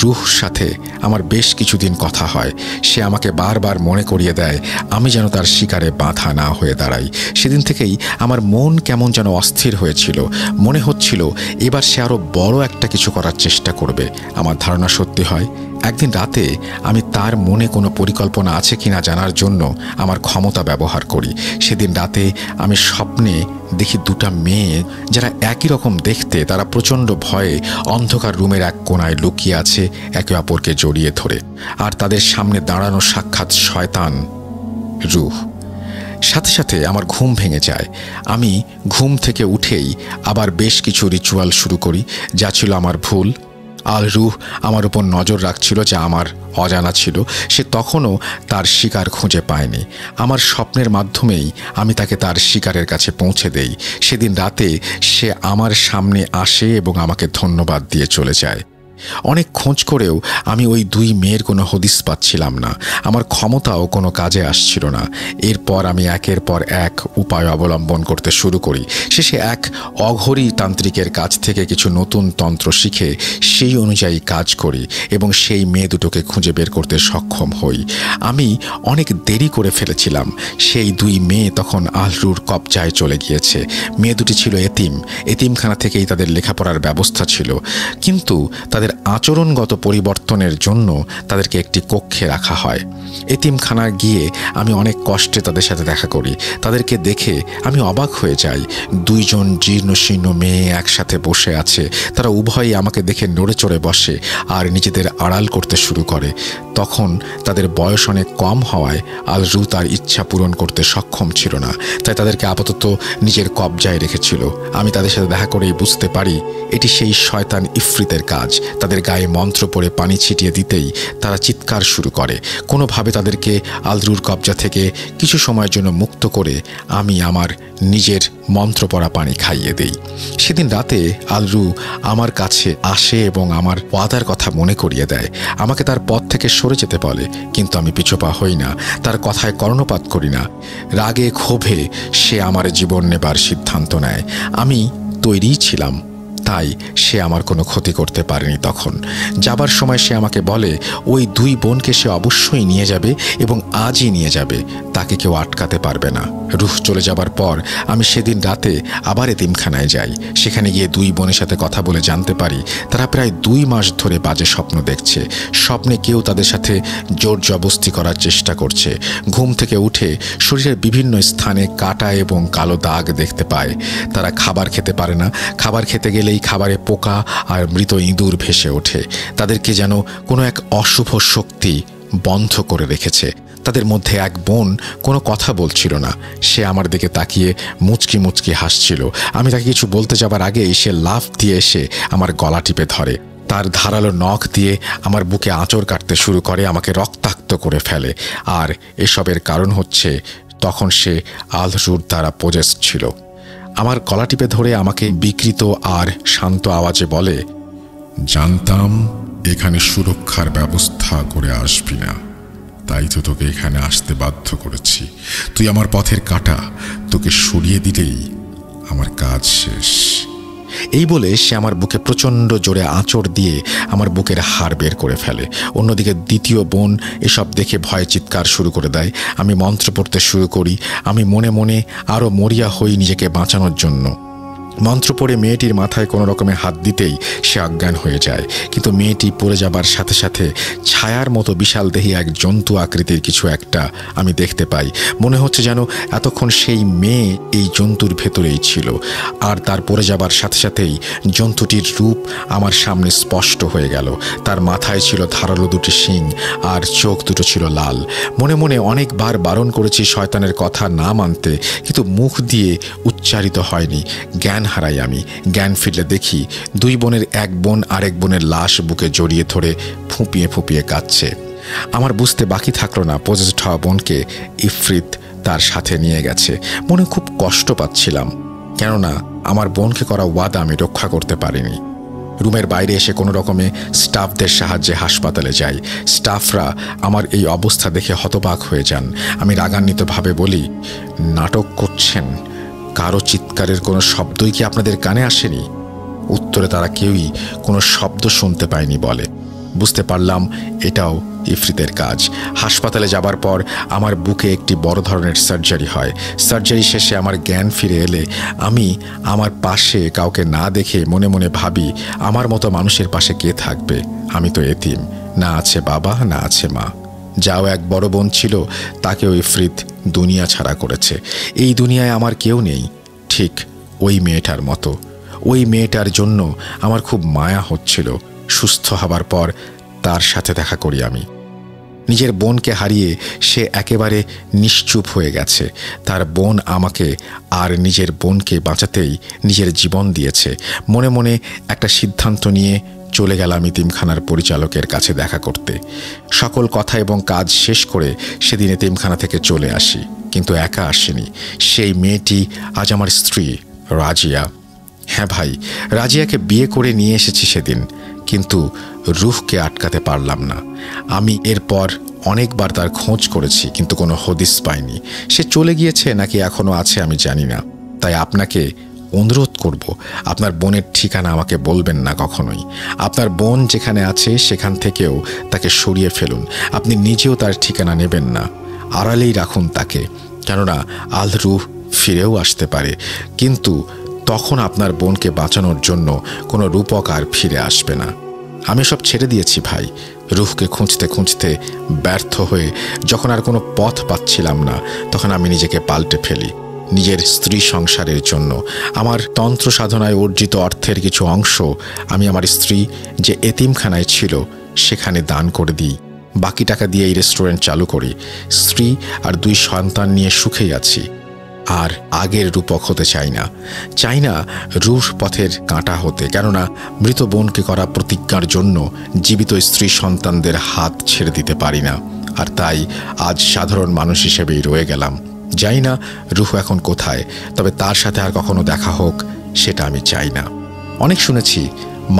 রুহ সাথে আমার বেশ কিছুদিন কথা হয়। সে আমাকে বারবার মনে করিয়ে দেয় আমি যেন তার শিকারে বাধা না হয়ে দাঁড়াই। সেদিন থেকেই আমার মন কেমন যেন অস্থির হয়েছিল। মনে হচ্ছিল এবার সে আরও বড় একটা কিছু করার চেষ্টা করবে। আমার ধারণা সত্যি হয়। একদিন রাতে আমি তার মনে কোনো পরিকল্পনা আছে কিনা জানার জন্য আমার ক্ষমতা ব্যবহার করি। সেদিন রাতে আমি স্বপ্নে দেখি 2টা মেয়ে যারা একই রকম দেখতে, তারা প্রচণ্ড ভয়ে অন্ধকার রুমের এক কোণায় লুকিয়ে আছে একে অপরকে জড়িয়ে ধরে। আর তাদের সামনে দাঁড়ানো সাক্ষাৎ শয়তান রূহ। সাথে সাথে আমার ঘুম ভেঙে যায়। আমি ঘুম থেকে উঠেই আবার বেশ কিছু রিচুয়াল শুরু করি, যা ছিল আমার ভুল। আলরুহ আমার উপর নজর রাখছিল যা আমার অজানা ছিল। সে তখনও তার শিকার খুঁজে পায়নি। আমার স্বপ্নের মাধ্যমেই আমি তাকে তার শিকারের কাছে পৌঁছে দেই। সেদিন রাতে সে আমার সামনে আসে এবং আমাকে ধন্যবাদ দিয়ে চলে যায়। অনেক খোঁজ করেও আমি ওই 2 মেয়ের কোনো হদিস পাচ্ছিলাম না। আমার ক্ষমতাও কোনো কাজে আসছিল না। এরপর আমি একের পর এক উপায় অবলম্বন করতে শুরু করি। শেষে এক অঘরী তান্ত্রিকের কাছ থেকে কিছু নতুন তন্ত্র শিখে সেই অনুযায়ী কাজ করি এবং সেই মেয়ে দুটোকে খুঁজে বের করতে সক্ষম হই। আমি অনেক দেরি করে ফেলেছিলাম। সেই 2 মেয়ে তখন আলরুর কবজায় চলে গিয়েছে। মেয়ে দুটি ছিল এতিম। এতিমখানা থেকেই তাদের লেখাপড়ার ব্যবস্থা ছিল, কিন্তু তাদের আচরণগত পরিবর্তনের জন্য তাদেরকে একটি কক্ষে রাখা হয়। এতিমখানায় গিয়ে আমি অনেক কষ্টে তাদের সাথে দেখা করি। তাদেরকে দেখে আমি অবাক হয়ে যাই। 2 জন জীর্ণশীর্ণ মেয়ে একসাথে বসে আছে। তারা উভয়ই আমাকে দেখে নড়ে চড়ে বসে আর নিজেদের আড়াল করতে শুরু করে। তখন তাদের বয়স অনেক কম হওয়ায় আলরু তার ইচ্ছা পূরণ করতে সক্ষম ছিল না, তাই তাদেরকে আপাতত নিজের কবজায় রেখেছিল। আমি তাদের সাথে দেখা করেই বুঝতে পারি এটি সেই শয়তান ইফরিতের কাজ। তাদের গায়ে মন্ত্র পড়ে পানি ছিটিয়ে দিতেই তারা চিৎকার শুরু করে। কোনোভাবে তাদেরকে আলরুর কবজা থেকে কিছু সময়ের জন্য মুক্ত করে আমি আমার নিজের মন্ত্র পড়া পানি খাইয়ে দেই। সেদিন রাতে আলরু আমার কাছে আসে এবং আমার ওয়াদার কথা মনে করিয়ে দেয়। আমাকে তার পথ থেকে সরে যেতে বলে, কিন্তু আমি পিছপা হই না। তার কথায় কর্ণপাত করি না। রাগে ক্ষোভে সে আমার জীবন নেবার সিদ্ধান্ত নেয়। আমি তৈরিই ছিলাম। তাই সে আমার কোনো ক্ষতি করতে পারেনি। তখন যাবার সময় সে আমাকে বলে ওই 2 বোনকে সে অবশ্যই নিয়ে যাবে এবং আজই নিয়ে যাবে, তাকে কেউ আটকাতে পারবে না। রুহ চলে যাবার পর আমি সেদিন রাতে আবার এতিমখানায় যাই। সেখানে গিয়ে 2 বোনের সাথে কথা বলে জানতে পারি তারা প্রায় 2 মাস ধরে বাজে স্বপ্ন দেখছে। স্বপ্নে কেউ তাদের সাথে জোর জবরদস্তি করার চেষ্টা করছে। ঘুম থেকে উঠে শরীরের বিভিন্ন স্থানে কাটা এবং কালো দাগ দেখতে পায়। তারা খাবার খেতে পারে না, খাবার খেতে গেলেই খাবারে পোকা আর মৃত ইঁদুর ভেসে ওঠে। তাদেরকে যেন কোনো এক অশুভ শক্তি বন্ধ করে রেখেছে। তাদের মধ্যে এক বোন কোনো কথা বলছিল না, সে আমার দিকে তাকিয়ে মুচকি মুচকি হাসছিল। আমি তাকে কিছু বলতে যাবার আগেই সে লাফ দিয়ে এসে আমার গলা টিপে ধরে। তার ধারালো নখ দিয়ে আমার বুকে আঁচড় কাটতে শুরু করে, আমাকে রক্তাক্ত করে ফেলে। আর এসবের কারণ হচ্ছে তখন সে আল-রুহর দ্বারা পজেসড ছিল। আমার গলা টিপে ধরে আমাকে বিকৃত আর শান্ত আওয়াজে বলে, জানতাম এখানে সুরক্ষার ব্যবস্থা করে আসবি না, তাই তো তোকে এখানে আসতে বাধ্য করেছি। তুই আমার পথের কাঁটা, তোকে সরিয়ে দিলেই আমার কাজ শেষ। এই বলে সে আমার বুকে প্রচণ্ড জোরে আঁচড় দিয়ে আমার বুকের হাড় বের করে ফেলে। অন্যদিকে দ্বিতীয় বোন এসব দেখে ভয়ে চিৎকার শুরু করে দেয়। আমি মন্ত্র পড়তে শুরু করি। আমি মনে মনে আরও মরিয়া হই নিজেকে বাঁচানোর জন্য। মন্ত্র পড়ে মেয়েটির মাথায় কোনো রকমে হাত দিতেই সে অজ্ঞান হয়ে যায়। কিন্তু মেয়েটি পড়ে যাবার সাথে সাথে ছায়ার মতো বিশাল দেহী এক জন্তু আকৃতির কিছু একটা আমি দেখতে পাই। মনে হচ্ছে যেন এতক্ষণ সেই মেয়ে এই জন্তুর ভেতরেই ছিল। আর তার পড়ে যাবার সাথে সাথেই জন্তুটির রূপ আমার সামনে স্পষ্ট হয়ে গেল। তার মাথায় ছিল ধারালো 2টি শিং আর চোখ দুটো ছিল লাল। মনে মনে অনেকবার বারণ করেছি শয়তানের কথা না মানতে, কিন্তু মুখ দিয়ে উচ্চারিত হয়নি। জ্ঞান হারাই আমি। জ্ঞান ফিরলে দেখি 2 বোনের এক বোন আরেক বোনের লাশ বুকে জড়িয়ে ধরে ফুঁপিয়ে ফুঁপিয়ে কাঁদছে। আমার বুঝতে বাকি থাকলো না পজেসড হওয়া বোনকে ইফরিত তার সাথে নিয়ে গেছে। মনে খুব কষ্ট পাচ্ছিলাম, কেননা আমার বোনকে করা ওয়াদা আমি রক্ষা করতে পারিনি। রুমের বাইরে এসে কোনো রকমে স্টাফদের সাহায্যে হাসপাতালে যাই। স্টাফরা আমার এই অবস্থা দেখে হতবাক হয়ে যান। আমি রাগান্বিতভাবে বলি, নাটক করছেন? কারো চিৎকারের কোনো শব্দই কি আপনাদের কানে আসেনি? উত্তরে তারা কেউই কোনো শব্দ শুনতে পায়নি বলে। বুঝতে পারলাম এটাও ইফরিতের কাজ। হাসপাতালে যাবার পর আমার বুকে একটি বড় ধরনের সার্জারি হয়। সার্জারি শেষে আমার জ্ঞান ফিরে এলে আমি আমার পাশে কাউকে না দেখে মনে মনে ভাবি, আমার মতো মানুষের পাশে কে থাকবে? আমি তো এতিম, না আছে বাবা না আছে মা। যাও এক বড় বোন ছিল, তাকেও ইফরিত দুনিয়া ছাড়া করেছে। এই দুনিয়ায় আমার কেউ নেই, ঠিক ওই মেয়েটার মতো। ওই মেয়েটার জন্য আমার খুব মায়া হচ্ছিল। সুস্থ হবার পর তার সাথে দেখা করি আমি। নিজের বোনকে হারিয়ে সে একেবারে নিশ্চুপ হয়ে গেছে। তার বোন আমাকে আর নিজের বোনকে বাঁচাতেই নিজের জীবন দিয়েছে। মনে মনে একটা সিদ্ধান্ত নিয়ে চলে গেলাম এতিমখানার পরিচালকের কাছে দেখা করতে। সকল কথা এবং কাজ শেষ করে সেদিন এতিমখানা থেকে চলে আসি, কিন্তু একা আসিনি। সেই মেয়েটি আজ আমার স্ত্রী রাজিয়া। হ্যাঁ ভাই, রাজিয়াকে বিয়ে করে নিয়ে এসেছি সেদিন, কিন্তু রুহকে আটকাতে পারলাম না। আমি এরপর অনেকবার তার খোঁজ করেছি, কিন্তু কোনো হদিস পাইনি। সে চলে গিয়েছে নাকি এখনো আছে আমি জানি না। তাই আপনাকে অনুরোধ করব, আপনার বোনের ঠিকানা আমাকে বলবেন না কখনোই। আপনার বোন যেখানে আছে সেখান থেকেও তাকে সরিয়ে ফেলুন। আপনি নিজেও তার ঠিকানা নেবেন না, আড়ালেই রাখুন তাকে, কেননা আল-রুহ ফিরেও আসতে পারে। কিন্তু তখন আপনার বোনকে বাঁচানোর জন্য কোনো রূপক আর ফিরে আসবে না। আমি সব ছেড়ে দিয়েছি ভাই। রুহকে খুঁজতে খুঁজতে ব্যর্থ হয়ে যখন আর কোনো পথ পাচ্ছিলাম না, তখন আমি নিজেকে পাল্টে ফেলি। নিজের স্ত্রী সংসারের জন্য আমার তন্ত্র সাধনায় অর্জিত অর্থের কিছু অংশ আমি আমার স্ত্রী যে এতিমখানায় ছিল সেখানে দান করে দিই। বাকি টাকা দিয়ে এই রেস্টুরেন্ট চালু করি। স্ত্রী আর 2 সন্তান নিয়ে সুখেই আছি। আর আগের রূপক হতে চাই না রুহ পথের কাঁটা হতে, কেননা মৃত বোনকে করা প্রতিজ্ঞার জন্য জীবিত স্ত্রী সন্তানদের হাত ছেড়ে দিতে পারি না। আর তাই আজ সাধারণ মানুষ হিসেবেই রয়ে গেলাম। জানি না রুহ এখন কোথায়, তবে তার সাথে আর কখনো দেখা হোক সেটা আমি চাই না। অনেক শুনেছি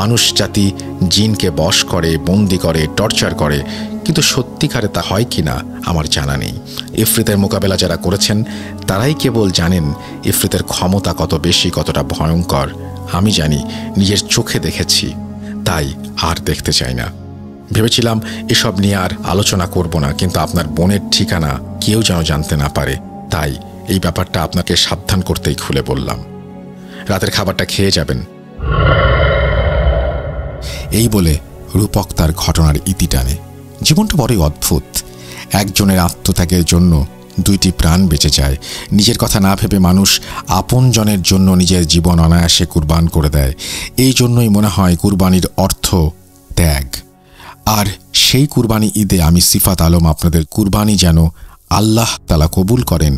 মানুষ জাতি জিনকে বশ করে, বন্দি করে, টর্চার করে, কিন্তু সত্যিকারে তা হয় কি না আমার জানা নেই। ইফরিতের মোকাবেলা যারা করেছেন তারাই কেবল জানেন ইফরিতের ক্ষমতা কত বেশি, কতটা ভয়ঙ্কর। আমি জানি, নিজের চোখে দেখেছি, তাই আর দেখতে চাই না। ভেবেছিলাম এসব নিয়ে আর আলোচনা করব না, কিন্তু আপনার বোনের ঠিকানা কেউ যেন জানতে না পারে, তাই এই ব্যাপারটা আপনাকে সাবধান করতেই খুলে বললাম। রাতের খাবারটা খেয়ে যাবেন। এই বলে রূপক তার ঘটনার ইতি টানে। জীবনটা বড়ই অদ্ভুত। একজনের আত্মত্যাগের জন্য 2টি প্রাণ বেঁচে যায়। নিজের কথা না ভেবে মানুষ আপনজনের জন্য নিজের জীবন অনায়াসে কুরবান করে দেয়। এই জন্যই মনে হয় কুরবানির অর্থ ত্যাগ। আর সেই কুরবানি ঈদে আমি সিফাত আলম আপনাদের কুরবানি যেন আল্লাহ তাআলা কবুল করেন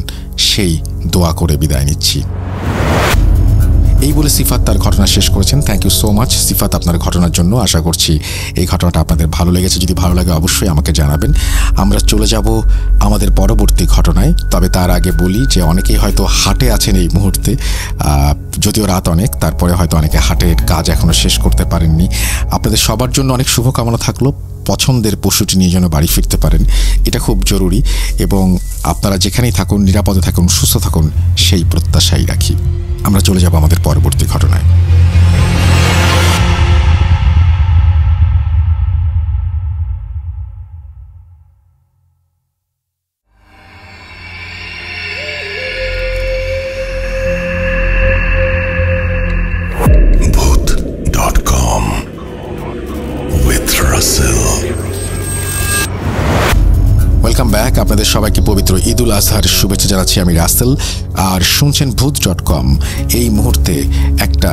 সেই দোয়া করে বিদায় নিচ্ছি। এই বলে সিফাত তার ঘটনা শেষ করেছেন। থ্যাংক ইউ সো মাচ সিফাত আপনার ঘটনার জন্য। আশা করছি এই ঘটনাটা আপনাদের ভালো লেগেছে। যদি ভালো লাগে অবশ্যই আমাকে জানাবেন। আমরা চলে যাব আমাদের পরবর্তী ঘটনায়। তবে তার আগে বলি যে অনেকেই হয়তো হাটে আছেন এই মুহূর্তে, যদিও রাত অনেক, তারপরে হয়তো অনেকে হাটের কাজ এখনও শেষ করতে পারেননি। আপনাদের সবার জন্য অনেক শুভকামনা থাকলো। পছন্দের পশুটি নিয়ে যেন বাড়ি ফিরতে পারেন, এটা খুব জরুরি। এবং আপনারা যেখানেই থাকুন নিরাপদে থাকুন, সুস্থ থাকুন, সেই প্রত্যাশাই রাখি। আমরা চলে যাব আমাদের পরবর্তী ঘটনায়। Bhoot.com with Russell. Welcome back. আপনাদের সবাইকে পবিত্র ঈদুল আজহার শুভেচ্ছা জানাচ্ছি। আমি রাসেল, আর শুনছেন Bhoot.com। এই মুহূর্তে একটা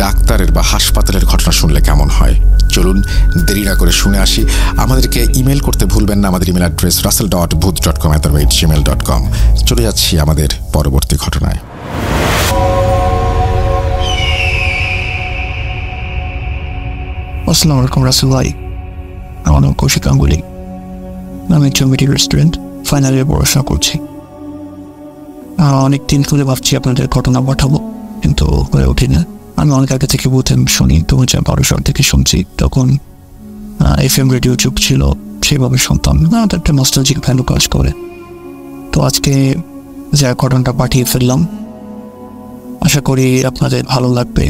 ডাক্তারের বা হাসপাতালের ঘটনা শুনলে কেমন হয়? চলুন দেরি না করে শুনে আসি। আমাদেরকে ইমেল করতে ভুলবেন না। আমাদের ইমেল অ্যাড্রেস russell.bhoot.com@gmail.com। চলে যাচ্ছি আমাদের পরবর্তী ঘটনায়। আসসালামু আলাইকুম রাসেল ভাই, আমার নাম কৌশিক গাঙ্গুলি। আমি একজন মেডিকেল স্টুডেন্ট, ফাইনাল ইয়ার পড়াশোনা করছি। অনেক দিন ধরে ভাবছি আপনাদের ঘটনা পাঠাবো, কিন্তু হয়ে ওঠে না। আমি অনেক আগে থেকে শুনি, 2012 সাল থেকে শুনছি। তখন FM রেডিও যুগ ছিল, সেভাবে শুনতাম। আমাদের একটা নস্টালজিক ভ্যালু কাজ করে। তো আজকে যা ঘটনাটা পাঠিয়ে ফেললাম, আশা করি আপনাদের ভালো লাগবে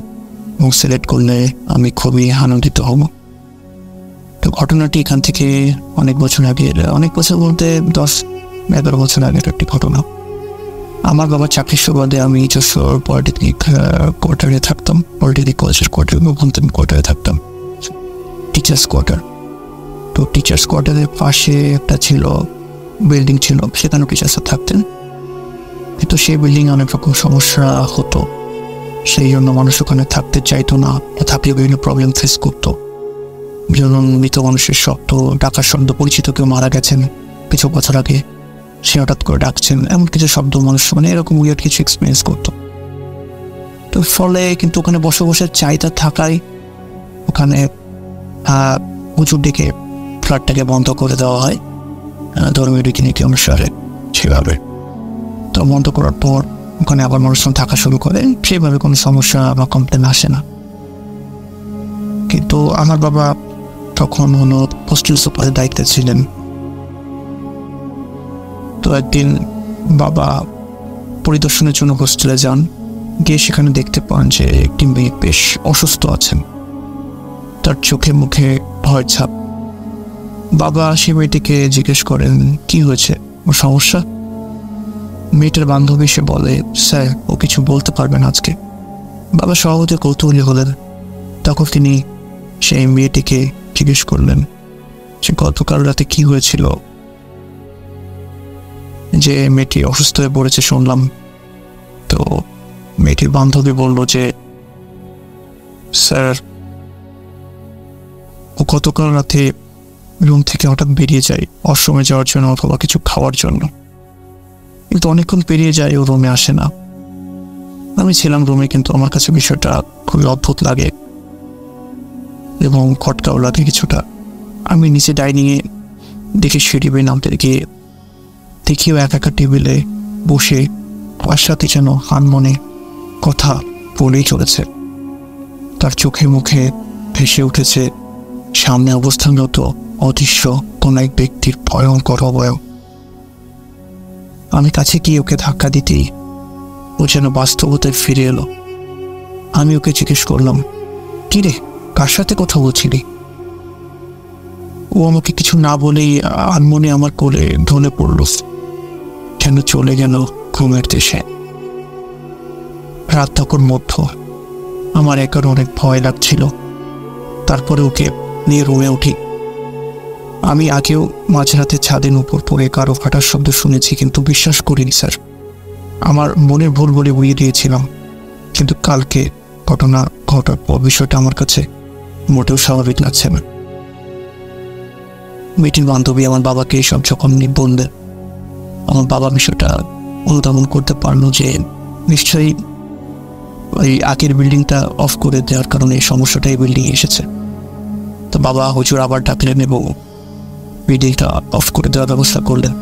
এবং সিলেক্ট করলে আমি খুবই আনন্দিত হব। তো ঘটনাটি এখান থেকে অনেক বছর আগের, অনেক বছর বলতে 10-11 বছর আগের একটি ঘটনা। আমার বাবার চাকরির সুবাদে আমি যশোর পলিটেকনিক কোয়ার্টারে থাকতাম। পলিটেকনিক কলেজের কোয়ার্টারে থাকতাম, টিচার্স কোয়ার্টার। তো টিচার্স কোয়ার্টারের পাশে একটা বিল্ডিং ছিল, সেখানেও টিচার্সরা থাকতেন। কিন্তু সেই বিল্ডিং অনেক রকম সমস্যা হতো, সেই জন্য মানুষ ওখানে থাকতে চাইতো না। থাকলে বিভিন্ন প্রবলেম ফেস করতো, যেমন মৃত মানুষের শব্দ, ডাকার শব্দ, পরিচিত কেউ মারা গেছেন কিছু বছর আগে, সে হঠাৎ করে ডাকছেন, এমন কিছু শব্দ মানুষ এরকম উইয়ার্ড কিছু এক্সপিরিয়েন্স করতো। তো ফলে কিন্তু ওখানে বসে বসে চাহিদা থাকায় ওখানে হুজুর ডেকে ফ্ল্যাটটাকে বন্ধ করে দেওয়া হয় ধর্মীয় রীতিনীতি অনুসারে সেভাবে। তো বন্ধ করার পর ওখানে আবার মানুষজন থাকা শুরু করে, সেভাবে কোনো সমস্যা বা কমপ্লেন আসে না। কিন্তু আমার বাবা তখন হোস্টেল সুপারের দায়িত্বে ছিলেন। তো একদিন বাবা পরিদর্শনের জন্য হোস্টেলে যান, গিয়ে সেখানে দেখতে পান যে একটি মেয়ে বেশ অসুস্থ আছেন, তার চোখে মুখে ভয় ছাপ। বাবা সে মেয়েটিকে জিজ্ঞেস করেন কি হয়েছে, ওর সমস্যা? মেয়েটার বান্ধবী সে বলে, স্যার ও কিছু বলতে পারবেন আজকে। বাবা স্বভাবতই কৌতূহলী হলেন। তখন তিনি সেই মেয়েটিকে জিজ্ঞেস করলেন যে গতকাল রাতে কি হয়েছিল, যে মেয়েটি অসুস্থ হয়ে পড়েছে শুনলাম। তো মেয়েটির বান্ধবী বলল যে স্যার ও গতকাল রাতে রুম থেকে হঠাৎ বেরিয়ে যায় ওয়াশরুমে যাওয়ার জন্য অথবা কিছু খাওয়ার জন্য, কিন্তু অনেকক্ষণ পেরিয়ে যায়, ও রুমে আসে না। আমি ছিলাম রুমে, কিন্তু আমার কাছে বিষয়টা খুবই অদ্ভুত লাগে এবং খটকাও লাগে কিছুটা। আমি নিচে ডাইনিংয়ে দেখে সিঁড়ি বেয়ে নামতে গিয়ে দেখিও একা টেবিলে বসে তার সাথে যেন আনমনে কথা বলেই চলেছে। তার চোখে মুখে ভেসে উঠেছে সামনে অবস্থানরত অদৃশ্য কোন এক ব্যক্তির ভয়ঙ্কর অবয়ব। আমি কাছে গিয়ে ওকে ধাক্কা দিতেই ও যেন বাস্তবতায় ফিরে এলো। আমি ওকে জিজ্ঞেস করলাম, কি রে, কার সাথে কথা বলছিলি? ও আমাকে কিছু না বলেই আনমনে আমার কোলে ঢলে পড়ল, কেন চলে গেল ঘুমের দেশে। রাত তখন মধ্য, আমার একার অনেক ভয় লাগছিল। তারপরে ওকে নিয়ে রুমে উঠি। আমি আগেও মাঝরাতে ছাদের উপর পড়ে কারো ফাটার শব্দ শুনেছি, কিন্তু বিশ্বাস করিনি স্যার। আমার মনের ভুল বলে উড়িয়ে দিয়েছিলাম। কিন্তু কালকে ঘটনা ঘটার পর বিষয়টা আমার কাছে মোটেও স্বাভাবিক লাগছে না। মেয়েটির বান্ধবী আমার বাবাকে এইসব যখন বললে, আমার বাবা বিষয়টা অনুধাবন করতে পারলো যে নিশ্চয়ই ওই আগের বিল্ডিংটা অফ করে দেওয়ার কারণে এই সমস্যাটা এই বিল্ডিংয়ে এসেছে। তো বাবা হুজুর আবার ডাকলেন এবং বিল্ডিংটা অফ করে দেওয়ার ব্যবস্থা করলেন।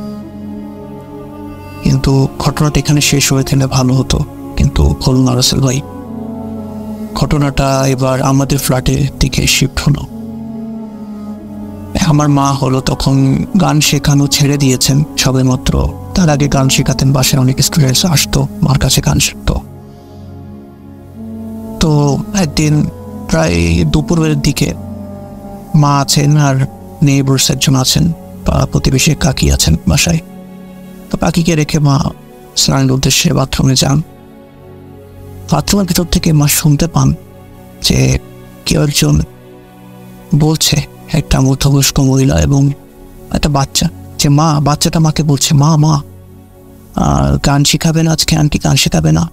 কিন্তু ঘটনাটা এখানে শেষ হয়ে থাকলে ভালো হতো, কিন্তু হল না রাসেল ভাই। ঘটনাটা এবার আমাদের ফ্ল্যাটের দিকে শিফট হলো। আমার মা হলো তখন গান শেখানো ছেড়ে দিয়েছেন সবেমাত্র। তার আগে গান শেখাতেন, বাসায় অনেক স্টুডেন্টস আসতো, মার কাছে গান শিখতো। তো একদিন প্রায় দুপুরের দিকে মা আছেন আর নেইবার্স একজন আছেন, বা প্রতিবেশী কাকি আছেন বাসায়। তো কাকিকে রেখে মা স্নানের উদ্দেশ্যে বাথরুমে যান। বাথরুমের ভিতর থেকে মা শুনতে পান যে কেউ একজন বলছে, একটা মধ্যবয়স্ক মহিলা এবং একটা বাচ্চা, যে মা, বাচ্চাটা মাকে বলছে, মা মা গান শেখাবে না আজকে, আন্টি গান শেখাবে না?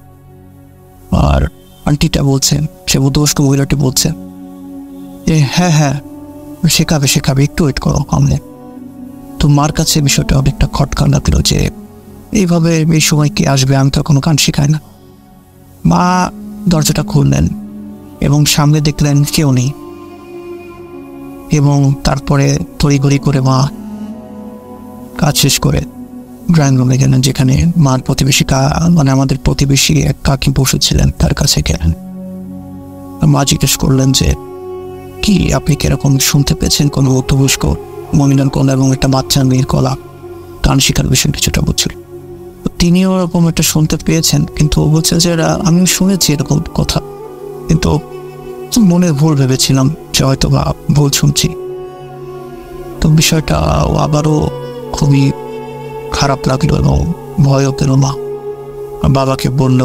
আর আন্টিটা বলছে, সে মধ্যবয়স্ক মহিলাটি বলছে যে হ্যাঁ হ্যাঁ শেখাবে শেখাবে, একটু ওয়েট করো আমলে। তো মার কাছে বিষয়টা অনেকটা খটকা লাগলো যে এইভাবে এই সময় কে আসবে, আমি তো কোনো গান শেখাই না। মা দরজাটা খুললেন এবং সামনে দেখলেন কেউ নেই, এবং তারপরে তড়িঘড়ি করে মা কাজ শেষ করে ড্রয়িং রুমে গেলেন, যেখানে মার প্রতিবেশী মানে আমাদের প্রতিবেশী এক কাকি বসেছিলেন, তার কাছে গেলেন। মা জিজ্ঞেস করলেন যে কি আপনি কিরকম শুনতে পেয়েছেন কোনো মধ্যবয়স্ক মহিলার গলা এবং একটা বাচ্চা মেয়ের গলা গান শেখার বিষয়ে কিছুটা বলছিল। তিনিও ওরকম একটা শুনতে পেয়েছেন, কিন্তু বলছে যে আমি শুনেছি এরকম কথা, কিন্তু মনে ভুল ভেবেছিলাম যে হয়তো বা ভুল শুনছি। তো বিষয়টা আবারও খুবই খারাপ লাগলো এবং ভয়ও পেল মা। বাবাকে বলল,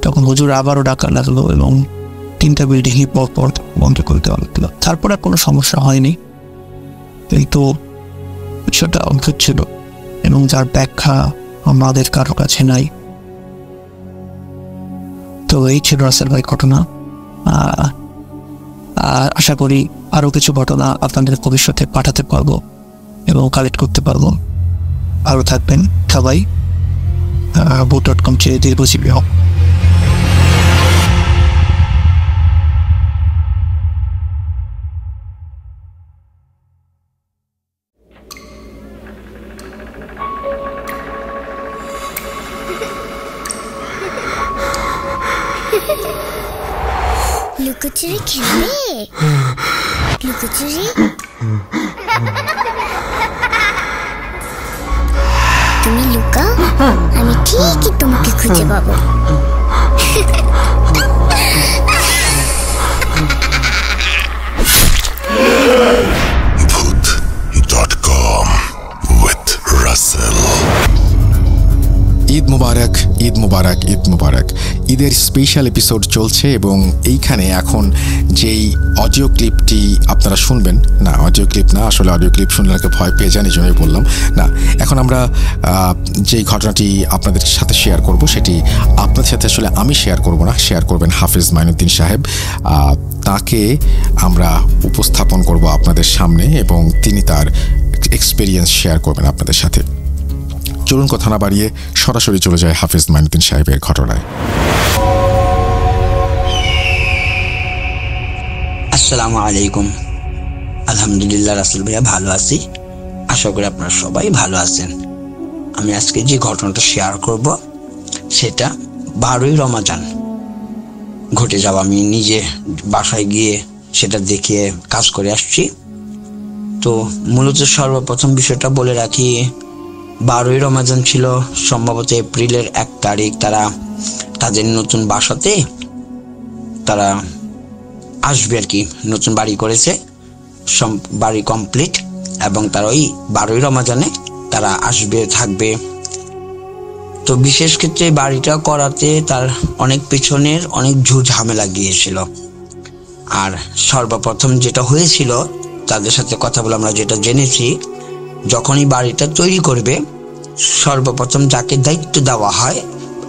তখন হুজুর আবারও ডাকা লাগলো এবং 3টা বিল্ডিংই পর বন্ধ করে দেওয়া লাগলো। তারপর আর কোনো সমস্যা হয়নি, কিন্তু বিষয়টা অদ্ভুত ছিল এবং যার ব্যাখ্যা আমাদের কারো কাছে নাই। তো এই ছিল রাসেল ভাই ঘটনা। আর আশা করি আরও কিছু ঘটনা আপনাদের ভবিষ্যতে পাঠাতে পারবো এবং কালেক্ট করতে পারবো। আরও থাকবেন সবাই boot.com চেয়ে দীর্ঘজীবী হোক। লুকোচুরি খেলবে? লুকোচুরি তুমি লুকাও, আমি ঠিকই তোমাকে খুঁজে পাবো। Voot.com with Russell. ঈদ মুবারক, ঈদ মুবারক, ঈদ মুবারক। ঈদের স্পেশাল এপিসোড চলছে এবং এইখানে এখন যেই অডিও ক্লিপটি আপনারা শুনবেন, না অডিও ক্লিপ না, আসলে অডিও ক্লিপ শুনলে ভয় পেয়ে যান, এই জন্যই বললাম না। এখন আমরা যেই ঘটনাটি আপনাদের সাথে শেয়ার করব, সেটি আপনাদের সাথে আসলে আমি শেয়ার করব না, শেয়ার করবেন হাফেজ মাইনুদ্দিন সাহেব। তাকে আমরা উপস্থাপন করব আপনাদের সামনে এবং তিনি তার এক্সপিরিয়েন্স শেয়ার করবেন আপনাদের সাথে। চলুন কথা না বাড়িয়ে সরাসরি চলে যায় হাফেজ মাইনুদ্দিন সাহেবের ঘটনায়। আসসালামু আলাইকুম। আলহামদুলিল্লাহ রাসেল ভাইয়া ভালো আছি, আশা করি আপনারা সবাই ভালো আছেন। আমি আজকে যে ঘটনাটা শেয়ার করব সেটা 12ই রমজান ঘটে যাওয়া। আমি নিজে বাসায় গিয়ে সেটা দেখে কাজ করে আসছি। তো মূলত সর্বপ্রথম বিষয়টা বলে রাখি, 12ই রমজান ছিল সম্ভবত এপ্রিলের 1 তারিখ। তারা তাদের নতুন বাসাতে তারা আসবে আর কি, নতুন বাড়ি করেছে, বাড়ি কমপ্লিট, এবং তারা ওই 12ই রমজানে তারা আসবে, থাকবে। তো বিশেষ ক্ষেত্রে বাড়িটা করাতে তার অনেক পেছনের অনেক ঝামেলা গিয়েছিল। আর সর্বপ্রথম যেটা হয়েছিল, তাদের সাথে কথা বলে আমরা যেটা জেনেছি, যখনই বাড়িটা তৈরি করবে সর্বপ্রথম যাকে দায়িত্ব দেওয়া হয়,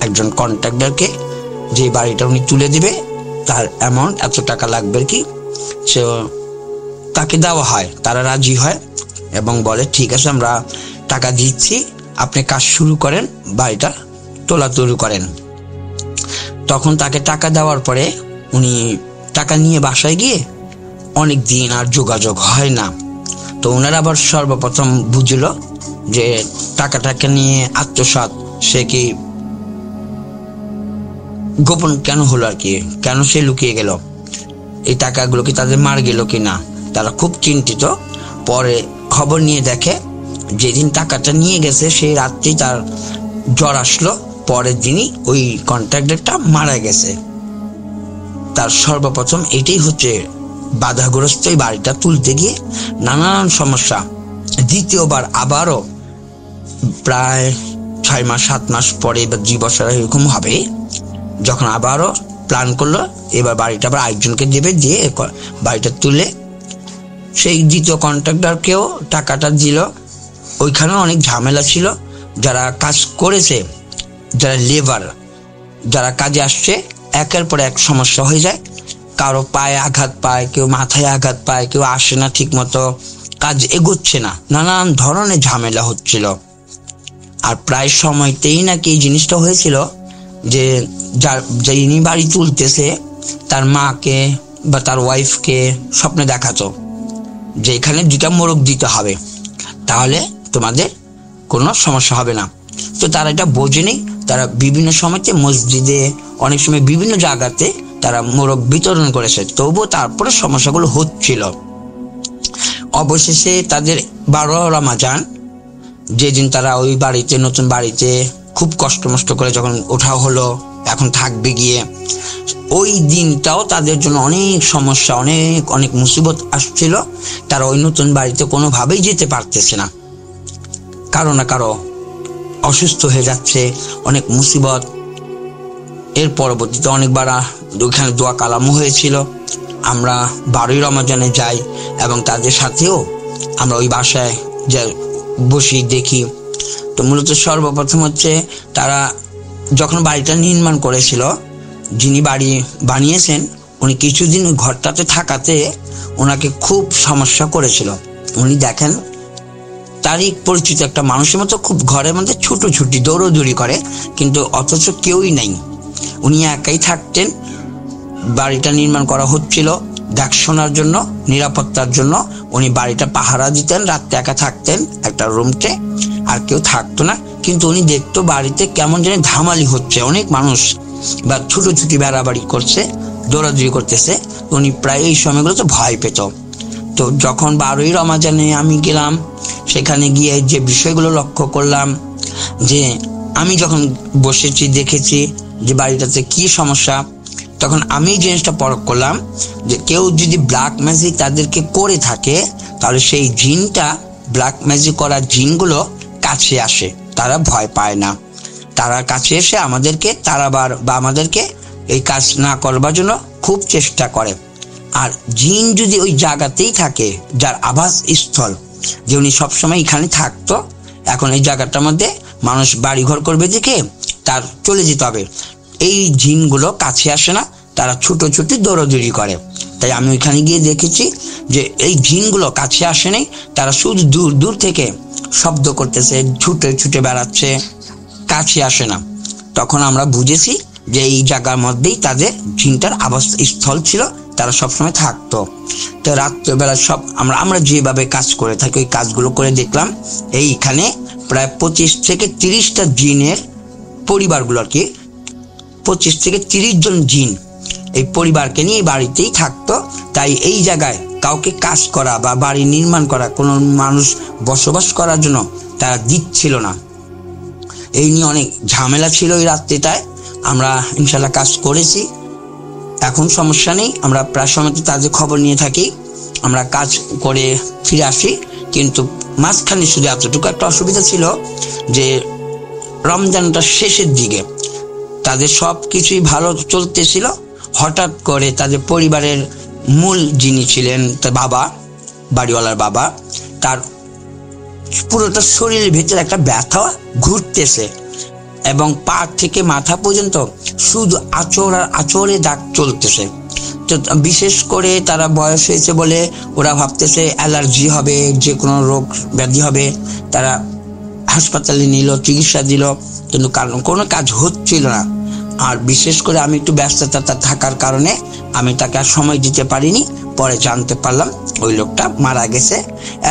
একজন কন্ট্রাক্টরকে, যে বাড়িটা উনি তুলে দিবে, তার অ্যামাউন্ট এত টাকা লাগবে কি, সে তাকে দেওয়া হয়। তারা রাজি হয় এবং বলে ঠিক আছে আমরা টাকা দিচ্ছি, আপনি কাজ শুরু করেন, বাড়িটা তোলা তৈরি করেন। তখন তাকে টাকা দেওয়ার পরে উনি টাকা নিয়ে বাসায় গিয়ে অনেক দিন আর যোগাযোগ হয় না। তো ওনারা আবার সর্বপ্রথম বুঝল যে টাকাটাকে নিয়ে আত্মসাৎ, সে কি গোপন কেন হলো আর কি, কেন সে লুকিয়ে গেল, এই টাকাগুলো কি তাদের মার গেল কি না, তারা খুব চিন্তিত। পরে খবর নিয়ে দেখে যেদিন টাকাটা নিয়ে গেছে সেই রাত্রি তার জ্বর আসলো, পরের দিনই ওই কন্ট্রাক্টরটা মারা গেছে। তার সর্বপ্রথম এটাই হচ্ছে বাধাগ্রস্ত, এই বাড়িটা তুলতে গিয়ে নানান সমস্যা। দ্বিতীয়বার আবারও প্রায় 6 মাস 7 মাস পরে বা 2 বছর এরকম হবে, যখন আবারও প্ল্যান করলো এবার বাড়িটা আবার আরেকজনকে দেবে, দিয়ে বাড়িটা তুলে সেই দ্বিতীয় কন্ট্রাক্টরকেও টাকাটা দিল। ওইখানে অনেক ঝামেলা ছিল, যারা কাজ করেছে, যারা লেবার, যারা কাজে আসছে, একের পর এক সমস্যা হয়ে যায়। কারো পায়ে আঘাত পায়, কেউ মাথায় আঘাত পায়, কেউ আসে না ঠিক মতো, কাজ এগোচ্ছে না, নানান ধরনের ঝামেলা হচ্ছিল। আর প্রায় সময়তেই নাকি এই জিনিসটা হয়েছিল যে যিনি বাড়ি তুলতেছে তার মাকে বা তার ওয়াইফকে স্বপ্নে দেখাতো যে এখানে 2টা মোরগ দিতে হবে, তাহলে তোমাদের কোনো সমস্যা হবে না। তো তারা এটা বোঝেনি, তারা বিভিন্ন সময়তে মসজিদে, অনেক সময় বিভিন্ন জায়গাতে তারা মোরগ বিতরণ করেছে, তবুও তারপরে সমস্যাগুলো হচ্ছিল। অবশেষে তাদের 12 রমজান, যেদিন তারা ওই বাড়িতে, নতুন বাড়িতে খুব কষ্ট মষ্ট করে যখন ওঠা হলো, এখন থাকবে গিয়ে, ওই দিনটাও তাদের জন্য অনেক সমস্যা, অনেক অনেক মুসিবত আসছিল। তারা ওই নতুন বাড়িতে কোনোভাবেই যেতে পারতেছে না, কারো না কারো অসুস্থ হয়ে যাচ্ছে, অনেক মুসিবত। এর পরবর্তীতে অনেকবার ওইখানে দোয়া কালামও হয়েছিল। আমরা 12ই রমজানে যাই এবং তাদের সাথেও আমরা ওই বাসায় যে বসি দেখি। তো মূলত সর্বপ্রথম হচ্ছে তারা যখন বাড়িটা নির্মাণ করেছিল, যিনি বাড়ি বানিয়েছেন উনি কিছুদিন ওই ঘরটাতে থাকাতে ওনাকে খুব সমস্যা করেছিল। উনি দেখেন তারই পরিচিত একটা মানুষের মতো খুব ঘরের মধ্যে ছুটোছুটি দৌড়দৌড়ি করে, কিন্তু অথচ কেউই নাই, উনি একাই থাকতেন। বাড়িটা নির্মাণ করা হচ্ছিল দেখাশোনার জন্য, নিরাপত্তার জন্য উনি বাড়িটা পাহারা দিতেন, রাত্রে একা থাকতেন একটা রুমতে, আর কেউ থাকতো না। কিন্তু উনি দেখতো বাড়িতে কেমন যেন ধামালি হচ্ছে, অনেক মানুষ বা ছুটোছুটি বেড়াবাড়ি করছে, দৌড়াদৌড়ি করতেছে। উনি প্রায় এই সময়গুলোতে ভয় পেত। তো যখন 12ই রমজানে আমি গেলাম, সেখানে গিয়ে যে বিষয়গুলো লক্ষ্য করলাম, যে আমি যখন বসেছি দেখেছি যে বাড়িটাতে কি সমস্যা, তখন আমি জিনিসটা পরখ করলাম যে কেউ যদি ব্ল্যাক ম্যাজিক তাদেরকে করে থাকে, তাহলে সেই জিনটা, ব্ল্যাক ম্যাজিক করা জিনগুলো কাছে আসে, তারা ভয় পায় না, তারা কাছে এসে আমাদেরকে তাড়াবার বা আমাদেরকে এই কাজ না করবার জন্য খুব চেষ্টা করে। আর জিন যদি ওই জায়গাতেই থাকে, যার আবাস স্থল, যে উনি সবসময় এখানে থাকতো, এখন এই জায়গাটার মধ্যে মানুষ বাড়িঘর করবে দেখে তার চলে যেতে হবে, এই জিনগুলো কাছে আসে না, তারা ছুটোছুটি দৌড়াদৌড়ি করে। তাই আমি ওইখানে গিয়ে দেখেছি যে এই জিনগুলো কাছে আসেনি, তারা শুধু দূর দূর থেকে শব্দ করতেছে, ছুটে ছুটে বেড়াচ্ছে, কাছে আসে না। তখন আমরা বুঝেছি যে এই জায়গার মধ্যেই তাদের জিনটার আবাস স্থল ছিল, তারা সবসময় থাকতো। তো রাত্রেবেলা সব আমরা যেভাবে কাজ করে থাকি ওই কাজগুলো করে দেখলাম, এইখানে প্রায় 25 থেকে 30টা জিনের পরিবারগুলো আর কি, 25 থেকে 30 জন জিন এই পরিবারকে নিয়ে বাড়িতেই থাকতো। তাই এই জায়গায় কাউকে কাজ করা বা বাড়ি নির্মাণ করা, কোনো মানুষ বসবাস করার জন্য তারা দিচ্ছিল না। এই নিয়ে অনেক ঝামেলা ছিল ওই রাত্রিটায়। আমরা ইনশাল্লাহ কাজ করেছি এখন সমস্যা নেই, আমরা প্রায় সময় তো তাদের খবর নিয়ে থাকি, আমরা কাজ করে ফিরে আসি। কিন্তু মাঝখানে শুধু এতটুকু একটা অসুবিধা ছিল যে রমজানটা শেষের দিকে তাদের সব কিছুই ভালো চলতেছিল, হঠাৎ করে তাদের পরিবারের মূল যিনি ছিলেন তার বাবা, বাড়িওয়ালার বাবা, তার পুরোটা শরীরের ভিতরে একটা ব্যথা ঘুরতেছে এবং পা থেকে মাথা পর্যন্ত শুধু আঁচড় আর আঁচড়ে দাগ চলতেছে। তো বিশেষ করে তারা বয়স হয়েছে বলে ওরা ভাবতেছে অ্যালার্জি হবে, যে কোনো রোগ ব্যাধি হবে। তারা হাসপাতালে নিল, চিকিৎসা দিল, কিন্তু কোনো কাজ হচ্ছিল না। আর বিশেষ করে আমি একটু ব্যস্ততা থাকার কারণে আমি তাকে আর সময় দিতে পারিনি। পরে জানতে পারলাম ওই লোকটা মারা গেছে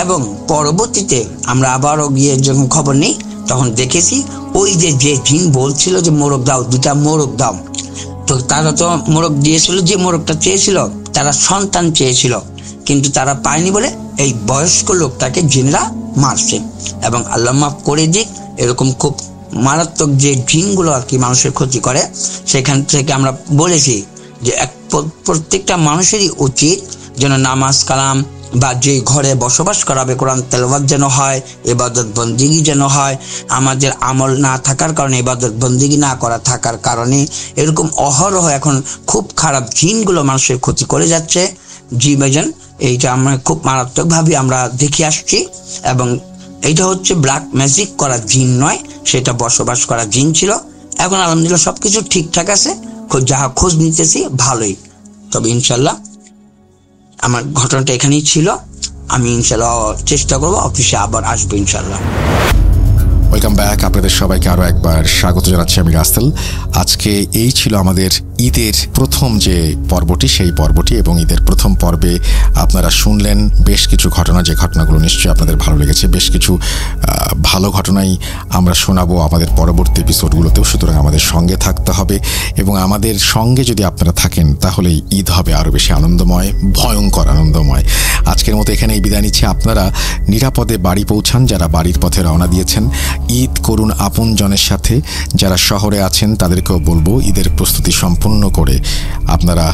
এবং পরবর্তীতে আমরা আবারও গিয়ে যখন খবর নিই তখন দেখেছি ওই যে জিন বলছিল যে মোরগ দাও, 2টা মোরগ দাও, তো তারা তো মোরগ দিয়েছিল, যে মোরগটা চেয়েছিল তারা সন্তান চেয়েছিল, কিন্তু তারা পায়নি বলে এই বয়স্ক লোকটাকে জিনরা মারছে। এবং আল্লাহ মাফ করে দিক, এরকম খুব মারাত্মক যে জিনগুলো আর কি মানুষের ক্ষতি করে, সেখান থেকে আমরা বলেছি যে প্রত্যেকটা মানুষেরই উচিত যেন নামাজ কালাম বা যে ঘরে বসবাস করাবে কোরআন তেলাওয়াত যেন হয়, ইবাদত বন্দিগি যেন হয়। আমাদের আমল না থাকার কারণে, ইবাদত বন্দিগি না করা থাকার কারণে এরকম অহরহ এখন খুব খারাপ জিনগুলো মানুষের ক্ষতি করে যাচ্ছে। জি ভাইজান, এইটা আমরা খুব মারাত্মকভাবে আমরা দেখে আসছি এবং এইটা হচ্ছে ব্ল্যাক ম্যাজিক করা জিন নয়, সেটা বসবাস করা জিন ছিল। এখন আলহামদুলিল্লাহ সবকিছু ঠিকঠাক আছে, যা খোঁজ নিতেছি ভালোই। তবে ইনশাল্লাহ আমার ঘটনাটা এখানেই ছিল। আমি ইনশাল্লাহ চেষ্টা করবো অফিসে আবার আসবো ইনশাল্লাহ। ওয়েলকাম ব্যাক, আপনাদের সবাইকে আরও একবার স্বাগত জানাচ্ছি। আমি রাসেল। আজকে এই ছিল আমাদের ঈদের প্রথম যে পর্বটি, সেই পর্বটি, এবং ঈদের প্রথম পর্বে আপনারা শুনলেন বেশ কিছু ঘটনা, যে ঘটনাগুলো নিশ্চয়ই আপনাদের ভালো লেগেছে। বেশ কিছু ভালো ঘটনাই আমরা শোনাবো আমাদের পরবর্তী এপিসোডগুলোতেও, সুতরাং আমাদের সঙ্গে থাকতে হবে এবং আমাদের সঙ্গে যদি আপনারা থাকেন তাহলে ঈদ হবে আরও বেশি আনন্দময়, ভয়ঙ্কর আনন্দময়। আজকের মতো এখানেই বিদায় নিচ্ছি। আপনারা নিরাপদে বাড়ি পৌঁছান, যারা বাড়ির পথে রওনা দিয়েছেন। ঈদ করুন আপনজনের সাথে, যারা শহরে আছেন তাদেরকেও বলবো ঈদের প্রস্তুতি সম্পূর্ণ করে আপনারা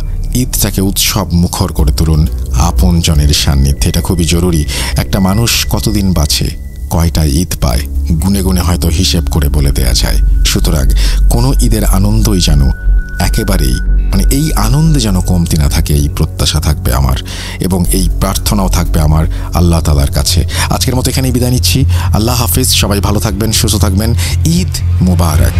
ঈদটাকে উৎসব মুখর করে তুলুন আপনজনের সান্নিধ্যে। এটা খুবই জরুরি। একটা মানুষ কতদিন বাঁচে, কয়টা ঈদ পায়, গুনে গুনে হয়তো হিসেব করে বলে দেয়া যায়। সুতরাং কোনো ঈদের আনন্দই যেন একেবারেই এই আনন্দে যেন কমতি না থাকে, এই প্রত্যাশা থাকবে আমার এবং এই প্রার্থনাও থাকবে আমার আল্লাহ তাআলার কাছে। আজকের মতো এখানেই বিদায় নিচ্ছি। আল্লাহ হাফিজ। সবাই ভালো থাকবেন, সুস্থ থাকবেন। ঈদ মুবারক।